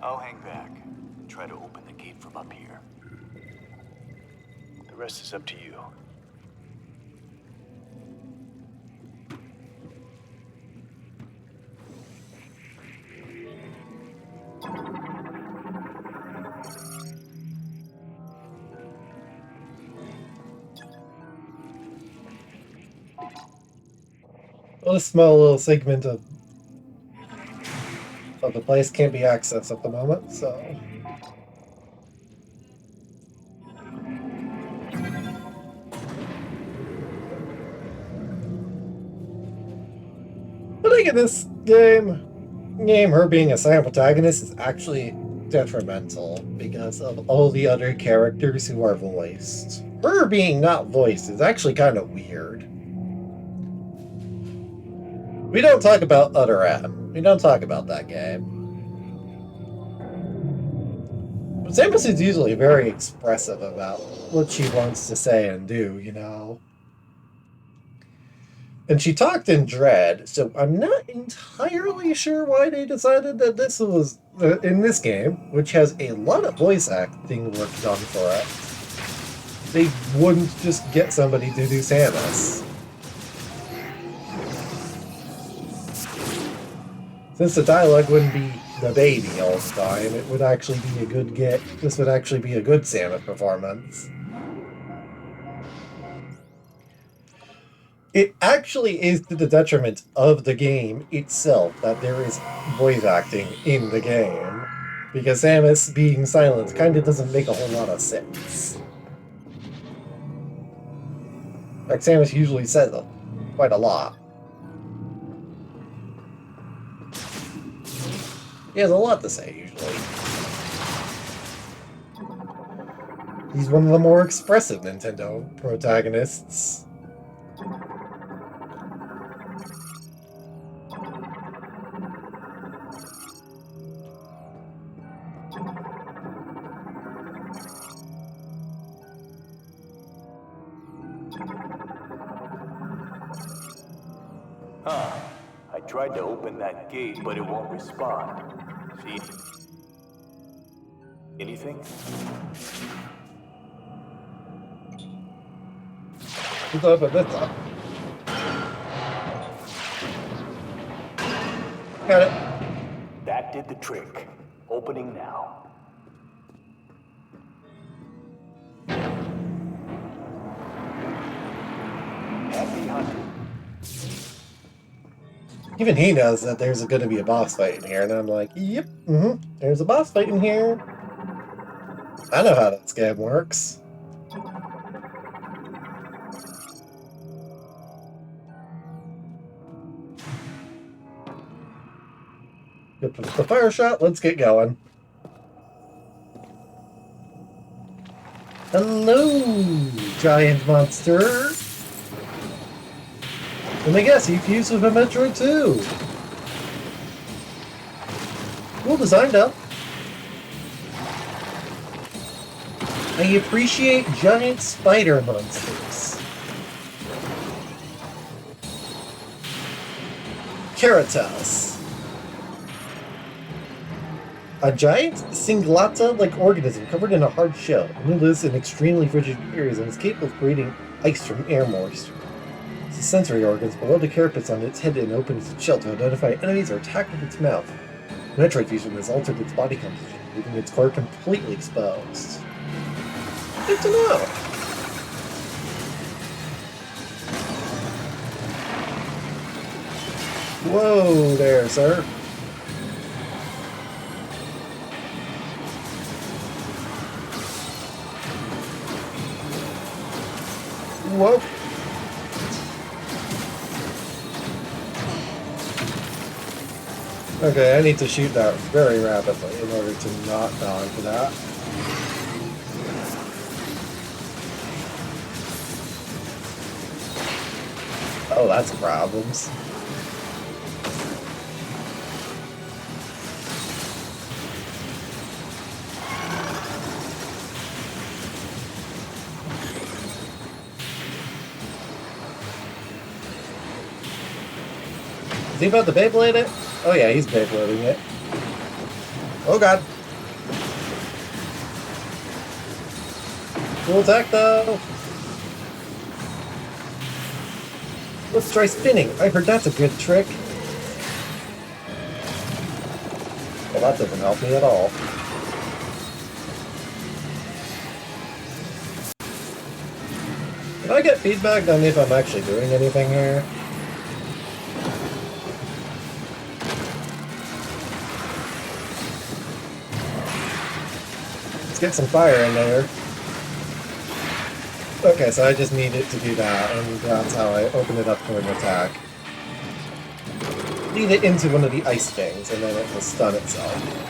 I'll hang back and try to open the gate from up here. The rest is up to you. Well, this small little segment of the place can't be accessed at the moment, so... I think in this game, her being a side protagonist is actually detrimental because of all the other characters who are voiced. Her being not voiced is actually kind of weird. We don't talk about Other M. We don't talk about that game. But Samus is usually very expressive about what she wants to say and do, you know? And she talked in Dread, so I'm not entirely sure why they decided that this was, in this game, which has a lot of voice acting work done for it, they wouldn't just get somebody to do Samus. Since the dialogue wouldn't be the baby all the time, it would actually be a good get. This would actually be a good Samus performance. It actually is to the detriment of the game itself that there is voice acting in the game, because Samus being silent kind of doesn't make a whole lot of sense. Like, Samus usually says quite a lot. He has a lot to say, usually. He's one of the more expressive Nintendo protagonists. I tried to open that gate, but it won't respond. See? Anything? Let's open this up. Got it. That did the trick. Opening now. Happy hunting. Even he knows that there's going to be a boss fight in here, and I'm like, yep, there's a boss fight in here. I know how that scam works. Get the fire shot, let's get going. Hello, giant monster. Let me guess, you fused with a Metroid too. Cool design, though. I appreciate giant spider monsters. Caritas. A giant cinglata-like organism covered in a hard shell. It lives in extremely frigid areas and is capable of creating ice from air moisture. the sensory organs below the carapace on its head and opens its shell to identify enemies or attack with its mouth. Metroid fusion has altered its body composition, leaving its core completely exposed. Good to know! Whoa there, sir. Whoa. Okay, I need to shoot that very rapidly in order to not die for that. Oh, that's problems. Is he about to Beyblade it? Oh yeah, he's Beyblading it. Oh god. Cool attack though. Let's try spinning. I heard that's a good trick. Well, that doesn't help me at all. Can I get feedback on if I'm actually doing anything here? Let's get some fire in there. Okay, so I just need it to do that, and that's how I open it up for an attack. Lead it into one of the ice things, and then it will stun itself.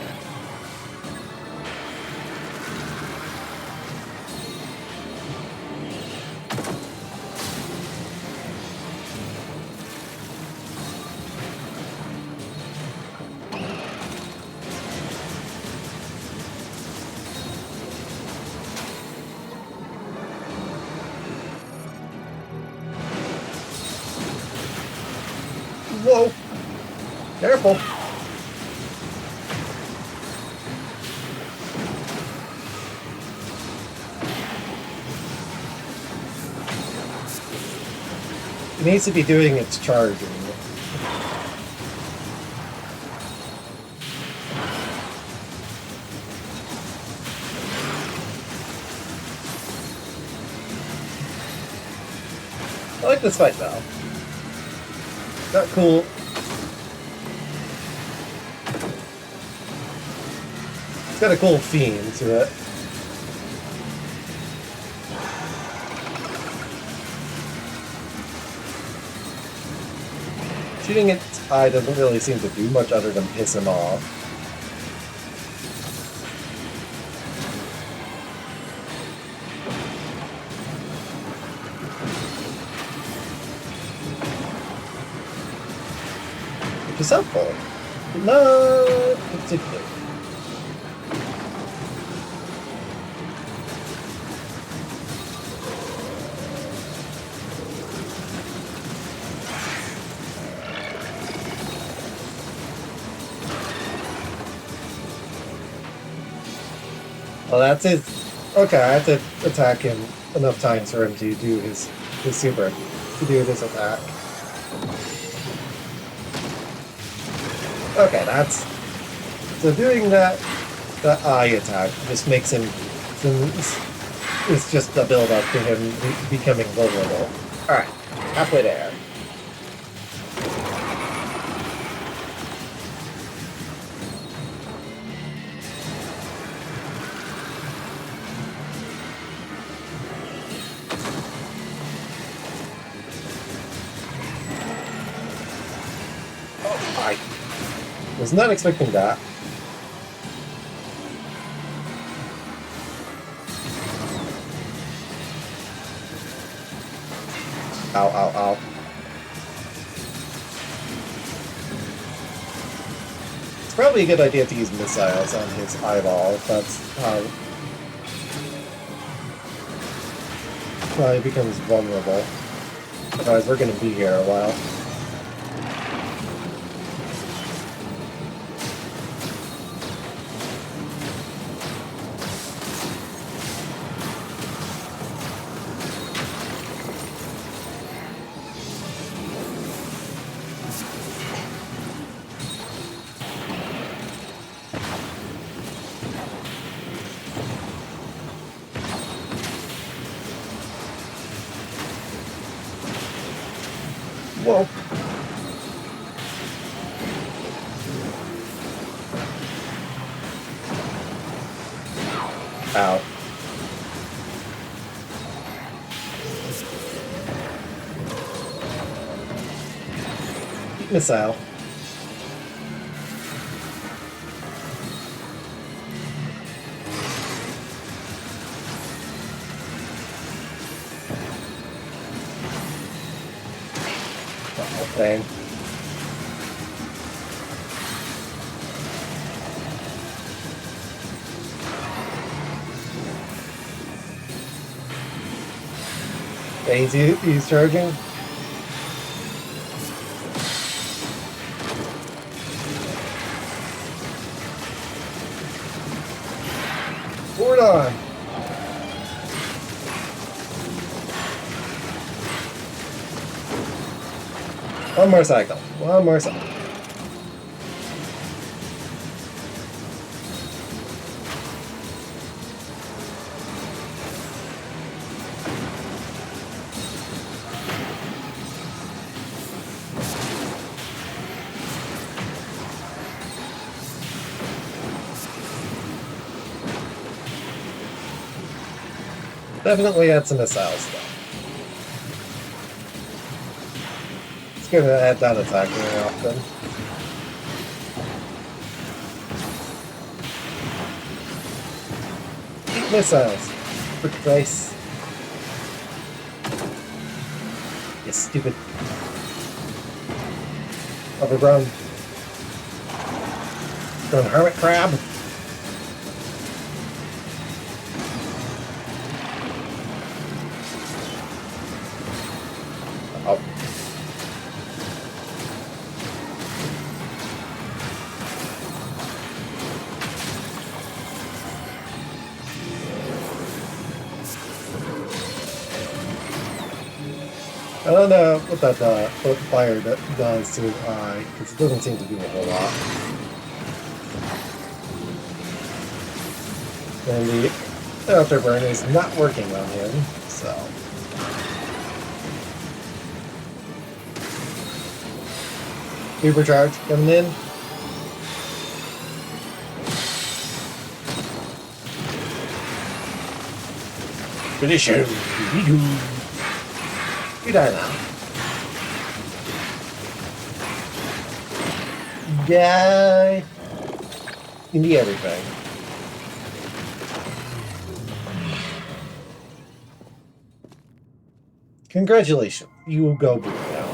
Whoa! Careful! It needs to be doing its charging. I like this fight though. Got cool. It's got a cool theme to it. Shooting its eye doesn't really seem to do much other than piss him off. Which is helpful. Not particularly. Well, that's it. Okay, I have to attack him enough times for him to do his super, to do this attack. Okay, that's... So doing that eye attack just makes him... It's just a build-up to him becoming vulnerable. Alright, halfway there. I was not expecting that. Ow, ow, ow. It's probably a good idea to use missiles on his eyeball if that's how he becomes vulnerable. Otherwise, we're going to be here a while. Whoa. Ow. Missile. Oh, dang. He's charging. Forward on. One more cycle. One more cycle. Definitely add some missiles though. It's good to add that attack very often. Missiles. Quick face. You stupid. Overgrown. Grown hermit crab. Oh. I don't know what that what fire does to his eye, because it doesn't seem to do a whole lot. And the afterburn is not working on him, so. Supercharge coming in. Finish him. You die now. Die. Into everything. Congratulations. You will go blue now.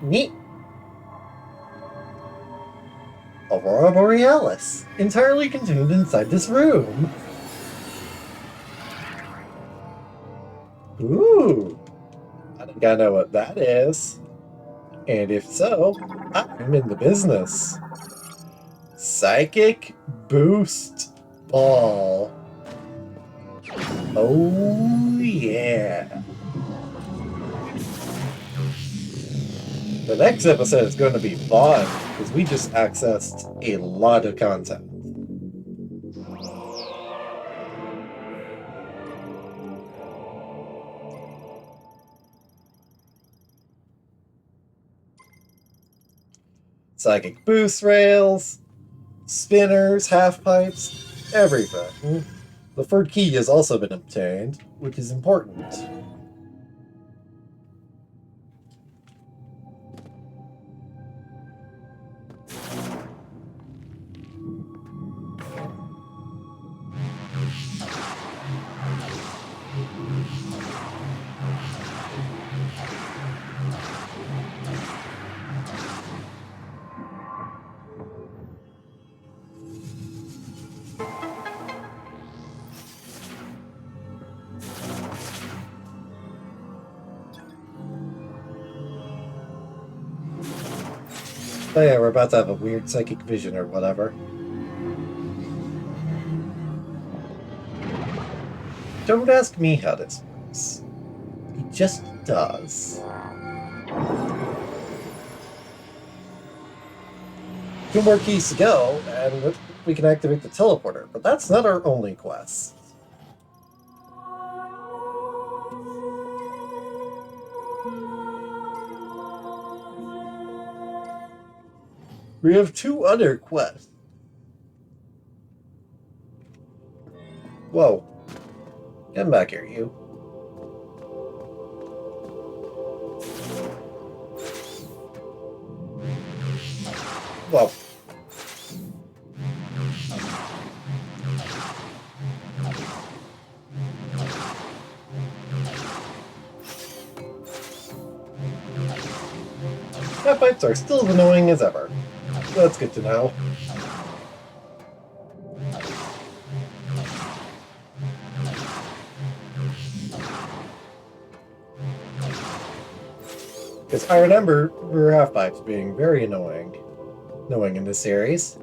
Neat. Aurora Borealis, entirely contained inside this room. Ooh, I think I know what that is. And if so, I'm in the business. Psychic Boost Ball. Oh yeah. The next episode is going to be fun, because we just accessed a lot of content. Psychic boost rails, spinners, half pipes, everything. The third key has also been obtained, which is important. Oh yeah, we're about to have a weird psychic vision or whatever. Don't ask me how this works. It just does. Two more keys to go, and we can activate the teleporter, but that's not our only quest. We have 2 other quests. Whoa. Come back here, you. Whoa. Half-pipes are still as annoying as ever. That's good to know. Because I remember half-pipes being very annoying in this series.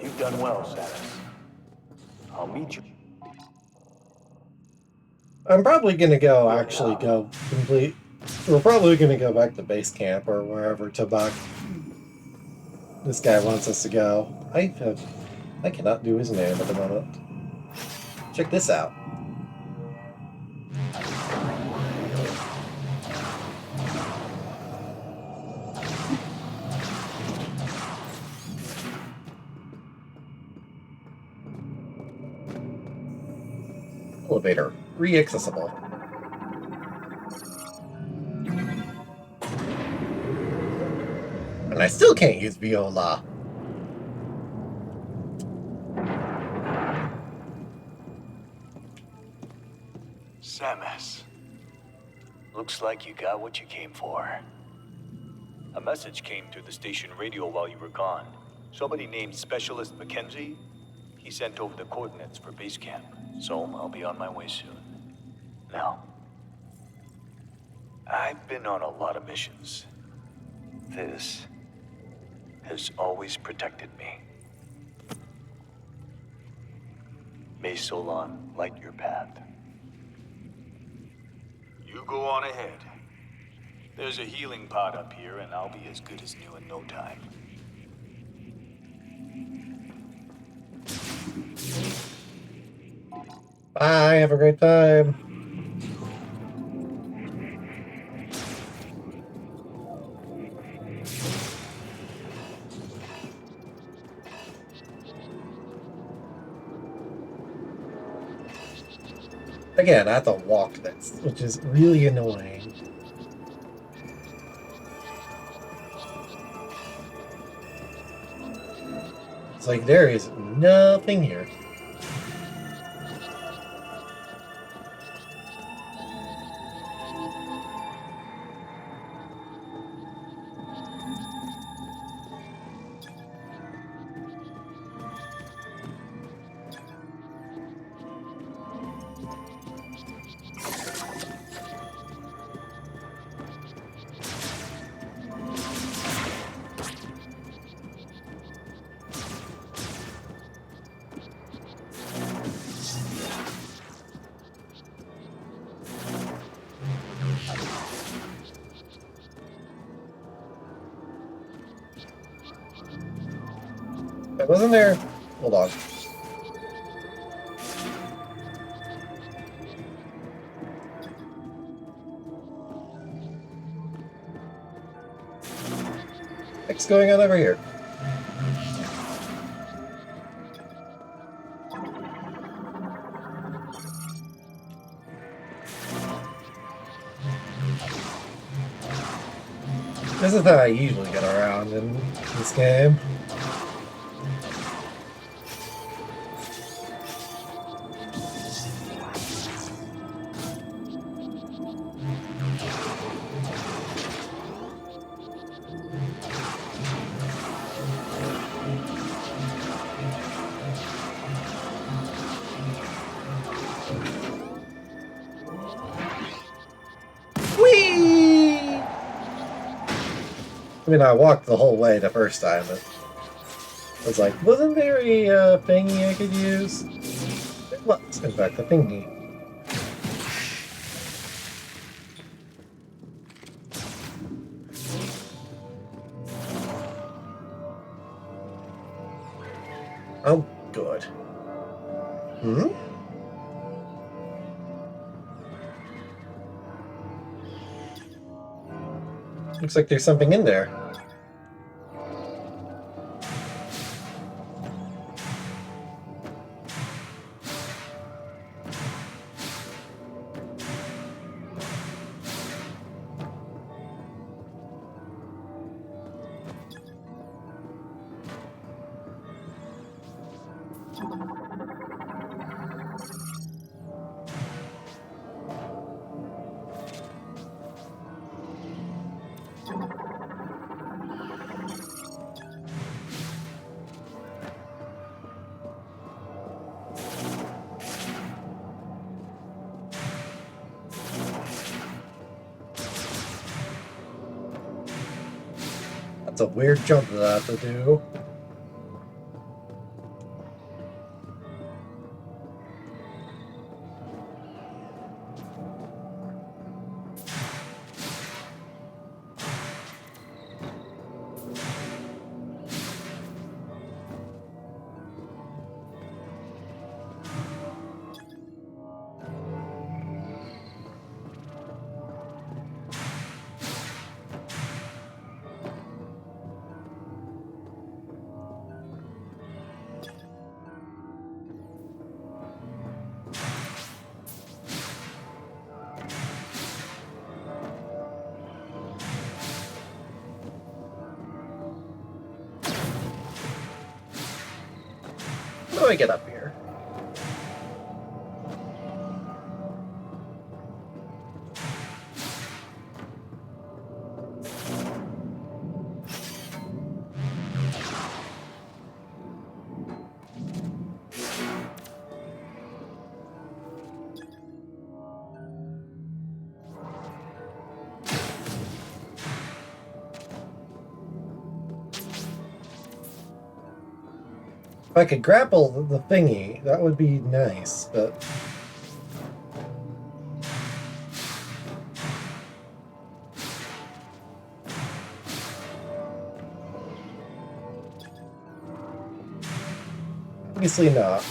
You've done well, Samus. I'll meet you. I'm probably gonna go complete. We're probably gonna go back to base camp or wherever Tabak this guy wants us to go. I cannot do his name at the moment. Check this out. Elevator. Re-accessible. And I still can't use Viola. Samus. Looks like you got what you came for. A message came through the station radio while you were gone. Somebody named Specialist Mackenzie. He sent over the coordinates for base camp, so I'll be on my way soon. Now, I've been on a lot of missions. This has always protected me. May Solon light your path. You go on ahead. There's a healing pod up here, and I'll be as good as new in no time. Bye, have a great time. Again, I have to walk this, which is really annoying. It's like there is nothing here. That wasn't there. Hold on. What's going on over here? This is how I usually get around in this game. I mean, I walked the whole way the first time, but I was like, wasn't there a thingy I could use? It was, in fact, a thingy. Oh, good. Hmm? Looks like there's something in there. That's a weird jump that I have to do. How do I get up here? If I could grapple the thingy, that would be nice, but... obviously not.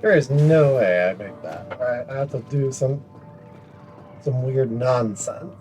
There is no way I make that. Right? I have to do some weird nonsense.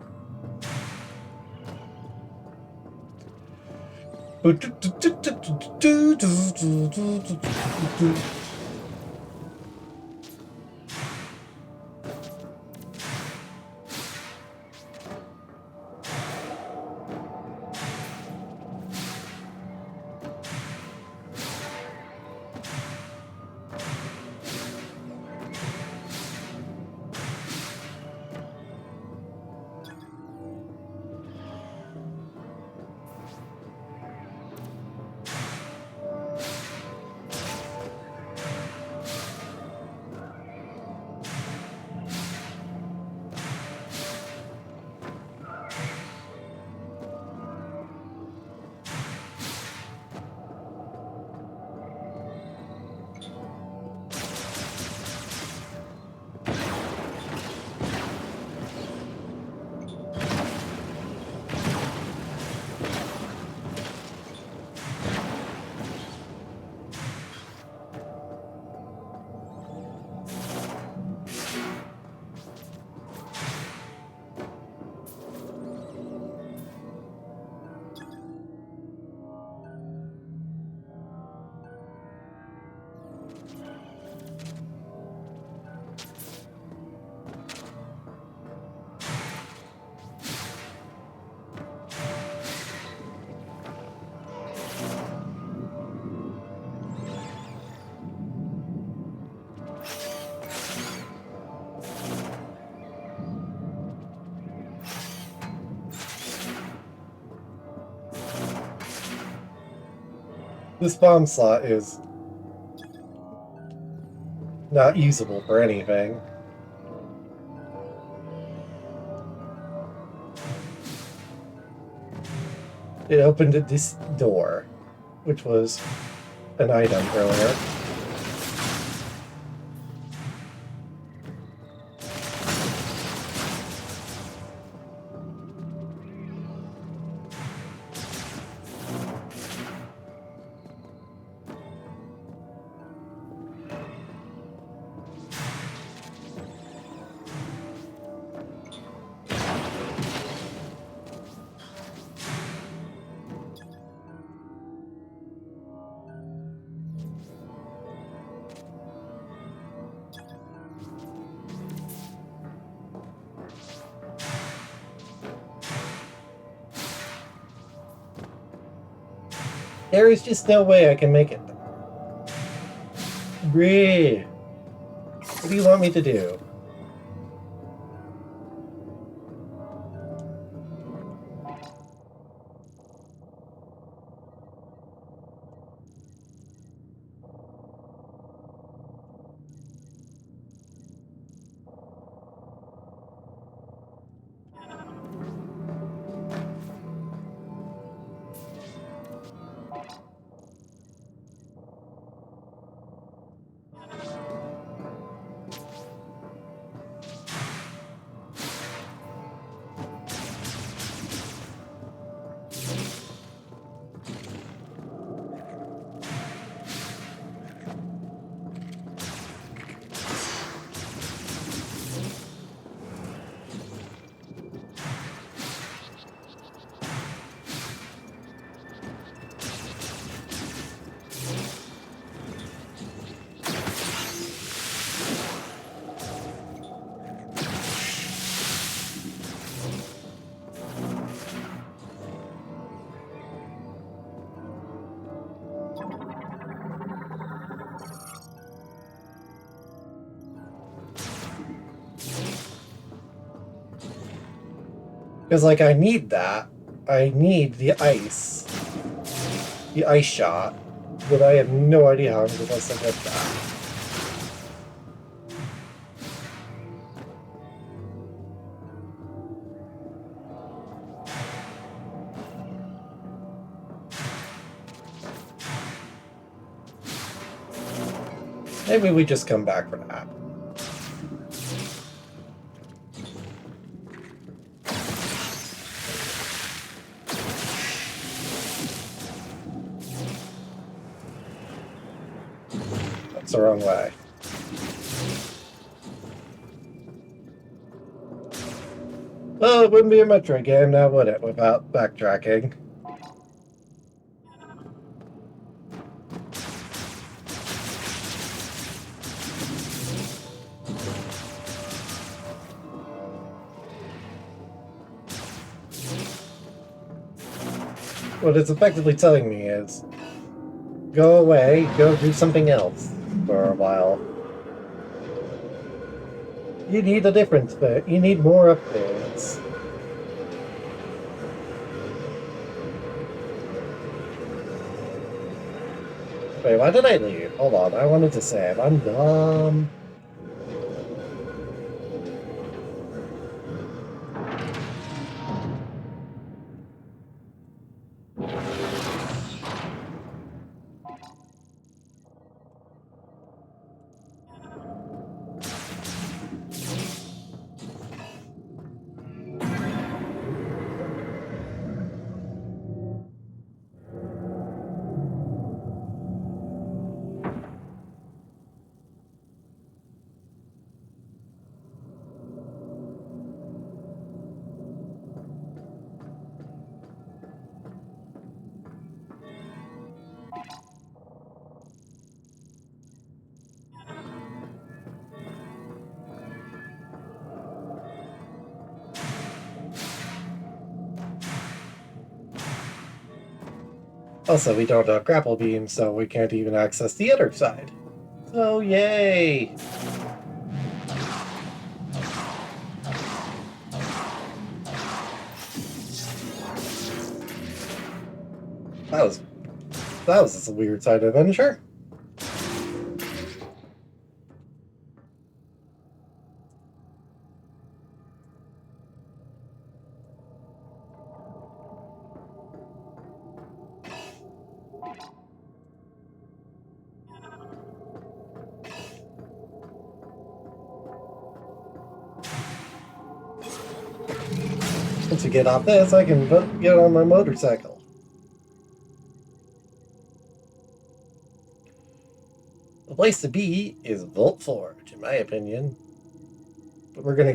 This bomb slot is not usable for anything. It opened this door, which was an item earlier. There is just no way I can make it. Bree, what do you want me to do? Because, like, I need that. I need the ice. The ice shot. But I have no idea how I'm supposed to get that. Maybe we just come back for that. That's the wrong way. Well, it wouldn't be a Metroid game now, would it, without backtracking? What it's effectively telling me is, go away, go do something else for a while. You need a difference, but you need more upgrades. Wait, why did I leave? Hold on, I wanted to save. I'm dumb. Also, we don't have grapple beam, so we can't even access the other side. So, yay! That was That was a weird side adventure. Once we get off this, I can get on my motorcycle. The place to be is Vault Forge, in my opinion. But we're gonna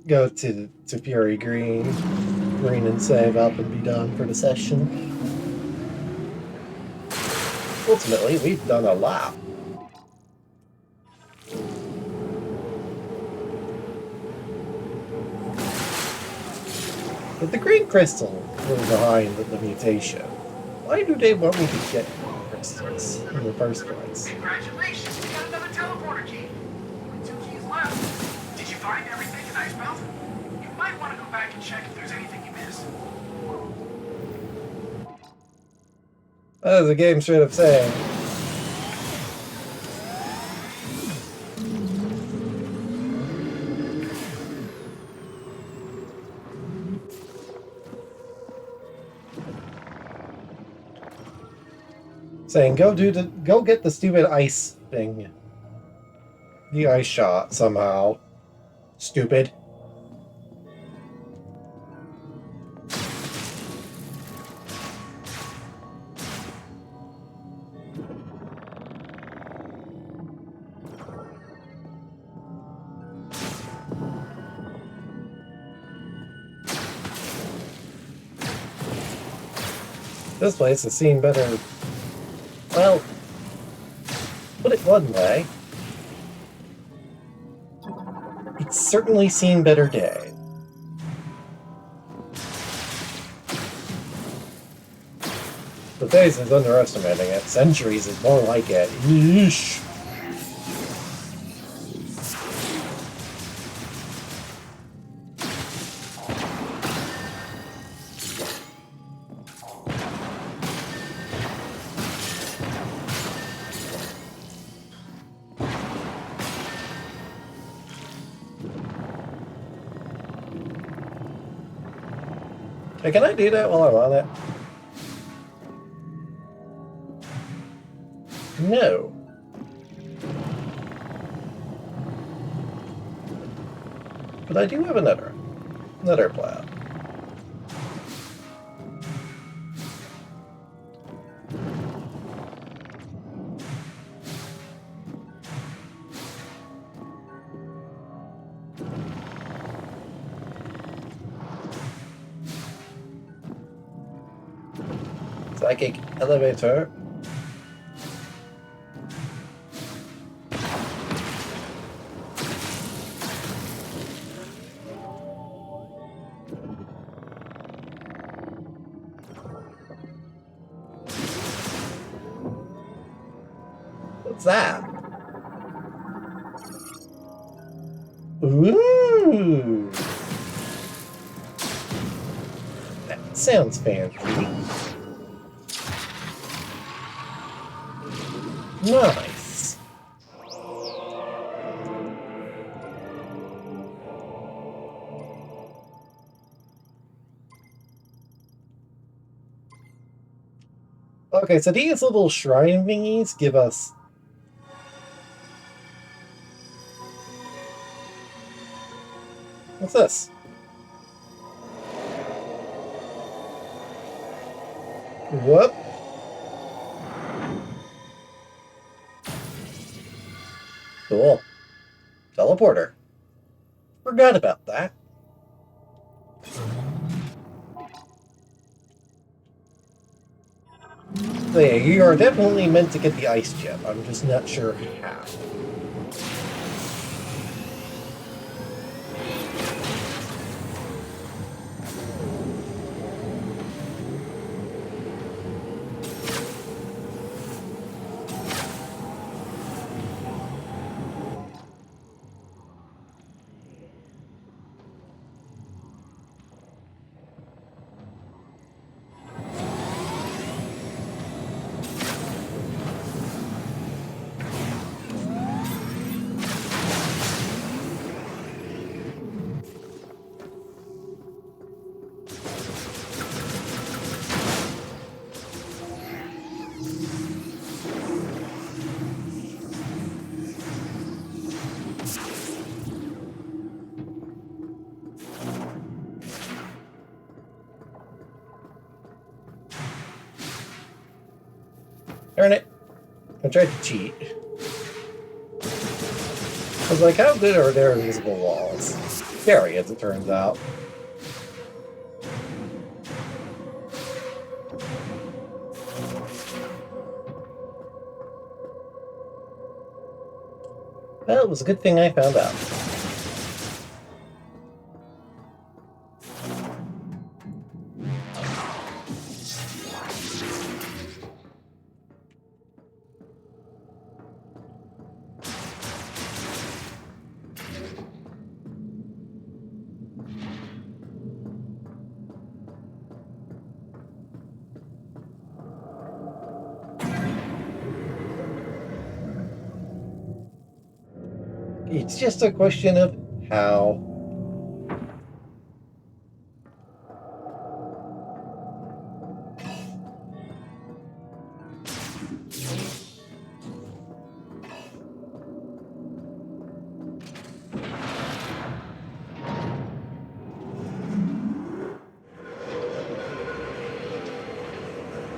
go to Fury Green and save up and be done for the session. Ultimately, we've done a lot. But the green crystal were behind the mutation. Why do they want me to get crystals in the first place? Congratulations, we got another teleporter key. Only 2 keys left. Did you find everything in Icemouth? You might want to go back and check if there's anything you missed. As the game should have said. Saying go get the stupid ice thing. The ice shot somehow. Stupid. This place has seen better. Well, put it one way. It's certainly seen better days. But days is underestimating it. Centuries is more like it. Yeesh. Hey, can I do that while I'm on it? No. But I do have another plan. Psychic elevator. What's that? Ooh. That sounds fancy. Nice. Okay, so these little shrine thingies give us... What's this? Whoop. Cool. Teleporter. Forgot about that. So yeah, you are definitely meant to get the ice gem. I'm just not sure how. Darn it. I tried to cheat. I was like, how good are their invisible walls? Scary, as it turns out. Well, it was a good thing I found out. It's just a question of how.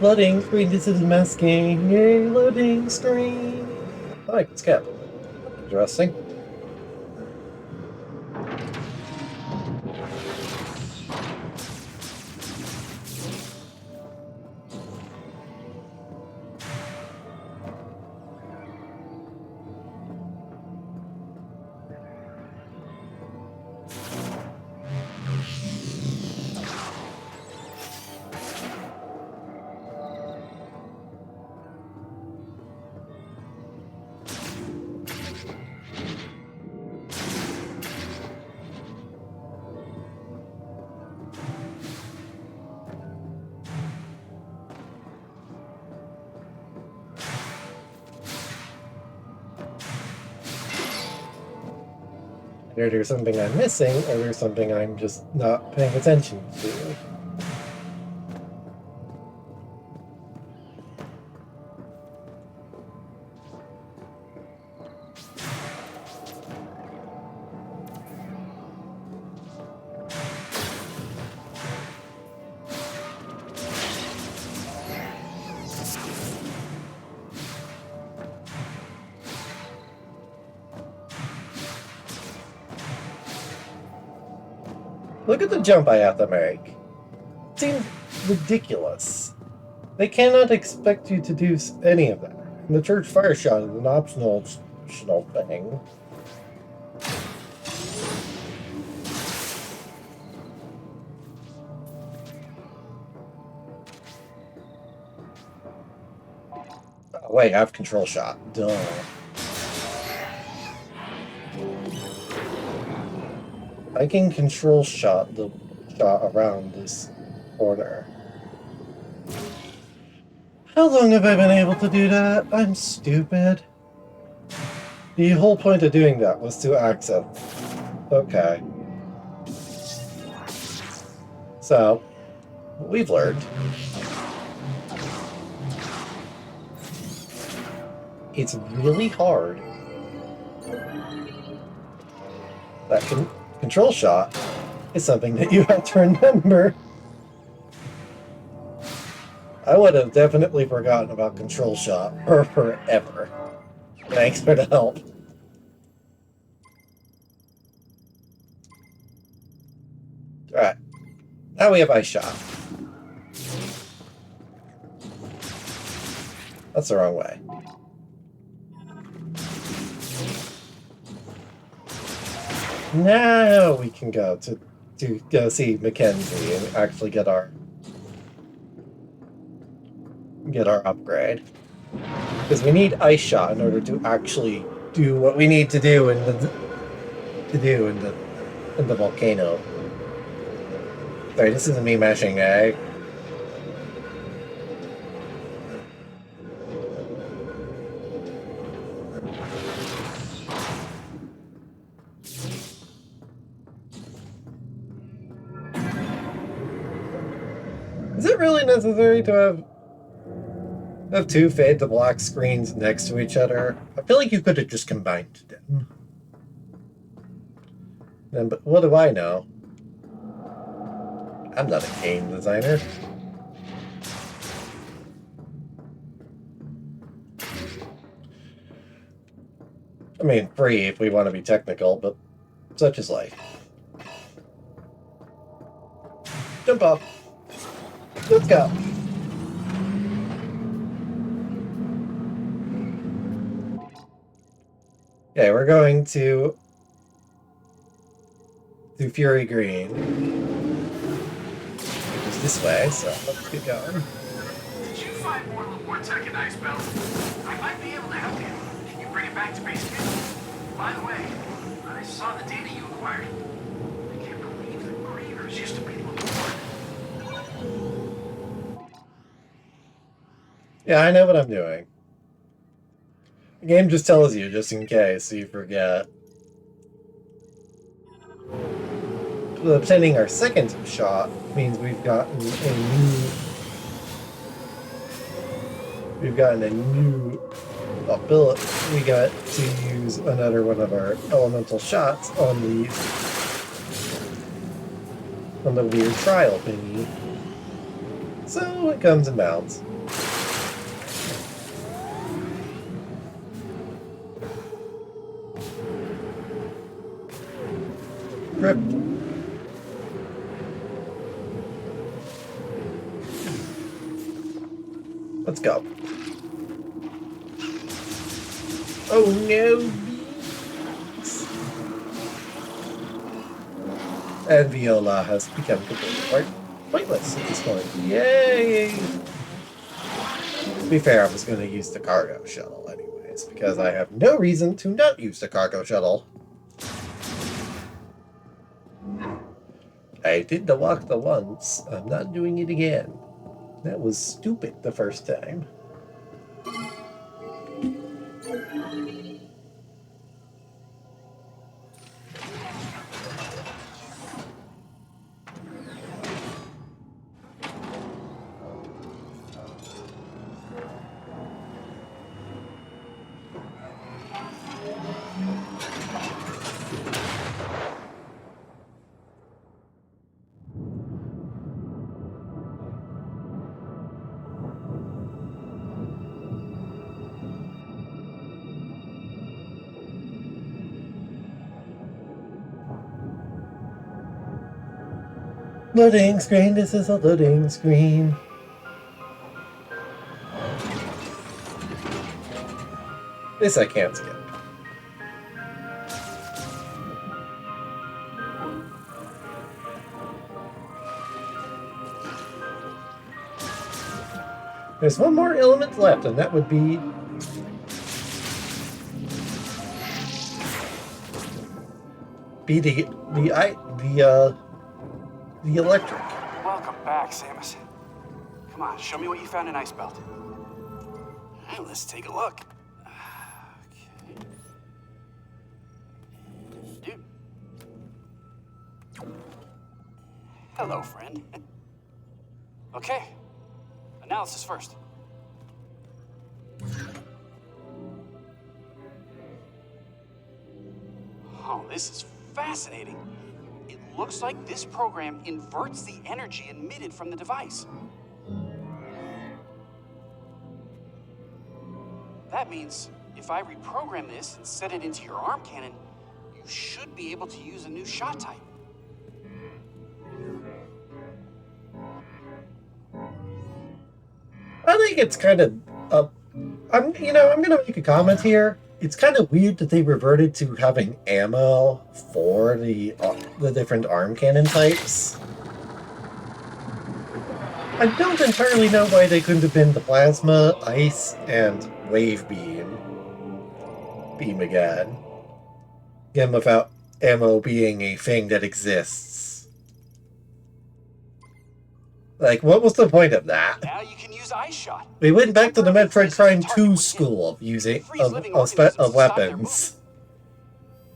Loading screen, this is masking. Yay, loading screen. Oh, I can skip. Interesting. Either there's something I'm missing, or there's something I'm just not paying attention to. Look at the jump I have to make. It seems ridiculous. They cannot expect you to do any of that. And the church fire shot is an optional thing. Oh, wait, I have control shot. Duh. I can control shot the shot around this corner. How long have I been able to do that? I'm stupid. The whole point of doing that was to accent. Okay. So, what we've learned. It's really hard. That control shot is something that you have to remember. I would have definitely forgotten about control shot for forever. Thanks for the help. Alright. Now we have ice shot. That's the wrong way. Now we can go to go see Mackenzie and actually get our upgrade. Because we need ice shot in order to actually do what we need to do in the volcano. Sorry, this isn't me mashing A. Is it really necessary to have two fade to black screens next to each other? I feel like you could have just combined them. But what do I know? I'm not a game designer. I mean, free if we want to be technical, but such is life. Jump off. Let's go. Okay, we're going to Fury Green. It's this way, so let's get going. Did you find more Lamorn tech in Ice Belt? I might be able to help you. Can you bring it back to base camp? By the way, I saw the data you acquired. I can't believe the Grievers used to be Lamorn. Yeah, I know what I'm doing. The game just tells you, just in case you forget. Obtaining our second shot means we've gotten a new ability. We got to use another one of our elemental shots on the weird trial thingy. So it comes and mounts. Grip. Let's go. Oh no! And Viola has become completely pointless at this point. Yay! To be fair, I was going to use the cargo shuttle anyways, because I have no reason to not use the cargo shuttle. I did the walk the once. I'm not doing it again. That was stupid the first time. Loading screen, this is a loading screen. This I can't skip. There's one more element left, and that would be the electric. Welcome back, Samus. Come on, show me what you found in Ice Belt. All right, let's take a look. Okay. Dude. Hello, friend. Okay. Analysis first. Oh, this is fascinating. It looks like this program inverts the energy emitted from the device. That means if I reprogram this and set it into your arm cannon, you should be able to use a new shot type. I think it's kind of I'm gonna make a comment here. It's kind of weird that they reverted to having ammo for the different arm cannon types. I don't entirely know why they couldn't have been the plasma, ice, and wave beam again. Again, without ammo being a thing that exists. Like, what was the point of that? Now you can use Ice Shot. We went back to the Metroid Prime 2 school of using of weapons.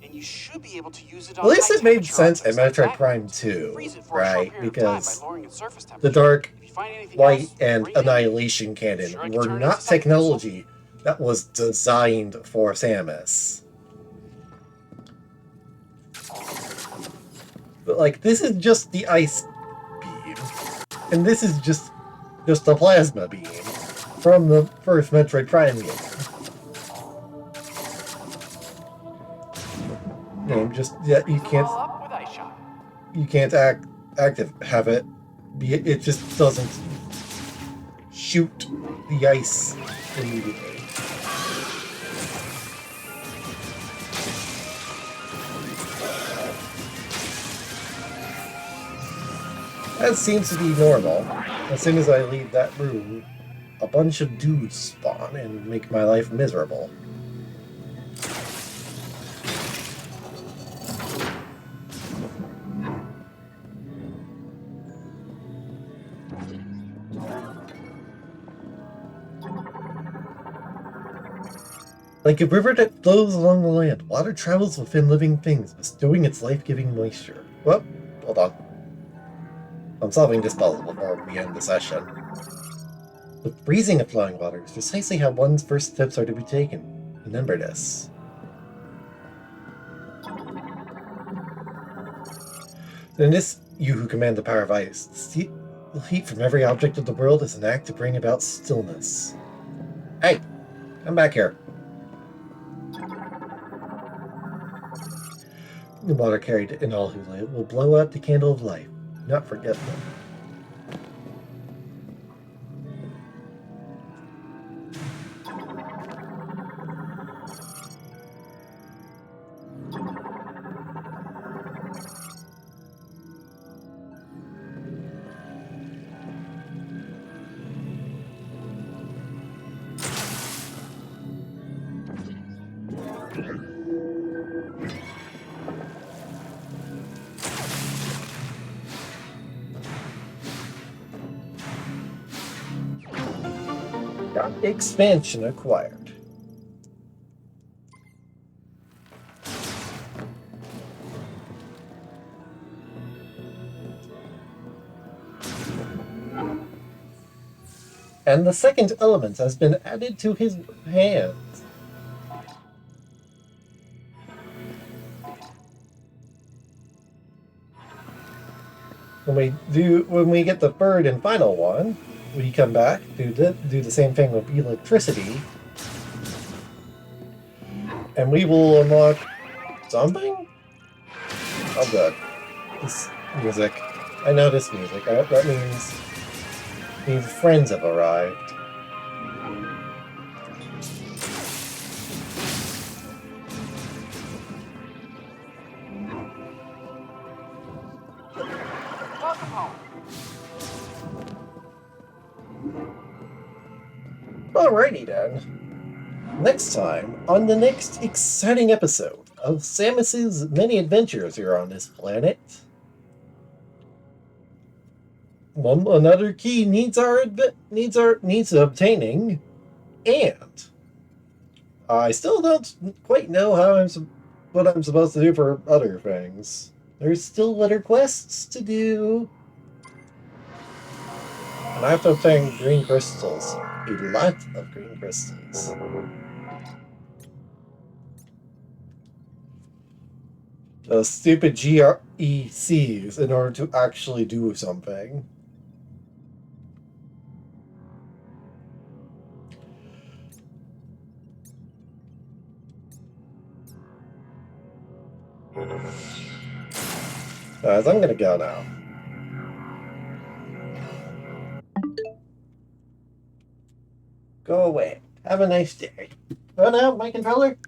And you should be able to use it At on least it made sense in like Metroid Prime 2, right? Because the the Dark, Light, and Annihilation Cannon were not technology that was designed for Samus. But, like, this is just the ice beam. And this is just the plasma beam from the first Metroid Prime game. game. Just yeah, you Fill can't all up with ice shot. have it be. It just doesn't shoot the ice immediately. That seems to be normal. As soon as I leave that room, a bunch of dudes spawn and make my life miserable. Like a river that flows along the land, water travels within living things, bestowing its life-giving moisture. Well, hold on. I'm solving this puzzle before we end the session. The freezing of flowing water is precisely how one's first steps are to be taken. Remember this. In this, you who command the power of ice, the heat from every object of the world is an act to bring about stillness. Hey, come back here. The water carried in all who live will blow out the candle of life. Do not forget them. Expansion acquired. And the second element has been added to his hands. When we get the third and final one, we come back, do the same thing with electricity, and we will unlock something? Oh good. This music. I know this music. That means friends have arrived. Welcome home. Alrighty then. Next time, on the next exciting episode of Samus's many adventures here on this planet, another key needs obtaining, and I still don't quite know what I'm supposed to do for other things. There's still other quests to do, and I have to obtain green crystals. A lot of green crystals. Those stupid GRECs in order to actually do something. Guys, I'm gonna go now. Go away. Have a nice day. Oh no, my controller.